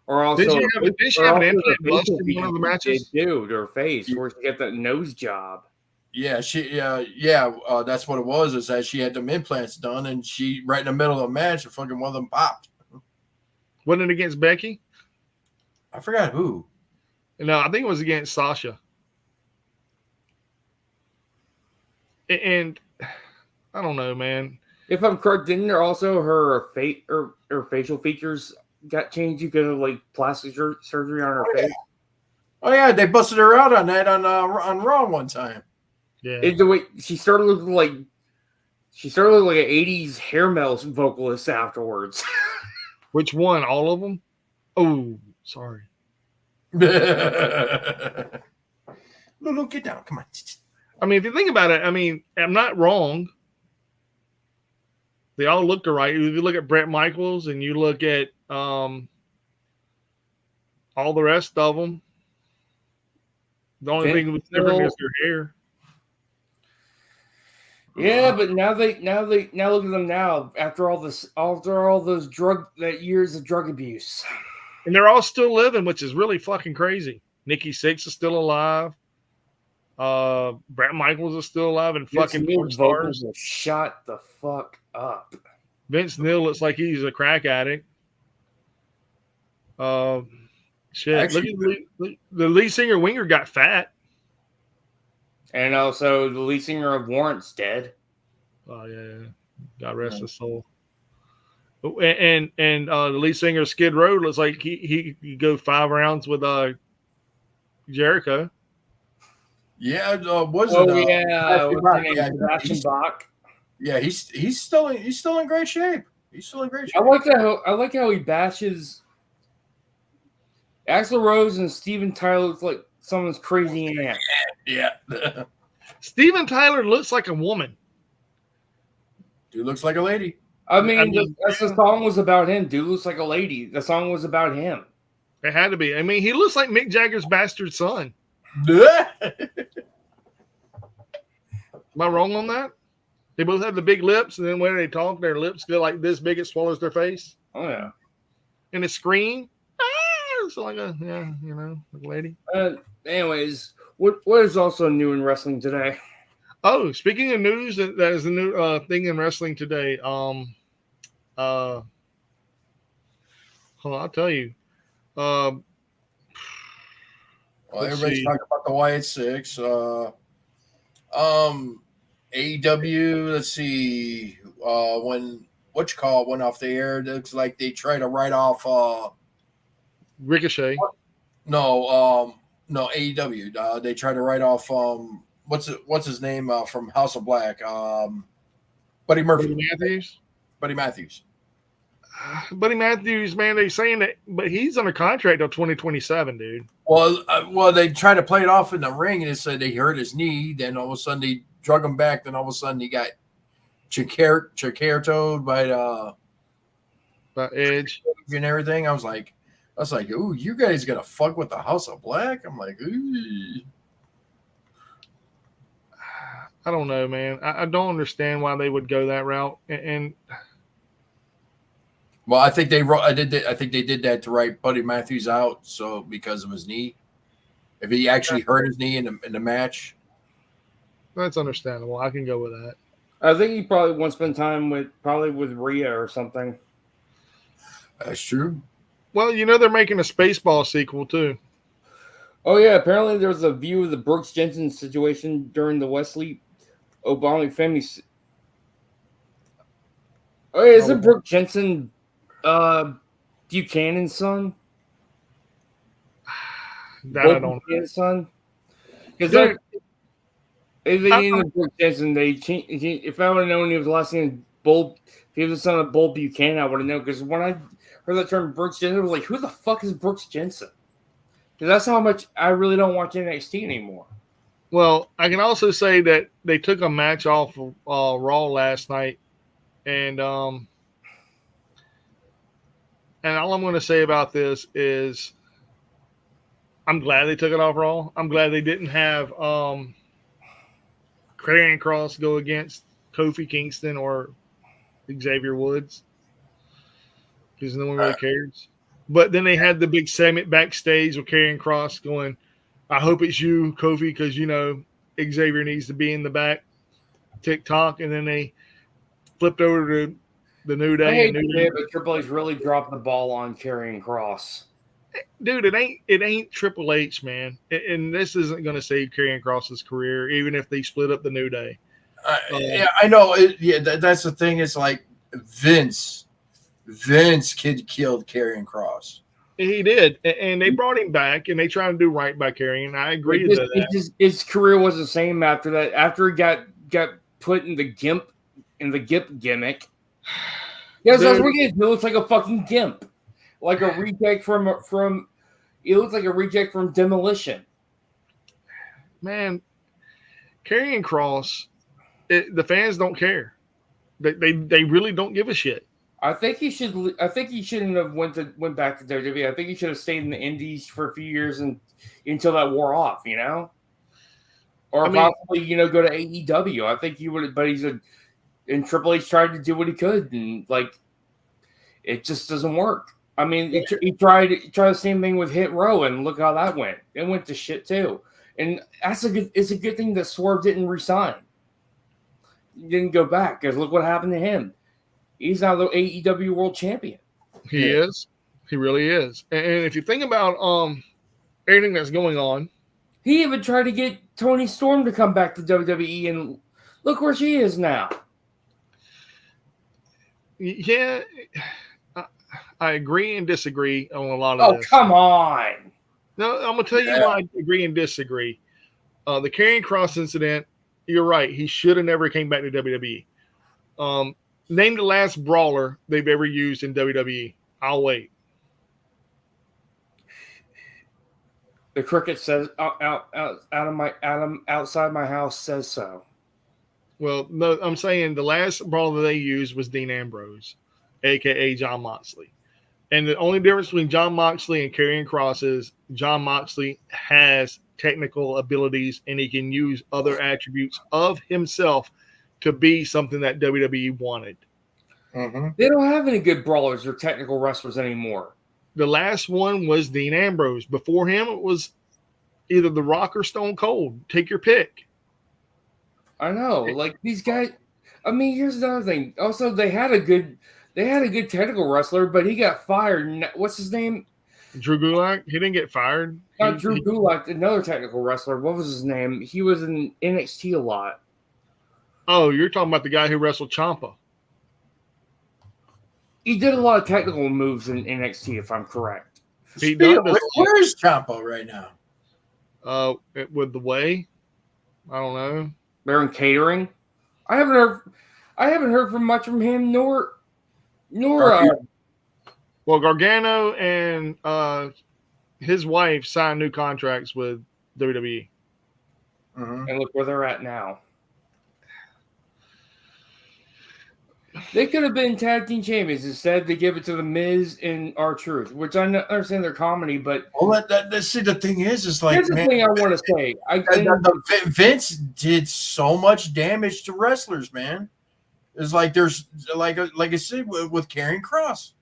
Or also, did she have an implant bust in one of the matches? They do to her face, where she got that nose job. Yeah, that's what it was. Is that she had them implants done, and she right in the middle of the match, fucking one of them popped. Wasn't it against Becky? I forgot who. No, I think it was against Sasha. And I don't know, man. If I'm correct, didn't there also her facial features got changed because of like plastic surgery on her face? Oh yeah, they busted her out on that on Raw one time. Yeah, the way she started looking like an '80s hair metal vocalist afterwards. Which one? All of them? Oh, sorry. Lulu, get down. Come on. I mean, if you think about it, I mean, I'm not wrong. They all looked alright. If you look at Bret Michaels and you look at all the rest of them, the only thing that was different is their hair. Yeah, but now look at them now after all those years of drug abuse, and they're all still living, which is really fucking crazy. Nikki Sixx is still alive. Bret Michaels is still alive, and fucking vocals are shot the fuck up. Vince Neil looks like he's a crack addict. Shit. Actually, look at the lead singer Winger got fat. And also the lead singer of Warrant's dead. Oh yeah. God rest his soul. And the lead singer of Skid Row looks like he go 5 rounds with Jericho. Yeah, Sebastian Bach. Yeah, he's still in great shape. He's still in great shape. I like how he bashes Axl Rose and Steven Tyler looks like someone's crazy aunt. Yeah. Steven Tyler looks like a woman. Dude looks like a lady. I mean, the song was about him. Dude looks like a lady. The song was about him. It had to be. I mean, he looks like Mick Jagger's bastard son. Am I wrong on that? They both have the big lips, and then when they talk, their lips feel like this big, it swallows their face. Oh, yeah. And the scream, it's like a lady. Anyways, what is also new in wrestling today? Oh, speaking of news, that is the new thing in wrestling today. Hold on, I'll tell you. Um, Well, Let's everybody's see. talking about the Wyatt Six. AEW. Let's see. When went off the air, it looks like they try to write off. Ricochet. No, AEW. They try to write off. What's his name from House of Black? Buddy Murphy. Buddy Matthews. Buddy Matthews. Buddy Matthews, man, they're saying that, but he's under contract till 2027, dude. Well, they tried to play it off in the ring, and they said they hurt his knee. Then all of a sudden they drug him back. Then all of a sudden he got Chicartoed by Edge. and everything. I was like, ooh, you guys gonna fuck with the House of Black? I'm like, ooh. I don't know, man. I don't understand why they would go that route. And Well, I think they did that to write Buddy Matthews out, so because of his knee. If he actually hurt his knee in the match, that's understandable. I can go with that. I think he probably wants to spend time with Rhea or something. that's true. Well, they're making a Spaceball sequel too. Oh yeah, apparently there was a view of the Brooks Jensen situation during the Wesley Obama family. Oh yeah, isn't Brooks Jensen Buchanan's son? That I don't know. Buchanan's son? Because if they named Brooks Jensen, they changed. If I would have known he was the last name Bull, if he was the son of Bull Buchanan, I would have known. Because when I heard that term Brooks Jensen, I was like, who the fuck is Brooks Jensen? Because that's how much I really don't watch NXT anymore. Well, I can also say that they took a match off of Raw last night, and all I'm going to say about this is I'm glad they took it off Raw. I'm glad they didn't have Karrion Kross go against Kofi Kingston or Xavier Woods because no one really cares. But then they had the big segment backstage with Karrion Kross going, I hope it's you, Kofi, because, Xavier needs to be in the back TikTok. And then they flipped over to the New Day. But Triple H really dropped the ball on Karrion Kross. Dude, it ain't Triple H, man. And this isn't going to save Karrion Kross's career, even if they split up the New Day. Yeah, I know. That's the thing. It's like Vince killed Karrion Kross. He did, and they brought him back, and they tried to do right by Karrion. I agree with that. His career was the same after that. After he got put in the Gimp gimmick. Yes, that's what he is. He looks like a fucking Gimp, like a reject from. He looks like a reject from Demolition. Man, Karrion Kross, the fans don't care. They really don't give a shit. I think he should. I think he shouldn't have went back to WWE. I think he should have stayed in the Indies for a few years until that wore off. Or possibly go to AEW. I think he would. But and Triple H tried to do what he could, and it just doesn't work. I mean, he tried the same thing with Hit Row, and look how that went. It went to shit too. And it's a good thing that Swerve didn't resign. He didn't go back because look what happened to him. He's now the AEW World Champion. He is. He really is. And if you think about everything that's going on, he even tried to get Toni Storm to come back to WWE, and look where she is now. Yeah, I agree and disagree on a lot of this. Oh, come on. No, I'm going to tell you why I agree and disagree. The Karrion Kross incident, you're right. He should have never came back to WWE. Name the last brawler they've ever used in WWE. I'll wait. The cricket says outside my house says so. Well, no, I'm saying the last brawler they used was Dean Ambrose, aka Jon Moxley. And the only difference between Jon Moxley and Karrion Kross is Jon Moxley has technical abilities and he can use other attributes of himself to be something that WWE wanted. Mm-hmm. They don't have any good brawlers or technical wrestlers anymore. The last one was Dean Ambrose. Before him, it was either The Rock or Stone Cold. Take your pick. I know. Like these guys. I mean, here's another thing. Also, they had a good They had a good technical wrestler, but he got fired. What's his name? Drew Gulak, he didn't get fired. Not Drew Gulak, another technical wrestler. What was his name? He was in NXT a lot. Oh, you're talking about the guy who wrestled Ciampa. He did a lot of technical moves in NXT, if I'm correct. Where is Ciampa right now? With the way, I don't know. They're in catering. I haven't heard from much from him nor. Well, Gargano and his wife signed new contracts with WWE. And look where they're at now. They could have been tag team champions. Instead, they give it to The Miz and R-Truth, which I understand their comedy, but see, the thing is like, here's the thing I want to say. Vince did so much damage to wrestlers, man. It's like there's like I said with Karrion Kross,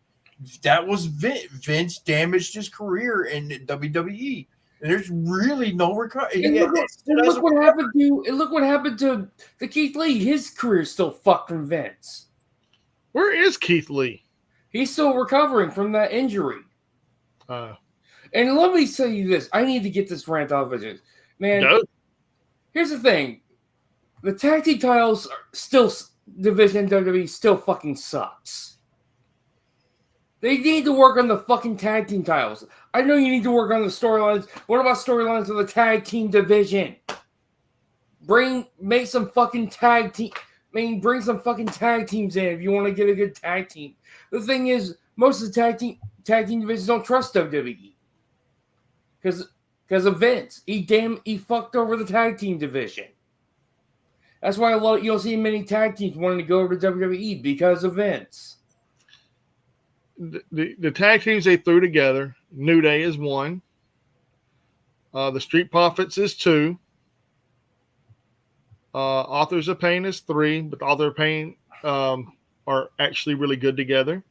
that was Vince damaged his career in WWE, and there's really no recovery. Look what happened to the Keith Lee. His career's still fucked from Vince. Where is Keith Lee? He's still recovering from that injury. And let me tell you this. I need to get this rant off of it. Man, here's the thing. The tag team titles are still division in WWE still fucking sucks. They need to work on the fucking tag team titles. I know you need to work on the storylines. What about storylines of the tag team division? Make some fucking tag team. Bring some fucking tag teams in if you want to get a good tag team. The thing is, most of the tag team divisions don't trust WWE because of Vince. He fucked over the tag team division. That's why you don't see many tag teams wanting to go over to WWE because of Vince. The tag teams they threw together, New Day is 1. The Street Profits is 2. Authors of Pain is 3, but the Authors of Pain are actually really good together.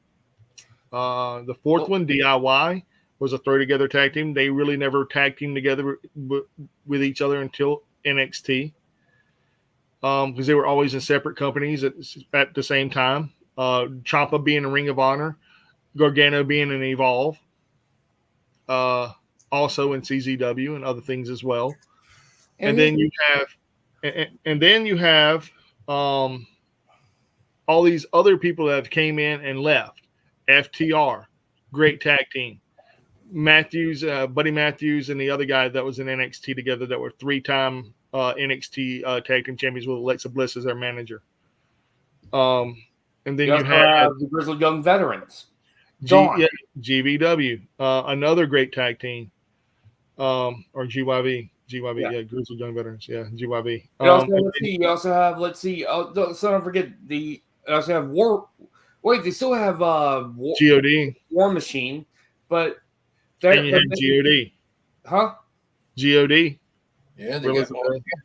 The fourth one, DIY, was a throw together tag team. They really never tag teamed together with each other until NXT. Because they were always in separate companies at the same time. Ciampa being in Ring of Honor, Gargano being in Evolve, also in CZW and other things as well. And then you have all these other people that have came in and left. FTR, great tag team. Matthews, Buddy Matthews, and the other guy that was in NXT together that were 3-time NXT tag team champions with Alexa Bliss as their manager. And then you have the Grizzled Young Veterans. GVW, another great tag team, or GYV. GYV, Grizzled Young Veterans, GYV. You also have, let's don't forget they also have War. Wait, they still have GOD, War Machine, but and you have GOD, huh? GOD, yeah, they got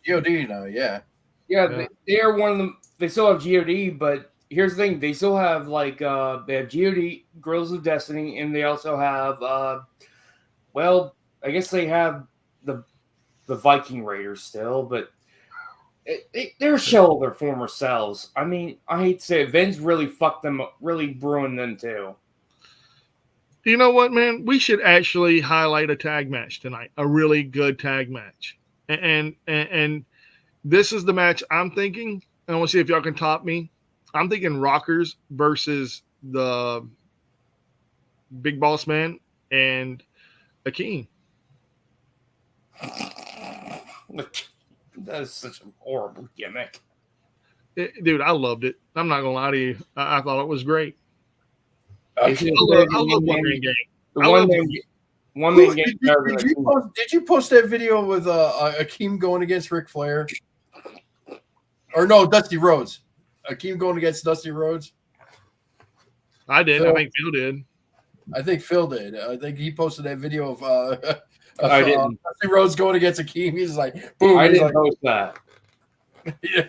GOD now, they are one of them. They still have GOD, but here's the thing: they still have they have GOD, Girls of Destiny, and they also have I guess they have the Viking Raiders still, but they're a shell of their former selves. I mean, I hate to say it, Vince really fucked them up, really ruined them too. You know what, man? We should actually highlight a tag match tonight, a really good tag match. And this is the match I'm thinking. I want to see if y'all can top me. I'm thinking Rockers versus the Big Boss Man and Akeem. That is such a horrible gimmick. Dude, I loved it. I'm not going to lie to you. I thought it was great. I love One Man Gang. Did you post that video with Akeem going against Ric Flair? Or no, Dusty Rhodes. Akeem going against Dusty Rhodes? I did. I think Phil did. I think Phil did. I think he posted that video of Dusty Rhodes going against Akeem. He's like, boom. I didn't post that. Yeah.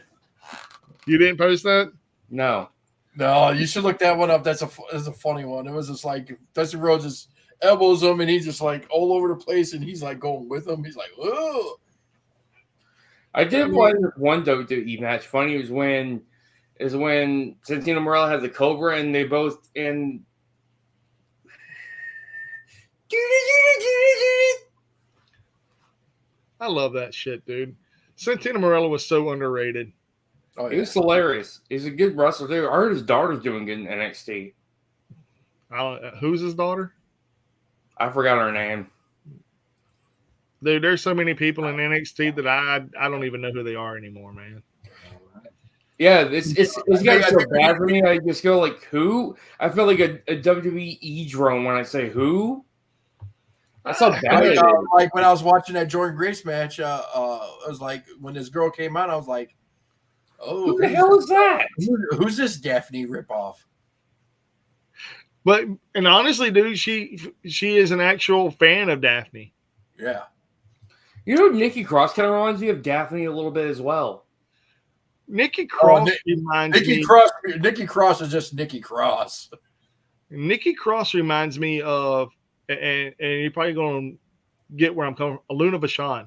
You didn't post that? No. No, you should look that one up. That's a funny one. It was just like Dusty Rhodes just elbows him, and he's just like all over the place, and he's like going with him. He's like, oh. I did find this one WWE match funny. Was when is when Santino Morella had the Cobra, and they both and. I love that shit, dude. Santino Morella was so underrated. Oh, He was hilarious. He's a good wrestler too. I heard his daughter's doing good in NXT. Who's his daughter? I forgot her name. Dude, there's so many people in NXT that I don't even know who they are anymore, man. Yeah, it's got so bad for me. I just go like, who? I feel like a WWE drone when I say who. That's how bad it is. Like when I was watching that Jordan Grace match, I was like, when this girl came out, I was like, oh, Who the hell is that? Who's this Daphne ripoff? But and honestly, dude, she is an actual fan of Daphne. Yeah. You know, Nikki Cross kind of reminds me of Daphne a little bit as well. Nikki Cross reminds me. Nikki Cross is just Nikki Cross. Nikki Cross reminds me of, and you're probably going to get where I'm coming from, Luna Vachon.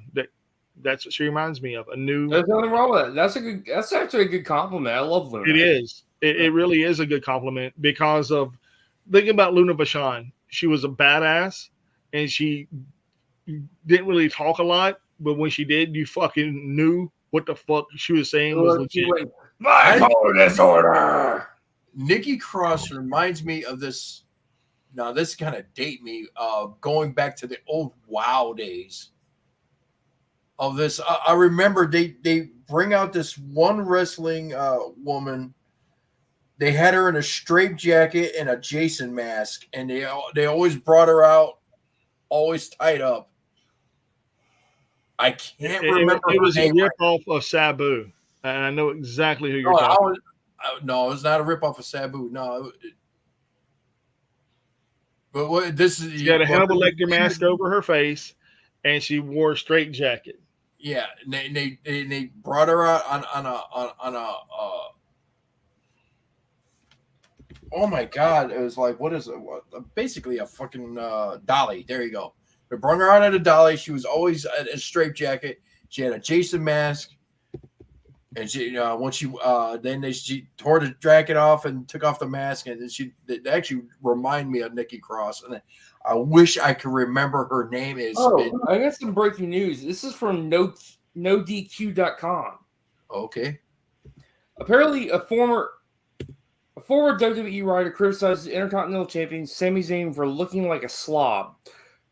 That's what she reminds me of. There's nothing wrong with that. That's actually a good compliment. I love Luna. It is. It really is a good compliment because of thinking about Luna Vachon. She was a badass, and she didn't really talk a lot, but when she did, you fucking knew what the fuck she was saying was legit. Bipolar disorder. Nikki Cross reminds me of this. Now, this kind of date me, going back to the old WoW days. Of this, I remember they bring out this one wrestling woman. They had her in a straitjacket and a Jason mask, and they always brought her out, always tied up. I can't remember. It was a ripoff of Sabu, and I know exactly who you're talking about. No, it's not a ripoff of Sabu. No. But what this is? She had a Hannibal Lecter mask over her face, and she wore a straight jacket. Yeah, and they brought her out on a oh my god, it was like, what is it? Basically a fucking dolly. There you go. They brought her out at a dolly. She was always a straight jacket. She had a Jason mask, and she when she she tore the jacket off and took off the mask, and it actually remind me of Nikki Cross. And I wish I could remember her name. I got some breaking news. This is from NoDQ.com. Okay. Apparently, a former WWE writer criticized the Intercontinental Champion Sami Zayn for looking like a slob.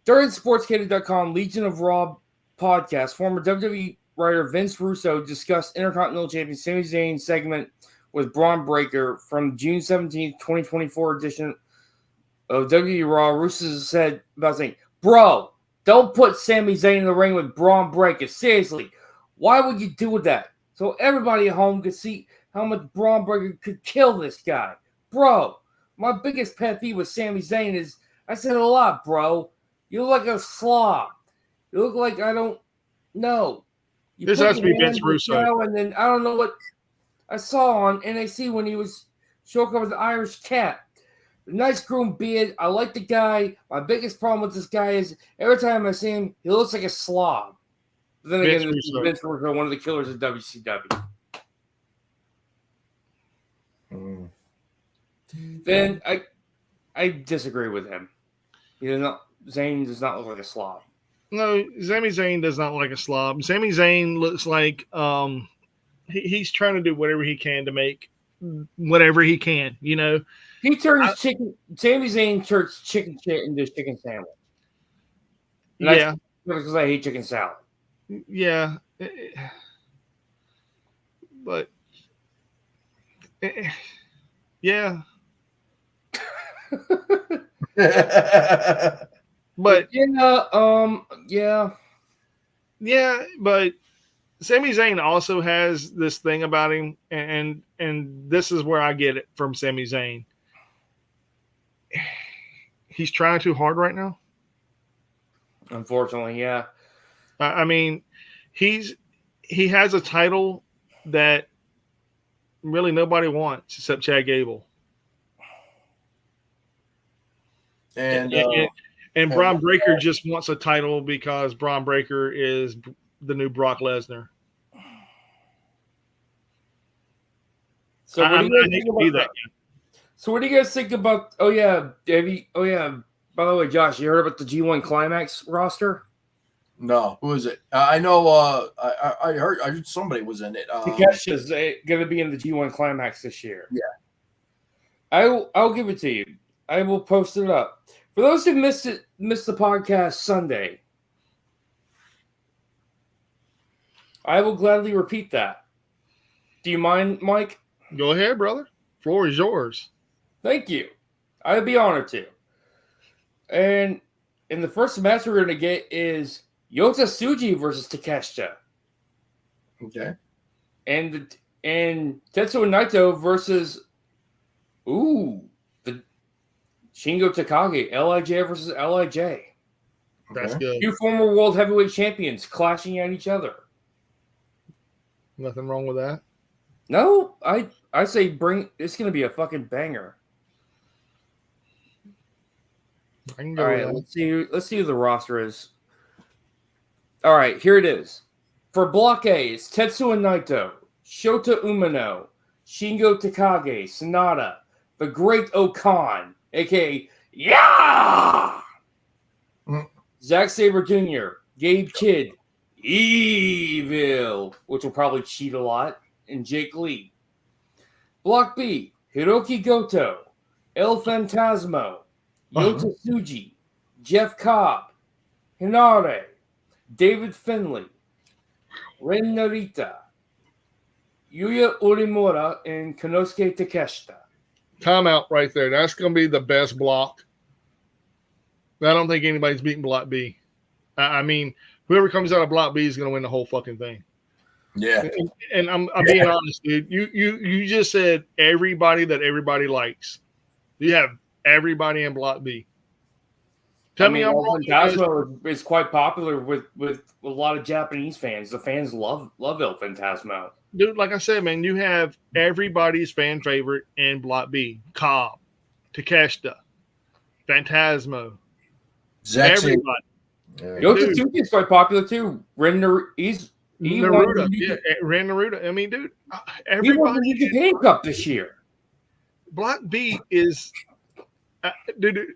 During Sportscated.com Legion of Raw podcast, former WWE writer Vince Russo discussed Intercontinental Champion Sami Zayn's segment with Braun Breaker from June 17th, 2024 edition of WWE Raw. Russo said about saying, "Bro, don't put Sami Zayn in the ring with Braun Breaker. Seriously, why would you do that? So everybody at home could see how much Braun Breaker could kill this guy. Bro, my biggest pet peeve with Sami Zayn is, I said it a lot, bro. You look like a slob. You look like I don't know. This has to be Vince Russo. And then I don't know what I saw on NXT when he was showing up with the Irish cat. Nice groomed beard. I like the guy. My biggest problem with this guy is every time I see him, he looks like a slob. But then again, this is Vince Russo, one of the killers of WCW. Then I disagree with him. Zayn does not look like a slob. No, Sami Zayn does not look like a slob. Sami Zayn looks like he's trying to do whatever he can to make whatever he can, you know. He turns Sami Zayn turns chicken shit into chicken sandwich. Yeah. Because I hate chicken salad. Yeah. But yeah. But yeah, but Sami Zayn also has this thing about him, and this is where I get it from Sami Zayn. He's trying too hard right now. Unfortunately, yeah. I mean, he has a title that really nobody wants except Chad Gable. And Braun Breaker just wants a title because Braun Breaker is the new Brock Lesnar. So what do you guys I hate think to be about that. that? So what do you guys think about? Oh yeah, Davey. Oh yeah. By the way, Josh, you heard about the G1 Climax roster? No, who is it? I know. I heard somebody was in it. Takesha's going to be in the G1 Climax this year. Yeah. I'll give it to you. I will post it up. For those who missed the podcast Sunday, I will gladly repeat that. Do you mind, Mike? Go ahead, brother. Floor is yours. Thank you. I'd be honored to. And in the first match we're going to get is Yota Tsuji versus Takeshita. Okay. And Tetsuya Naito versus the Shingo Takagi, LIJ versus LIJ. That's Okay. good. Two former world heavyweight champions clashing at each other. Nothing wrong with that. No, I say bring. It's going to be a fucking banger. I can go All with right, that. let's see who the roster is. All right, here it is. For Block A, it's Tetsuya Naito, Shota Umino, Shingo Takagi, Sonata, the Great Okan, aka Yeah, Mm. Zack Sabre Jr., Gabe Kidd, Evil, which will probably cheat a lot, and Jake Lee. Block B, Hiroki Goto, El Fantasmo, Yota Tsuji, Jeff Cobb, Hinare, David Finley, Ren Narita, Yuya Urimura, and Konosuke Takeshita. Timeout right there. That's going to be the best block. I don't think anybody's beating Block B. I mean, whoever comes out of Block B is going to win the whole fucking thing. Yeah. And I'm being honest, dude. You just said everybody that everybody likes. You have everybody in Block B. Tell me I'm El wrong. Guys. Fantasmo is quite popular with a lot of Japanese fans. The fans love El Fantasmo. Dude, like I said, man, you have everybody's fan favorite in Block B. Cobb, Takeshita, Phantasmo, Zack Sabre. everybody. Yeah. Yota Dude. Tsuji is quite popular too. Ren Narita, he won Naruto, the yeah, Ran Naruto. I mean, dude, he won the everybody. New Japan Cup this year. Block B is, dude,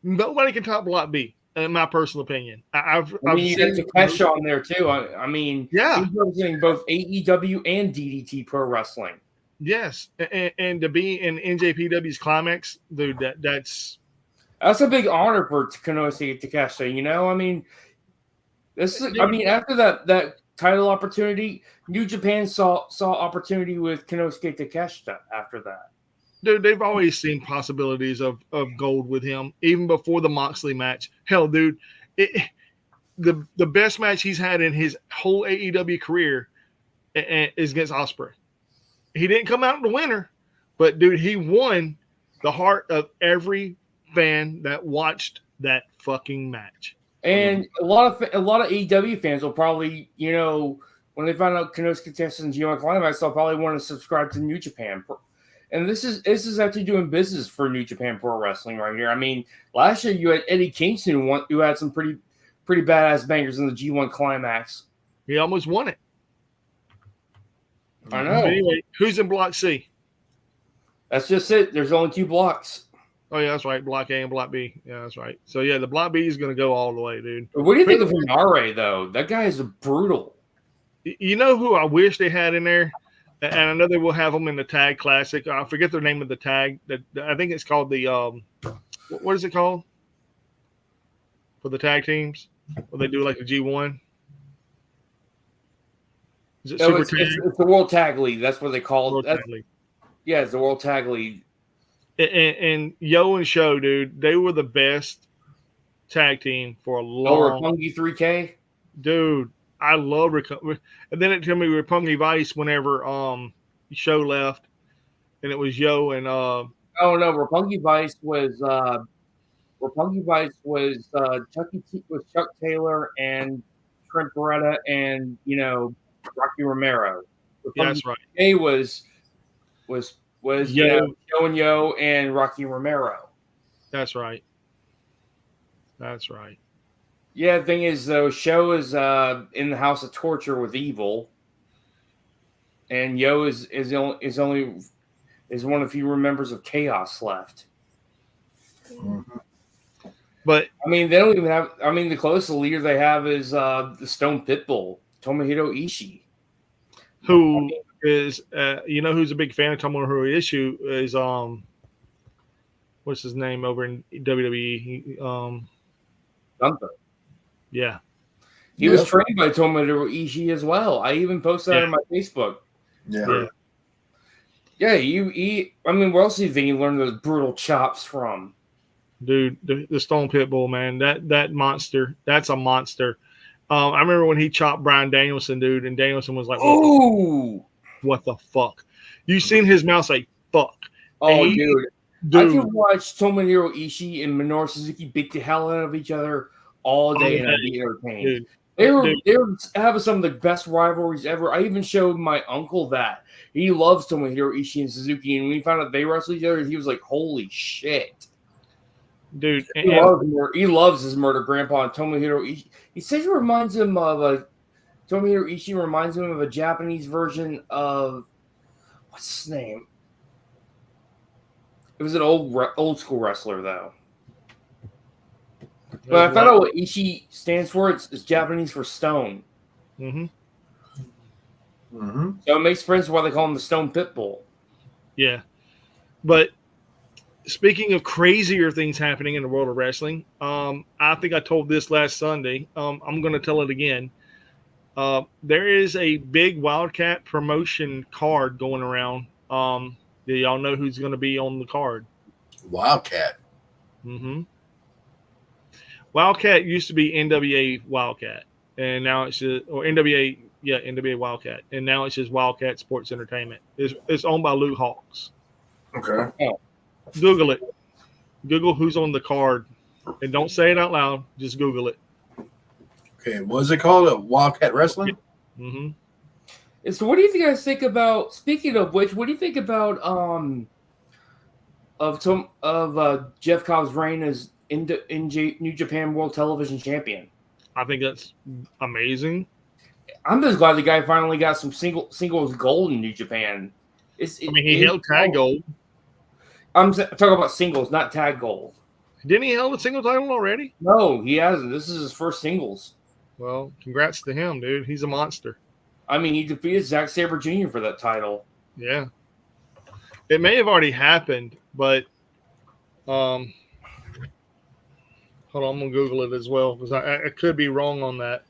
nobody can top Block B, in my personal opinion. I've You got seen Takesha on there too. I mean, Yeah. he's representing both AEW and DDT Pro Wrestling. Yes, and to be in NJPW's climax, dude, that's That's a big honor for Konosuke Takeshita. You know, I mean, after that title opportunity, New Japan saw opportunity with Konosuke Takeshita after that. dude. They've always seen possibilities of gold with him, even before the Moxley match. Hell, dude, the best match he's had in his whole AEW career is against Ospreay. He didn't come out the winner, but dude, he won the heart of every fan that watched that fucking match. And a lot of AEW fans will probably, you know, when they find out Konosuke Takeshita and G1 Climax, they'll probably want to subscribe to New Japan. And this is actually doing business for New Japan Pro Wrestling right here. I mean, last year you had Eddie Kingston who had some pretty badass bangers in the G1 Climax. He almost won it. I know. Anyway, who's in Block C? That's just it. There's only 2 blocks. Oh yeah, that's right. Block A and Block B. Yeah, that's right. So yeah, the Block B is going to go all the way, dude. What do you think of Hinare though? That guy is brutal. You know who I wish they had in there, and I know they will have them in the Tag Classic. I forget the name of the tag. I think it's called the what is it called for the tag teams? Where they do like the G1. Is it Super Tag? It's the World Tag League. That's what they call World it. Tag League. Yeah, it's the World Tag League. And Yo and Show, dude, they were the best tag team for a long. Roppongi 3K. Dude, I love and then it told me Roppongi Vice whenever Show left, and it was Yo and Oh no, Roppongi Vice was Chuck Taylor and Trent Beretta and Rocky Romero. yeah, that's right. A was Yo. Joe and Yo and Rocky Romero. That's right. That's right. Yeah, the thing is though, Show is in the House of Torture with Evil, and Yo is only is one of the few members of Chaos left. Mhm. But I mean, they don't even have. I mean, the closest leader they have is the Stone Pitbull, Tomohiro Ishii. who is who's a big fan of Tomohiro Ishii is what's his name over in WWE? Gunther. Yeah, He was trained by Tomohiro Ishii as well. I even posted that on my Facebook. Yeah. Yeah, I mean, where else do you think he learned those brutal chops from? dude, the Stone Pitbull, man, that monster, that's a monster. I remember when he chopped Bryan Danielson, dude, and Danielson was like, what the fuck? You seen his mouth say, fuck. Oh, and dude. I could watch Tomohiro Ishii and Minoru Suzuki beat the hell out of each other all day and I'd be entertained. They were having some of the best rivalries ever. I even showed my uncle that. He loves Tomohiro Ishii and Suzuki, and when he found out they wrestled each other, he was like, holy shit. Dude, he loves his murder grandpa. And Tomohiro Ishii, he says it reminds him of Tomohiro Ishii reminds him of a Japanese version of what's his name? It was an old school wrestler though. But I found out what Ishii stands for. It's Japanese for stone. Mm-hmm. Mm-hmm. So it makes sense why they call him the Stone Pitbull. Yeah, but speaking of crazier things happening in the world of wrestling, I think I told this last Sunday. I'm going to tell it again. There is a big Wildcat promotion card going around. Do y'all know who's going to be on the card? Wildcat. Mm-hmm. Wildcat used to be NWA Wildcat, and now it's just, or NWA, NWA Wildcat, and now it's just Wildcat Sports Entertainment. It's owned by Luke Hawks. Okay. Google it. Google who's on the card, and don't say it out loud. Just Google it. Okay, what is it called? Wildcat Wrestling? Mm-hmm. So what do you guys think about, speaking of which, what do you think about Jeff Cobb's reign as New Japan World Television Champion? I think that's amazing. I'm just glad the guy finally got some singles gold in New Japan. He held tag gold. I'm talking about singles, not tag gold. Didn't he held a single title already? No, he hasn't. This is his first singles. Well, congrats to him, dude. He's a monster. I mean, he defeated Zack Sabre Jr. for that title. Yeah. It may have already happened, but hold on, I'm gonna Google it as well because I could be wrong on that.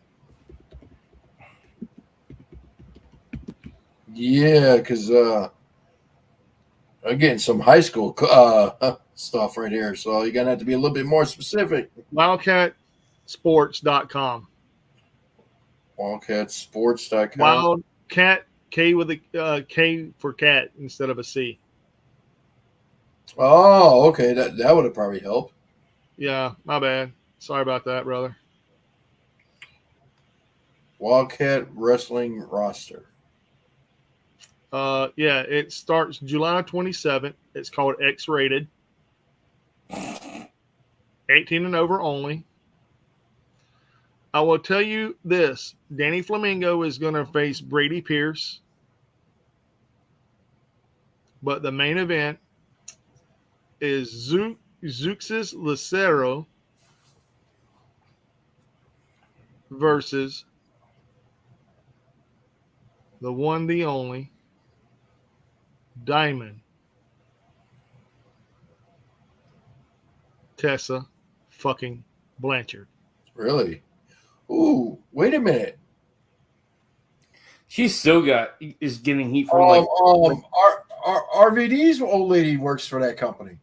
Yeah, because I'm getting some high school stuff right here, so you're gonna have to be a little bit more specific. WildcatSports.com. WildcatSports.com. Wildcat, K with a K for cat instead of a C. Oh, okay. That would have probably helped. Yeah, my bad. Sorry about that, brother. Wildcat Wrestling roster. Yeah, it starts July 27th. It's called X-Rated. 18 and over only. I will tell you this. Danny Flamingo is going to face Brady Pierce. But the main event is Zeuxis Lucero versus the one, the only, Diamond Tessa fucking Blanchard. Really? Ooh, wait a minute. She still is getting heat from RVD's old lady works for that company.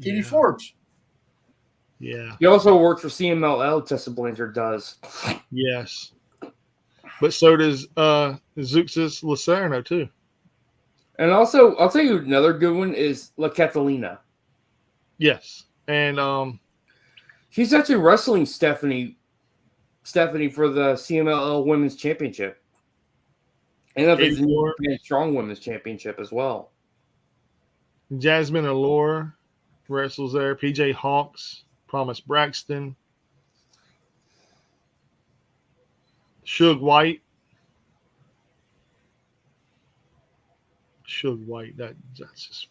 Katie Forbes. Yeah. He also works for CMLL. Tessa Blanchard does. Yes. But so does Zeuxis Lucero too. And also, I'll tell you another good one is La Catalina. Yes. And she's actually wrestling Stephanie for the CMLL Women's Championship. And I think the New Japan Strong Women's Championship as well. Jasmine Allure wrestles there. PJ Hawks, Promise Braxton, Suge White, Suge White. That's just.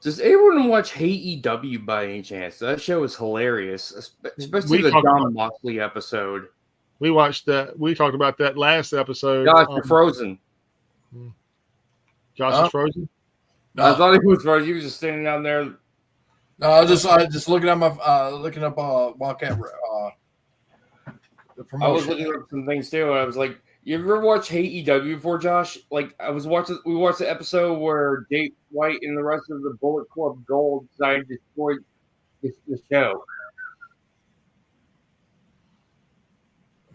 Does anyone watch AEW by any chance? That show is hilarious, especially We the talked John Moxley episode. We watched that. We talked about that last episode. Gosh, you're frozen. Josh is frozen. No, I thought he was frozen. He was just standing down there. no, I just looking at my looking up Wildcat the I was promotion. looking up some things too, and I was like, "You ever watch AEW before, Josh?" Like, I was watching. We watched the episode where Jay White and the rest of the Bullet Club Gold decided to destroy the show.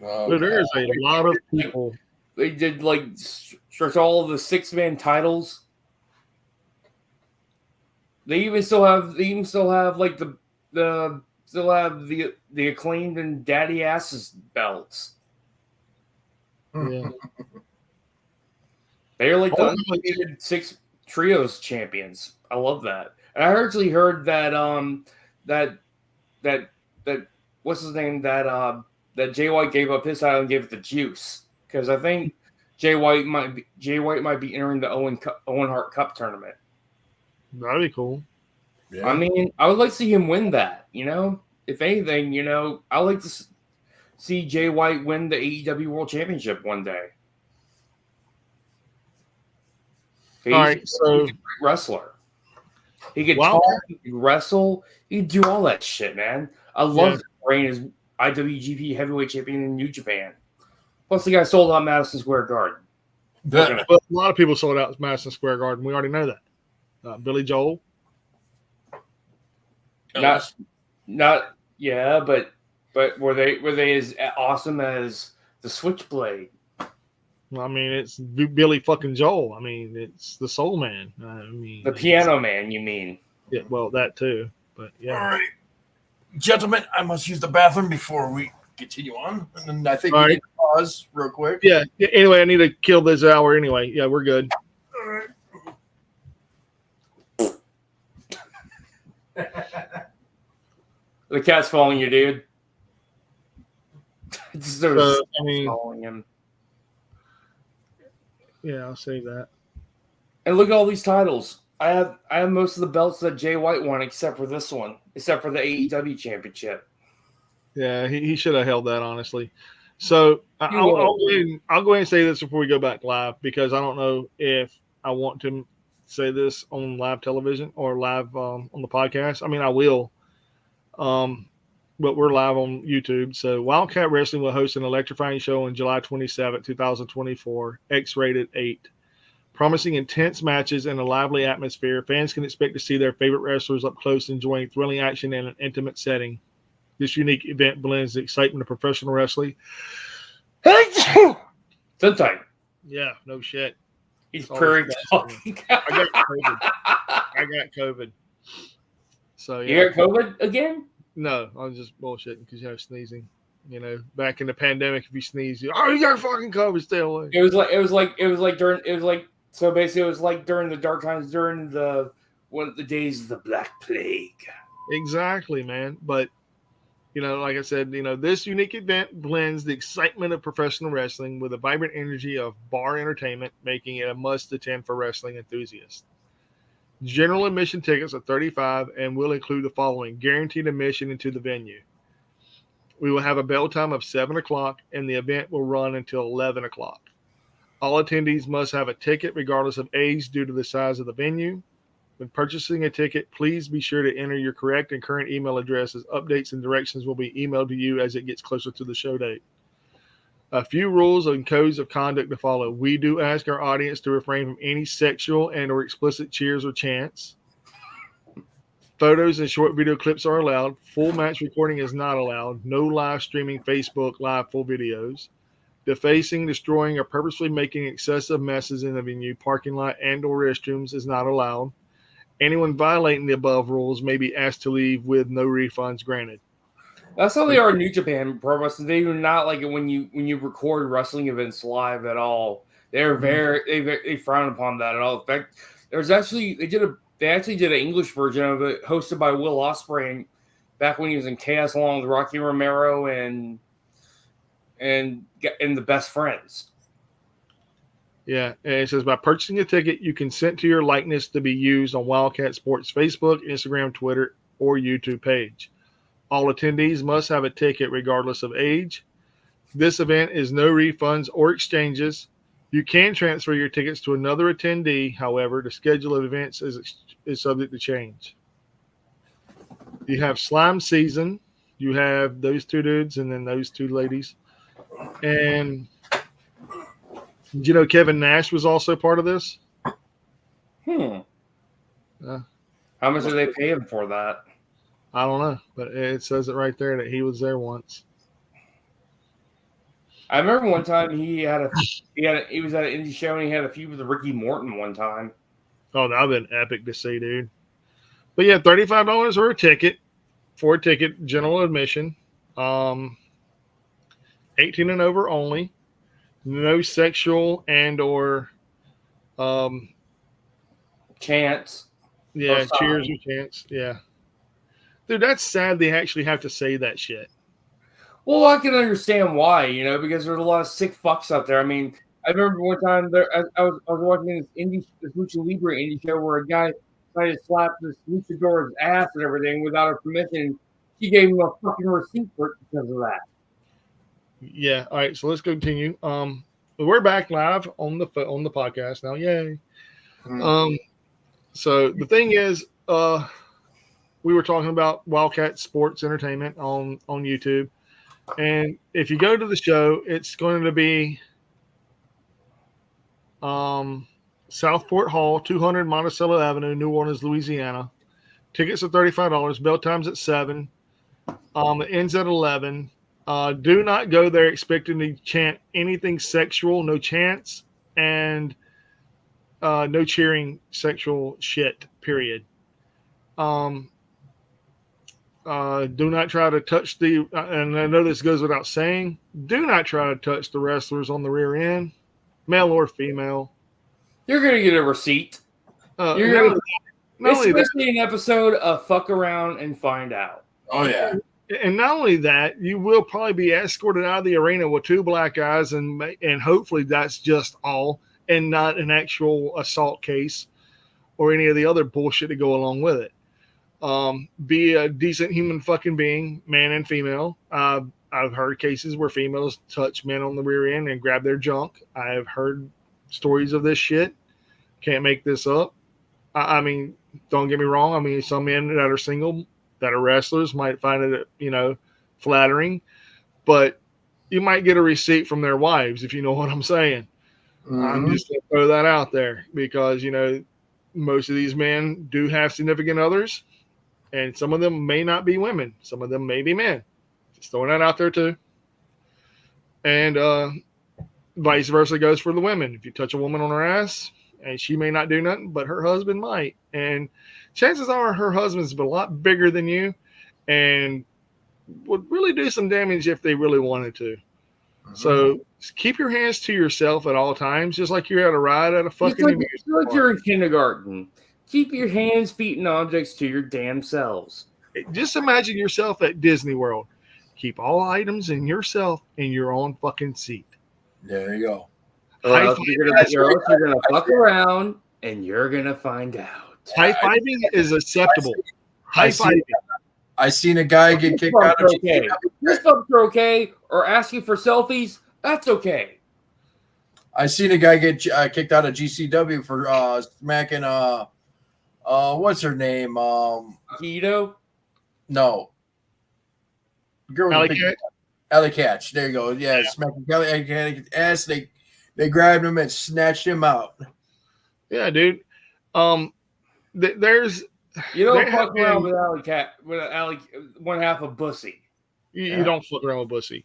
Oh, So there is a lot of people. They did like stretch all of the 6-man titles. They even still have like the acclaimed and daddy asses belts. Yeah. They're like the Oh, undefeated 6 trios champions. I love that. And I actually heard that that what's his name that Jay White gave up his title and gave it to Juice, because I think Jay White might be entering the Owen Hart Cup tournament. That'd be cool. yeah. I mean, I would like to see him win that. You know, if anything, you know, I like to see Jay White win the AEW World Championship one day. All right, so He's a great wrestler. He could Wow. talk, he could wrestle, he could do all that shit, man. I love his reign as IWGP Heavyweight Champion in New Japan. Plus, the guy sold out Madison Square Garden. That- but a lot of people sold out Madison Square Garden. We already know that. Billy Joel. Not yeah, but were they as awesome as the Switchblade? I mean, it's Billy fucking Joel. I mean, it's the Soul Man. I mean, The Piano Man, you mean? Yeah, well, that too. But All yeah. right, gentlemen, I must use the bathroom before we continue on, and I think All we right. need to pause real quick. Yeah. Anyway, I need to kill this hour anyway. Yeah, we're good. All right. The cat's following you, dude. It's so I mean, following him. yeah, I'll say that. And look at all these titles. I have most of the belts that Jay White won, except for this one, except for the AEW Championship. Yeah, he should have held that, honestly. So I'll go ahead and say this before we go back live, because I don't know if I want to say this on live television or live on the podcast. I mean, I will, but we're live on YouTube. So Wildcat Wrestling will host an electrifying show on July 27, 2024, X-rated 8. Promising intense matches and a lively atmosphere, fans can expect to see their favorite wrestlers up close, enjoying thrilling action in an intimate setting. This unique event blends the excitement of professional wrestling. Sometime. Yeah, no shit. He's It's always prairie best. talking. I got COVID. So You yeah, got COVID again? no, I was just bullshitting because sneezing. Back in the pandemic, if you sneeze, you got fucking COVID. Stay away. It was like during the dark times, during the days of the Black Plague. Exactly, man. But like I said, this unique event blends the excitement of professional wrestling with the vibrant energy of bar entertainment, making it a must attend for wrestling enthusiasts. General admission tickets are $35 and will include the following: guaranteed admission into the venue. We will have a bell time of 7 o'clock, and the event will run until 11 o'clock. All attendees must have a ticket regardless of age due to the size of the venue. When purchasing a ticket, please be sure to enter your correct and current email address, as updates and directions will be emailed to you as it gets closer to the show date. A few rules and codes of conduct to follow. We do ask our audience to refrain from any sexual and or explicit cheers or chants. Photos and short video clips are allowed. Full match recording is not allowed. No live streaming Facebook live full videos. Defacing, destroying, or purposely making excessive messes in the venue, parking lot, and or restrooms is not allowed. Anyone violating the above rules may be asked to leave with no refunds granted. That's how they are in New Japan Pro Wrestling. They do not like it when you record wrestling events live at all. They're they frown upon that at all. In fact, they actually did an English version of it, hosted by Will Ospreay back when he was in Chaos along with Rocky Romero and the Best Friends. Yeah, and it says by purchasing a ticket, you consent to your likeness to be used on Wildcat Sports Facebook, Instagram, Twitter, or YouTube page. All attendees must have a ticket regardless of age. This event is no refunds or exchanges. You can transfer your tickets to another attendee. However, the schedule of events is subject to change. You have Slime Season. You have those two dudes and then those two ladies. And you know Kevin Nash was also part of this? How much do they pay him for that? I don't know, but it says it right there that he was there once. I remember one time he was at an indie show and he had a feud with Ricky Morton one time. Oh, that would have been epic to see, dude. But yeah, $35 for a ticket, general admission. 18 and over only. No sexual and or chance. Yeah, cheers or chance. Yeah. Dude, that's sad they actually have to say that shit. Well, I can understand why, because there's a lot of sick fucks out there. I mean, I remember one time I was watching this Lucha Libre indie show where a guy tried to slap this luchador's ass and everything without her permission. She gave him a fucking receipt for it because of that. Yeah. All right. So let's continue. We're back live on the podcast now. Yay. So the thing is, we were talking about Wildcat Sports Entertainment on YouTube, and if you go to the show, it's going to be Southport Hall, 200 Monticello Avenue, New Orleans, Louisiana. Tickets are $35. Bell time's at 7. It ends at 11. Do not go there expecting to chant anything sexual. No chants and no cheering sexual shit, period. Do not try to touch and I know this goes without saying, do not try to touch the wrestlers on the rear end, male or female. You're going to get a receipt. Especially an episode of Fuck Around and Find Out. Oh, yeah. And not only that, you will probably be escorted out of the arena with 2 black guys, and hopefully that's just all, and not an actual assault case or any of the other bullshit to go along with it. Be a decent human fucking being, man and female. I've heard cases where females touch men on the rear end and grab their junk. I have heard stories of this shit. Can't make this up. I mean, don't get me wrong. I mean, some men that are single, that are wrestlers, might find it, flattering, but you might get a receipt from their wives, if you know what I'm saying. Mm-hmm. I'm just going to throw that out there because, most of these men do have significant others, and some of them may not be women. Some of them may be men. Just throwing that out there too. And vice versa goes for the women. If you touch a woman on her ass, and she may not do nothing, but her husband might. And chances are her husband's a lot bigger than you and would really do some damage if they really wanted to. Mm-hmm. So keep your hands to yourself at all times, just like you're at a ride at a fucking amusement park. Like you're in kindergarten. Keep your hands, feet, and objects to your damn selves. Just imagine yourself at Disney World. Keep all items and yourself in your own fucking seat. There you go. You're going to fuck around and you're going to find out. High-fiving is acceptable. High-fiving. I seen a guy get kicked out of GCW. Fist bumps are okay, or asking for selfies, that's okay. I seen a guy get kicked out of GCW for smacking what's her name? Keto? No. Girl Alley Catch? Alley Catch. There you go. Yeah. Smacking Alley Catch ass. They grabbed him and snatched him out. Yeah, dude. There's you don't fuck around with Alley Cat one half of Bussy. You don't fuck around with Bussy.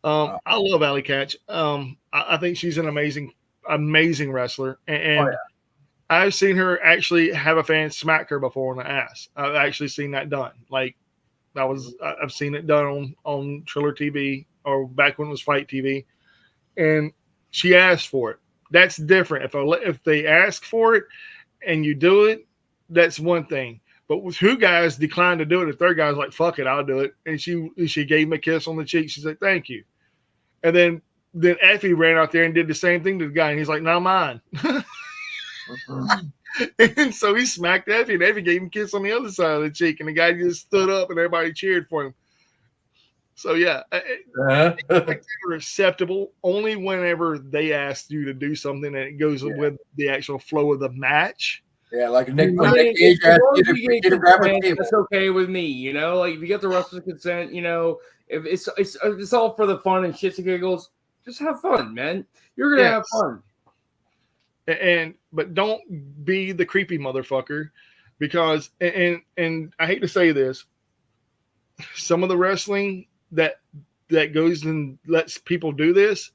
I love Alley Catch. I think she's an amazing wrestler, and I've seen her actually have a fan smack her before on the ass. I've actually seen that done. Like I've seen it done on Triller TV or back when it was Fight TV, and she asked for it. That's different. If they ask for it and you do it, that's one thing. But with 2 guys declined to do it, the third guy's like, "Fuck it, I'll do it." And she gave him a kiss on the cheek. She said, "Thank you." And then then Effie ran out there and did the same thing to the guy, and he's like, "Not mine." And so he smacked Effie, and Effie gave him a kiss on the other side of the cheek, and the guy just stood up, and everybody cheered for him. So yeah, they're acceptable only whenever they ask you to do something and it goes with the actual flow of the match. Yeah, like Nick Cage asked you to grab a table. That's okay with me, you know. Like if you get the wrestler's consent, you know, if it's all for the fun and shits and giggles, just have fun, man. You're gonna have fun. But don't be the creepy motherfucker, because and I hate to say this, some of the wrestling that goes and lets people do this,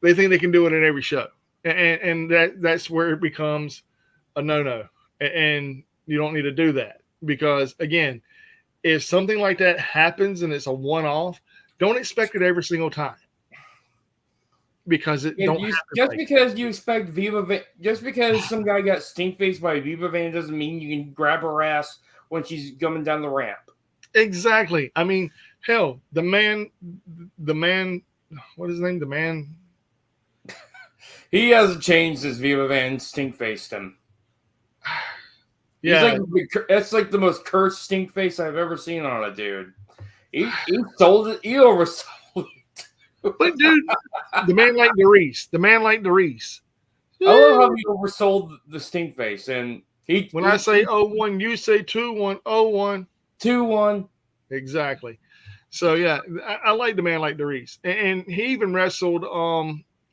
they think they can do it in every show, and that's where it becomes a no, and you don't need to do that, because again, if something like that happens and it's a one-off, don't expect it every single time, because because you expect Viva Van, just because some guy got stink faced by Viva Van doesn't mean you can grab her ass when she's coming down the ramp. Exactly. I mean, hell, the man, what is his name? The man. He hasn't changed since Viva Van stink faced him. Yeah, that's like the most cursed stink face I've ever seen on a dude. He sold it. He oversold it. But dude, the man like Darius. I love how he oversold the stink face, and I say 0-1, you say 2-1, 0-1. 2-1. Exactly. So yeah, I like the man like Darius, and he even wrestled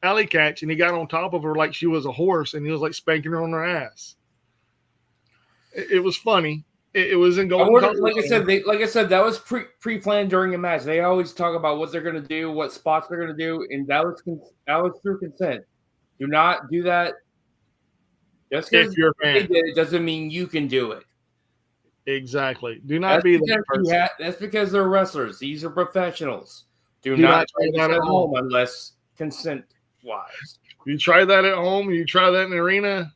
Alley Catch, and he got on top of her like she was a horse, and he was like spanking her on her ass. It was funny. It was in Golden. Like I said, that was pre-planned during a match. They always talk about what they're going to do, what spots they're going to do, and that was through consent. Do not do that. Just because you're a fan, they did it doesn't mean you can do it. Exactly. Do not be the person. That's because they're wrestlers. These are professionals. Do not try that at home unless consent-wise. You try that at home, you try that in the arena,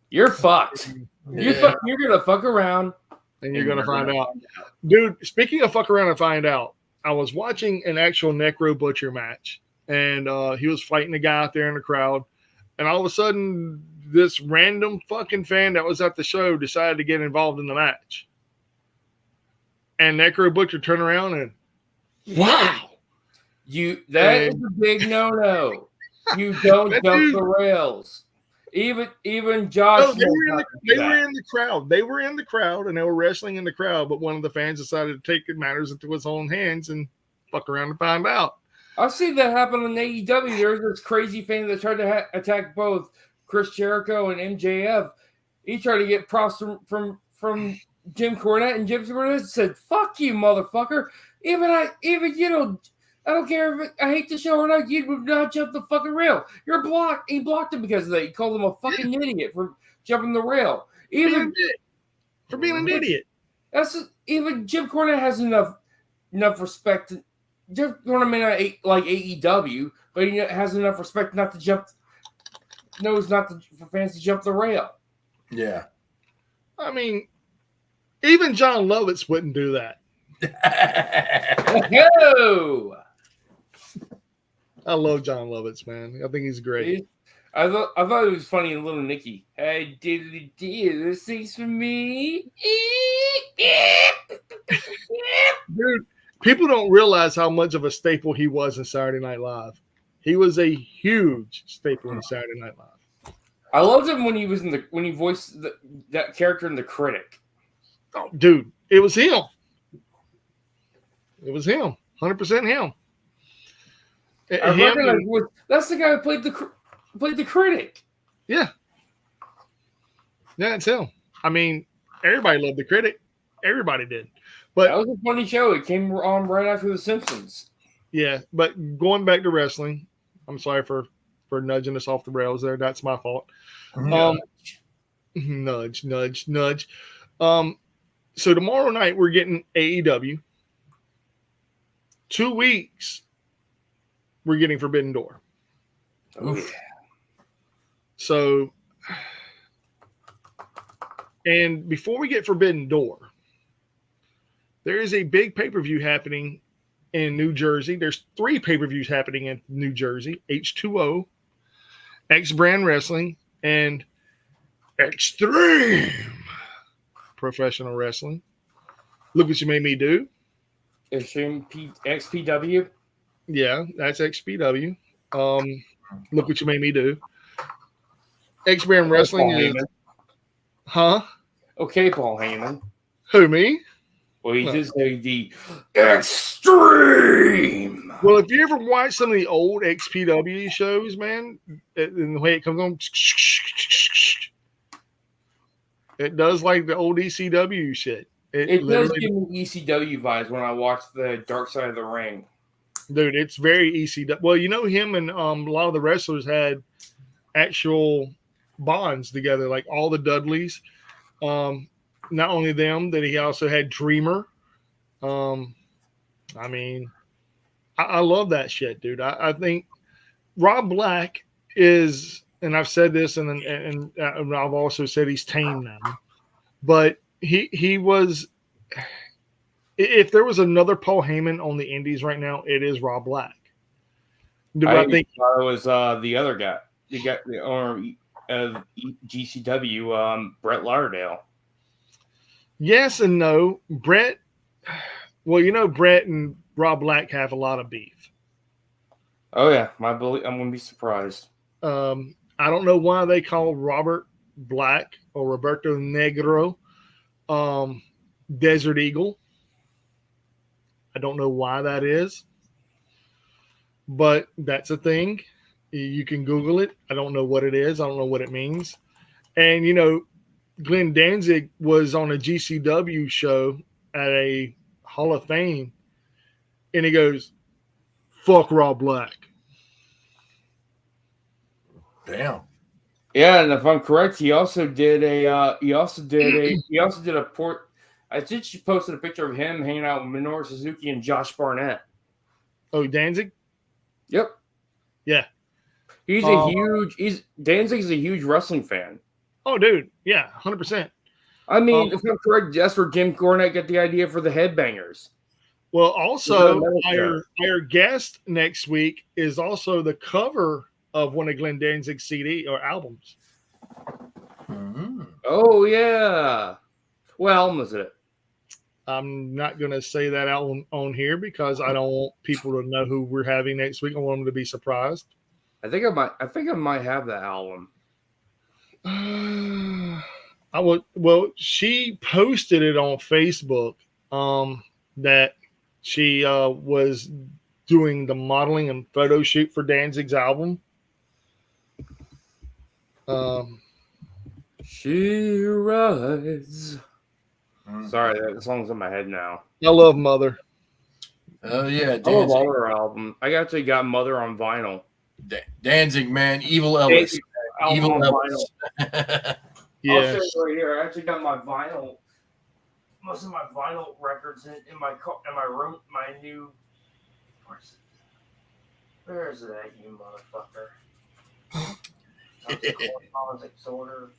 you're fucked. Yeah. You're going to fuck around. And you're going to find out. Dude, speaking of fuck around and find out, I was watching an actual Necro Butcher match, and he was fighting a guy out there in the crowd, and all of a sudden, this random fucking fan that was at the show decided to get involved in the match. And Necro Butcher turned around and, wow. That is a big no-no. You don't jump the rails. Even Josh. No, they were in the crowd. They were in the crowd, and they were wrestling in the crowd. But one of the fans decided to take matters into his own hands and fuck around and find out. I've seen that happen on AEW. There's this crazy fan that tried to attack both Chris Jericho and MJF. He tried to get props from Jim Cornette, and Jim Cornette said, "Fuck you, motherfucker! I don't care if I hate the show or not. You would not jump the fucking rail. You're blocked." He blocked him because of that. He called him a fucking idiot for jumping the rail. For being an idiot. Even Jim Cornette has enough respect. Jim Cornette may not like AEW, but he has enough respect not to jump. Knows not for fans to jump the rail. Yeah. I mean, even John Lovitz wouldn't do that. No. I love John Lovitz, man. I think he's great. I thought it was funny in Little Nicky. Hey, did this thing's for me? Dude, people don't realize how much of a staple he was in Saturday Night Live. He was a huge staple in Saturday Night Live. I loved him when he voiced that character in The Critic. Oh, dude, it was him. It was him. 100% him. That's the guy who played the Critic. Yeah. Yeah, it's him. I mean, everybody loved The Critic. Everybody did. But that was a funny show. It came on right after The Simpsons. Yeah, but going back to wrestling, I'm sorry for nudging us off the rails there. That's my fault. Nudge. So tomorrow night we're getting AEW. 2 weeks we're getting Forbidden Door. Oof. So, and before we get Forbidden Door, there is a big pay-per-view happening in New Jersey. There's 3 pay-per-views happening in New Jersey: H2O, X Brand Wrestling, and Extreme Professional Wrestling. Look what you made me do. Extreme XPW. Yeah, that's XPW. Look what you made me do. X Brand Wrestling is, huh? Okay, Paul Heyman. Who, me? Well, he did say the Extreme. Well, if you ever watch some of the old XPW shows, man, and the way it comes on, it does like the old ECW shit. It does give me ECW vibes when I watch the Dark Side of the Ring. Dude, it's very ECW. Well, you know, him and a lot of the wrestlers had actual bonds together, like all the Dudleys. Not only them, that he also had Dreamer. I mean, I love that shit, dude. I think Rob Black is, and I've said this, and I've also said he's tame now, but he was. If there was another Paul Heyman on the Indies right now, it is Rob Black. I think it was the other guy, the owner of GCW, Brett Lauderdale. Yes and no. Brett, well, you know, Brett and Rob Black have a lot of beef. Oh, yeah. I'm going to be surprised. I don't know why they call Robert Black or Roberto Negro Desert Eagle. I don't know why that is, but that's a thing. You can Google it. I don't know what it is. I don't know what it means. And, you know, Glenn Danzig was on a GCW show at a Hall of Fame, and he goes, "Fuck Rob Black." Damn. Yeah, and if I'm correct, he also did a port. I think she posted a picture of him hanging out with Minoru Suzuki and Josh Barnett. Oh, Danzig? Yep. Yeah. Danzig's a huge wrestling fan. Oh, dude. Yeah, 100%. I mean, if I'm correct, that's where Jim Cornette got the idea for the Headbangers. Well, also, our guest next week is also the cover of one of Glenn Danzig's CD or albums. Mm-hmm. Oh, yeah. What album was it? I'm not going to say that album on here because I don't want people to know who we're having next week. I want them to be surprised. I think I might have that album. She posted it on Facebook that she was doing the modeling and photo shoot for Danzig's album. She rides. Sorry, that song's in my head now. I love Mother. Oh yeah, I love all her album. I actually got Mother on vinyl. Danzig, man, Evil Ellis. Evil Ellis. Yeah. I'll show you right here. I actually got my vinyl, most of my vinyl records in my room. My new. Where is that, you motherfucker? Politics order.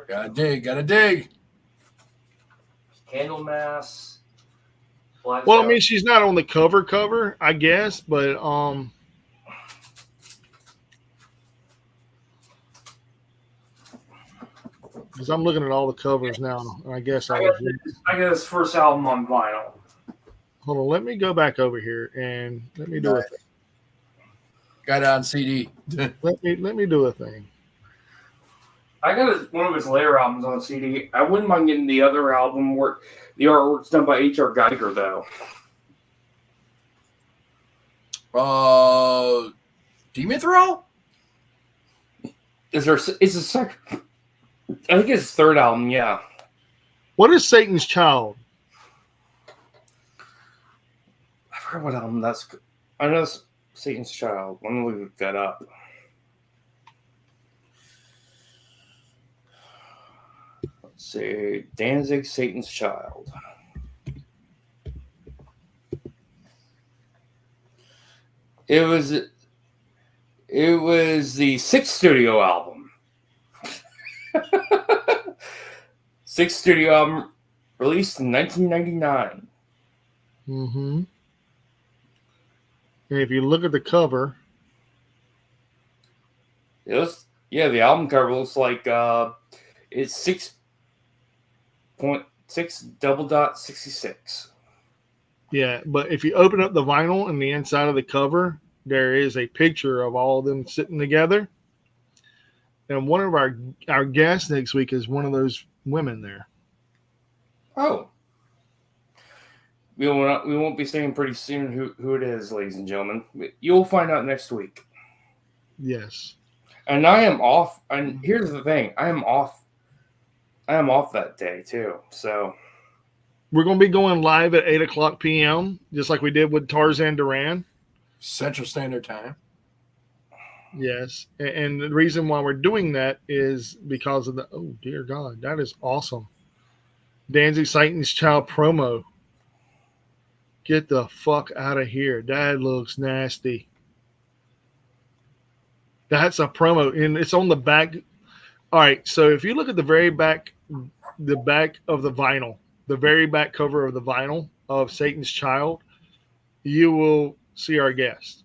Gotta dig. Candlemass. Well, I mean, she's not on the cover, I guess, but because I'm looking at all the covers now, and I guess I got his first album on vinyl. Hold on, let me go back over here and let me do a thing. Got it on CD. Let me do a thing. I got one of his later albums on CD. I wouldn't mind getting the other album where the artwork's done by H.R. Geiger, though. Demon Throw? Is a second? I think it's his third album. Yeah. What is Satan's Child? I forgot what album that's. I know it's Satan's Child. Let me look that up. Let's see. Danzig, Satan's Child. It was the sixth studio album. Sixth studio album released in 1999. Mm-hmm. And if you look at the cover, the album cover looks like it's 6.6 yeah, but if you open up the vinyl and the inside of the cover, there is a picture of all of them sitting together. And one of our guests next week is one of those women there. Oh. We won't be saying pretty soon who it is, ladies and gentlemen. You'll find out next week. Yes. And I am off. And here's the thing: I am off that day too. So we're going to be going live at 8:00 p.m. just like we did with Tarzan Duran. Central Standard Time. Yes, and the reason why we're doing that is because of the. Oh dear God, that is awesome! Danzig Satan's Child promo. Get the fuck out of here! That looks nasty. That's a promo, and it's on the back. All right, so if you look at the very back, the back of the vinyl, the very back cover of the vinyl of Satan's Child, you will see our guest.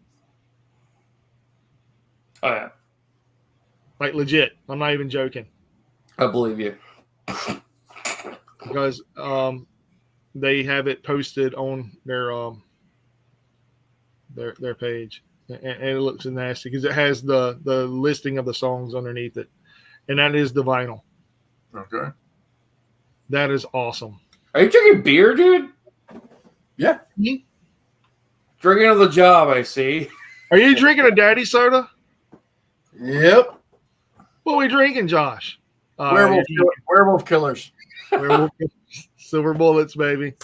Oh yeah, like legit. I'm not even joking. I believe you. Because they have it posted on their page, and it looks nasty because it has the listing of the songs underneath it, and that is the vinyl. Okay. That is awesome. Are you drinking beer, dude? Yeah. Mm-hmm. Drinking on the job, I see. Are you drinking a daddy soda? Yep. What are we drinking, Josh? Werewolf Killers. Werewolf Silver Bullets, baby.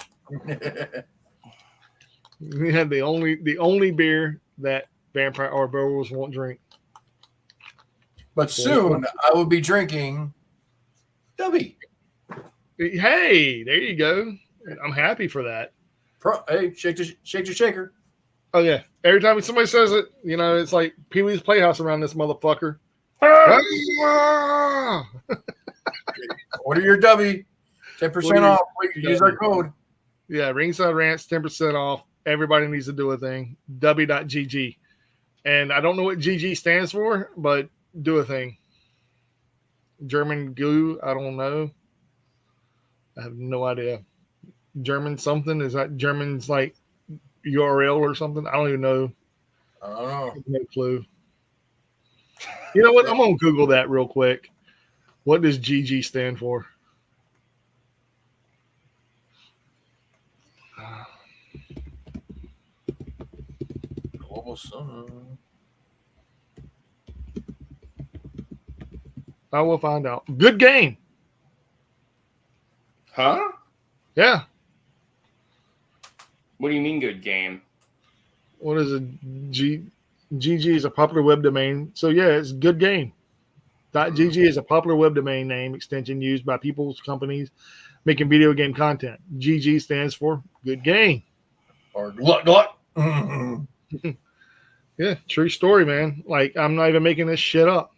We had the only beer that vampire or werewolves won't drink. But soon I will be drinking Dubby. Hey, there you go. I'm happy for that. Hey, shake the shaker. Oh yeah. Every time somebody says it, it's like Pee-wee's Playhouse around this motherfucker. Order your Dubby. 10% off. Use our code. Yeah, Ringside Rants, 10% off. Everybody needs to do a thing. Dubby.gg. And I don't know what GG stands for, but do a thing. German goo, I don't know. I have no idea. German something? Is that German's like URL or something? I don't even know. I don't know. I have no clue. You know what? I'm going to Google that real quick. What does GG stand for? Global Sun. I will find out. Good game. Huh? Yeah. What do you mean good game? What is it? GG is a popular web domain. So, yeah, it's good game. .gg is a popular web domain name extension used by people's companies making video game content. GG stands for good game. Or glut. Yeah, true story, man. Like, I'm not even making this shit up.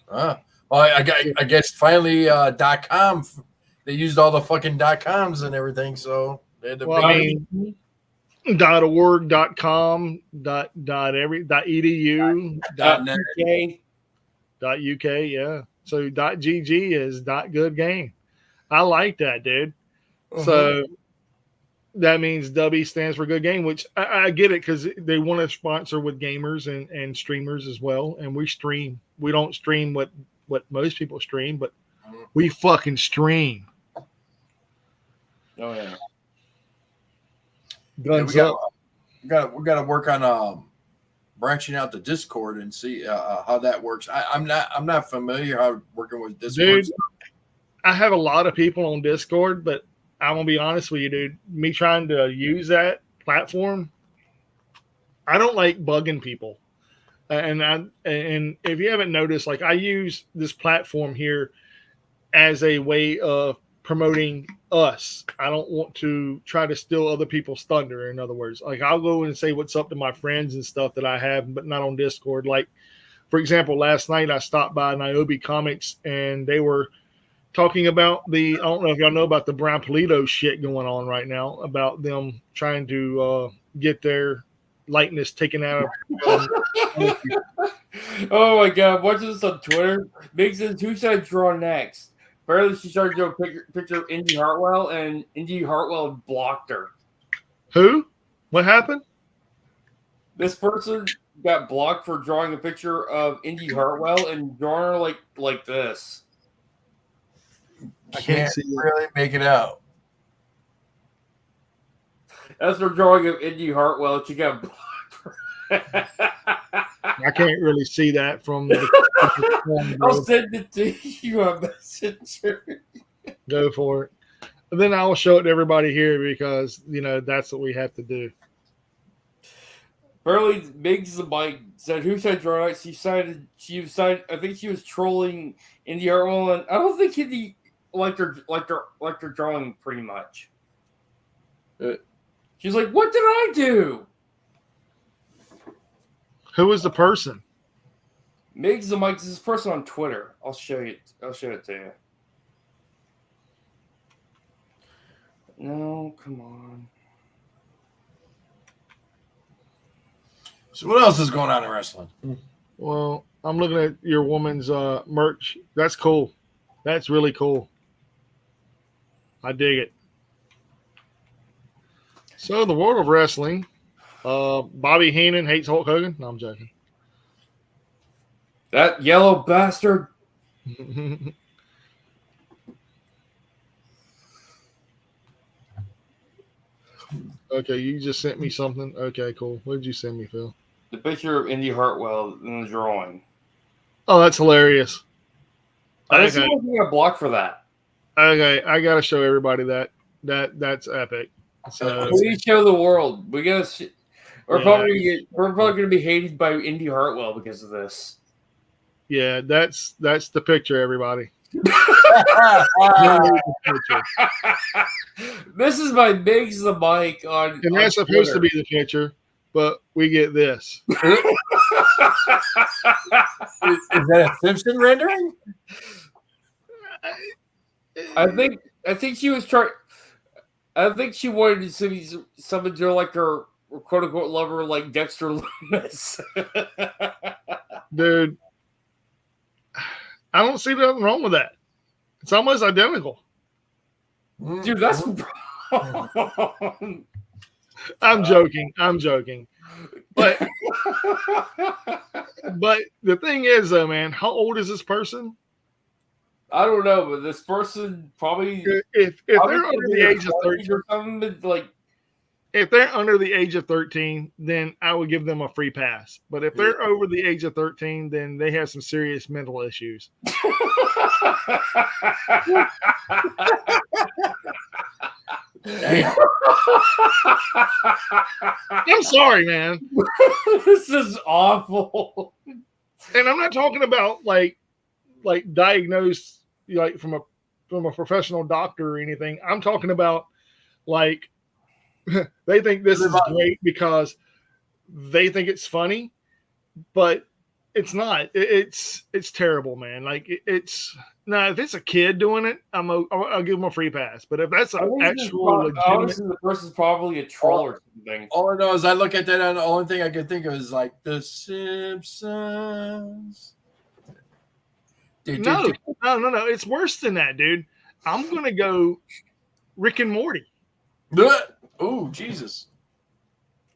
Well, I guess finally .com. They used all the fucking .coms and everything, so they had to .org, .com, .edu, .uk, yeah. So .gg is .good game. I like that, dude. So that means Dubby stands for good game, which I get it because they want to sponsor with gamers and streamers as well. And we stream. We don't stream what most people stream, but we fucking stream. Oh yeah. Guns up. We got to work on branching out the Discord and see how that works. I'm not familiar how working with Discord. Dude, I have a lot of people on Discord, but I'm gonna be honest with you, dude. Me trying to use that platform, I don't like bugging people. And if you haven't noticed, like I use this platform here as a way of promoting us. I don't want to try to steal other people's thunder. In other words, like I'll go and say what's up to my friends and stuff that I have, but not on Discord. Like, for example, last night I stopped by Niobe Comics and they were talking about I don't know if y'all know about the Brian Polito shit going on right now about them trying to get their likeness taken out of. Oh my god, watching this on Twitter. Big says, who should I draw next? Apparently, she started to do a picture of Indy Hartwell, and Indy Hartwell blocked her. Who? What happened? This person got blocked for drawing a picture of Indy Hartwell and drawing her like this. I can't really make it out. That's for drawing of Indy Hartwell. She got blocked. I can't really see that from the I'll send it to you on Messenger. Go for it. And then I'll show it to everybody here because that's what we have to do. Apparently, Biggs the Bike said, "Who should I draw?" She decided. I think she was trolling Indy Hartwell, and I don't think Indy liked her drawing pretty much. She's like, "What did I do?" Who is the person? Migs the Mike is this person on Twitter. I'll show it to you. No, come on. So what else is going on in wrestling? Well, I'm looking at your woman's merch. That's cool. That's really cool. I dig it. So the world of wrestling. Bobby Heenan hates Hulk Hogan. No, I'm joking. That yellow bastard. Okay, you just sent me something. Okay, cool. What did you send me, Phil? The picture of Indy Hartwell in the drawing. Oh, that's hilarious. I didn't see Okay. anything got blocked for that. Okay, I gotta show everybody that's epic. So We show the world. We gotta. We're Yeah. probably gonna be hated by Indy Hartwell because of this. yeah, that's the picture, everybody. This is my Biggs the Mike on. And that's supposed to be the picture, but we get this. Is that a Simpson rendering? I think she was trying. I think she wanted to see someone to like her quote unquote lover like Dexter Loomis. Dude, I don't see nothing wrong with that. It's almost identical. Dude, that's. I'm joking. But the thing is, though, man, how old is this person? I don't know, but this person probably If they're under the age of 13, or something, like if they're under the age of 13, then I would give them a free pass. But if they're over the age of 13, then they have some serious mental issues. I'm sorry, man. This is awful. And I'm not talking about like diagnosed like from a professional doctor or anything. I'm talking about like they think this is great because they think it's funny, but it's not. It's terrible, man. Like it's now if it's a kid doing it, I'll give them a free pass. But if that's an actual legitimate, honestly, the person's probably a troll or something. All I know is I look at that and the only thing I can think of is like The Simpsons. No. It's worse than that, dude. I'm gonna go Rick and Morty. Oh, Jesus.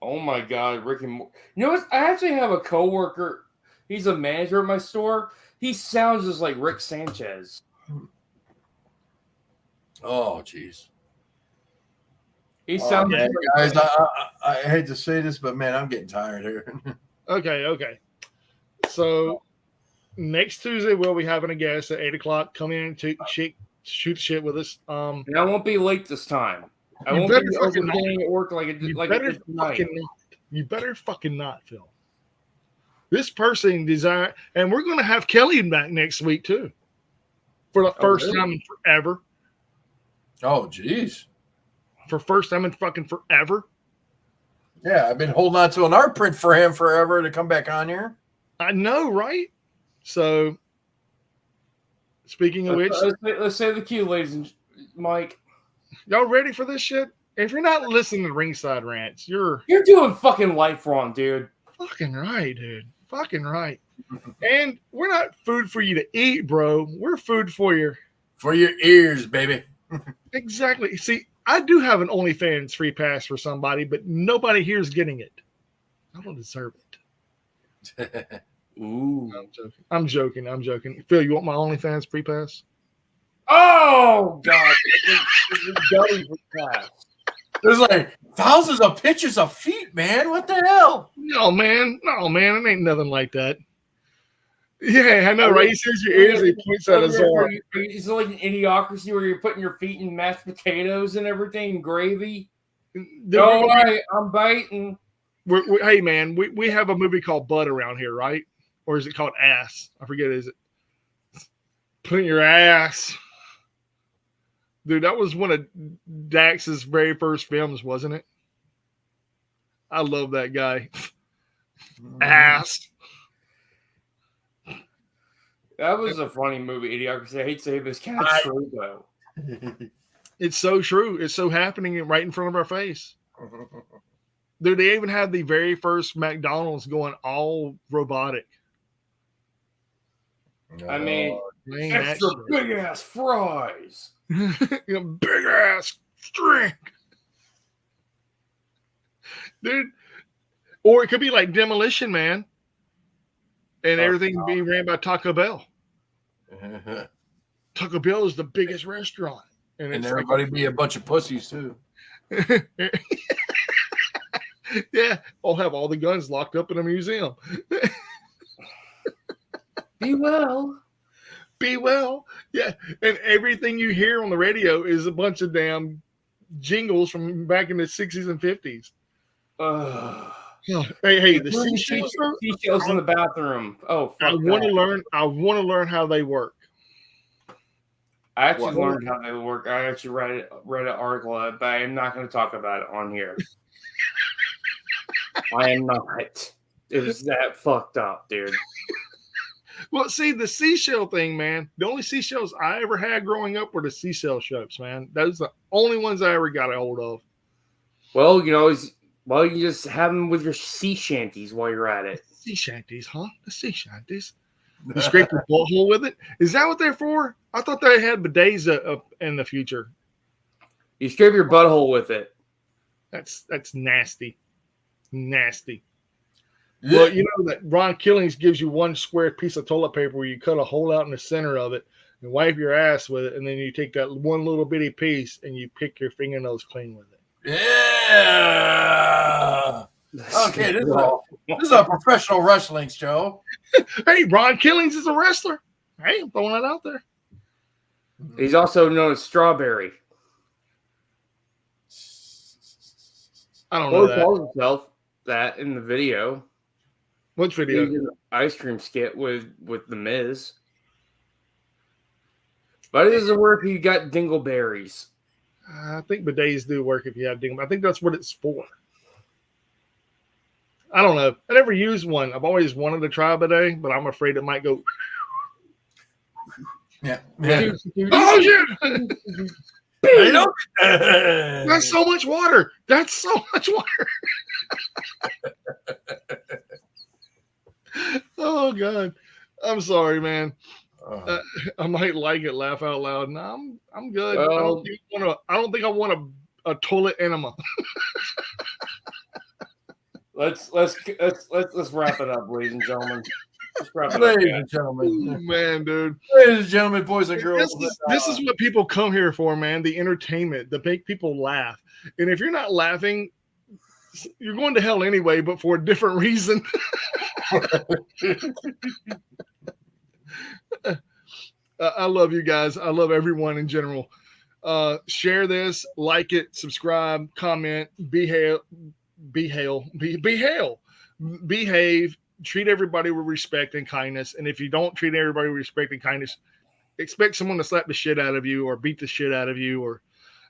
Oh my God, Rick and Morty. You know what? I actually have a coworker. He's a manager at my store. He sounds just like Rick Sanchez. Oh, jeez. He sounds yeah, like guys. I hate to say this, but man, I'm getting tired here. Okay. So next Tuesday we'll be having a guest at 8:00. Come in and shoot shit with us. And I won't be late this time. I You won't better be fucking overstaying at work like I did tonight. You better fucking not, Phil. This person designed, and we're going to have Kelly back next week too, for the first really? time in forever. Oh, jeez. For first time in fucking forever. Yeah, I've been holding on to an art print for him forever to come back on here. I know, right? So Speaking of which, let's say the cue, ladies and Mike. y'all ready for this shit? If you're not listening to Ringside Rants, you're doing fucking life wrong, dude. fucking right, dude. Fucking right. And we're not food for you to eat, bro. We're food for your ears, baby. exactly. See, I do have an OnlyFans free pass for somebody, but nobody here is getting it. I don't deserve it. Ooh. I'm joking. Phil, you want my OnlyFans free pass? Oh God! There's like thousands of pictures of feet, man. What the hell? No, man. It ain't nothing like that. Yeah, I know, right? He says your ears, he points at his arm. Is it like an idiocracy where you're putting your feet in mashed potatoes and everything, and gravy? All right, I'm biting. Hey, man, we have a movie called Bud around here, right? Or is it called Ass? I forget. Is it Put in Your Ass? Dude, that was one of Dax's very first films, wasn't it? I love that guy. Ass. That was a funny movie, Idiocracy. I hate to say this kind of true, though. It's so true. It's so happening right in front of our face. Dude, they even had the very first McDonald's going all robotic. I mean, Man, extra big ass fries. Big ass drink. Dude. Or it could be like Demolition Man. And everything being ran by Taco Bell. Taco Bell is the biggest restaurant. And everybody be a bunch of pussies, too. Yeah. I'll have all the guns locked up in a museum. Be well. Be well. Yeah. And everything you hear on the radio is a bunch of damn jingles from back in the 60s and 50s. Hey, the seashells in the bathroom. Oh, fuck I want to learn how they work. I actually learned how they work. I actually read an article, but I am not going to talk about it on here. I am not. It was that fucked up, dude. Well, see, the seashell thing, man, the only seashells I ever had growing up were the seashell shops, man. Those are the only ones I ever got a hold of. Well, you just have them with your sea shanties while you're at it. Sea shanties, huh? The sea shanties. You scrape your butthole with it? Is that what they're for? I thought they had bidets in the future. You scrape your butthole with it. That's nasty. Nasty. Well, you know that Ron Killings gives you one square piece of toilet paper where you cut a hole out in the center of it and wipe your ass with it, and then you take that one little bitty piece and you pick your fingernails clean with it. Yeah. Okay, this is a professional wrestling show. Hey, Ron Killings is a wrestler. Hey, I'm throwing that out there. He's also known as Strawberry. I don't know that. He calls himself that in the video. Which video? He did an ice cream skit with The Miz. But it doesn't work if you got dingleberries. I think bidets do work if you have dingle. I think that's what it's for. I don't know. I never used one. I've always wanted to try a bidet, but I'm afraid it might go. Yeah. Oh, yeah. That's That's so much water. That's so much water. Oh, God. I'm sorry, man. I might like it, laugh out loud. No, I'm good. Well, I don't think I want a toilet enema. let's wrap it up, ladies and gentlemen. Let's wrap it up. Ladies and gentlemen. Man, dude. Ladies and gentlemen, boys and girls. This is what people come here for, man. The entertainment, to make people laugh. And if you're not laughing, you're going to hell anyway, but for a different reason. I love you guys. I love everyone in general. Share this, like it, subscribe, comment, behave, treat everybody with respect and kindness. And if you don't treat everybody with respect and kindness, expect someone to slap the shit out of you or beat the shit out of you or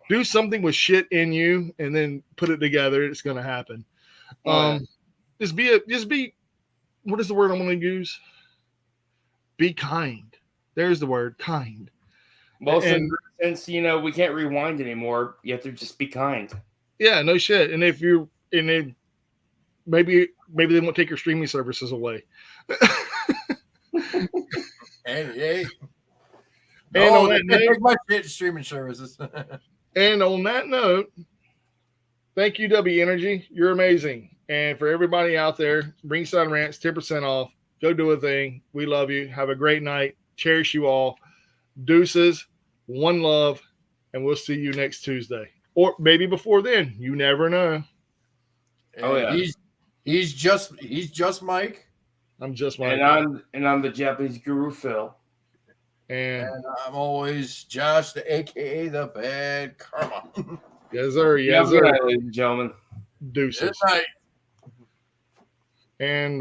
do something with shit in you and then put it together. It's going to happen. Just be, what is the word I'm going to use? Be kind. There's the word, kind. Well, And- since we can't rewind anymore, you have to just be kind. Yeah, no shit. And if you and then maybe they won't take your streaming services away. And hey, And no, on they that can't note- take my shit streaming services. And on that note, thank you, W Energy. You're amazing. And for everybody out there, Ringside Rants, 10% off. Go do a thing. We love you. Have a great night. Cherish you all. Deuces. One love. And we'll see you next Tuesday. Or maybe before then. You never know. Oh, And yeah. he's just Mike. I'm just my And I'm the Japanese guru, Phil. and And I'm always Josh, the AKA the Bad Karma. yes, sir. Yeah, Yes, sir. ladies and gentlemen. Good Deuces. night. And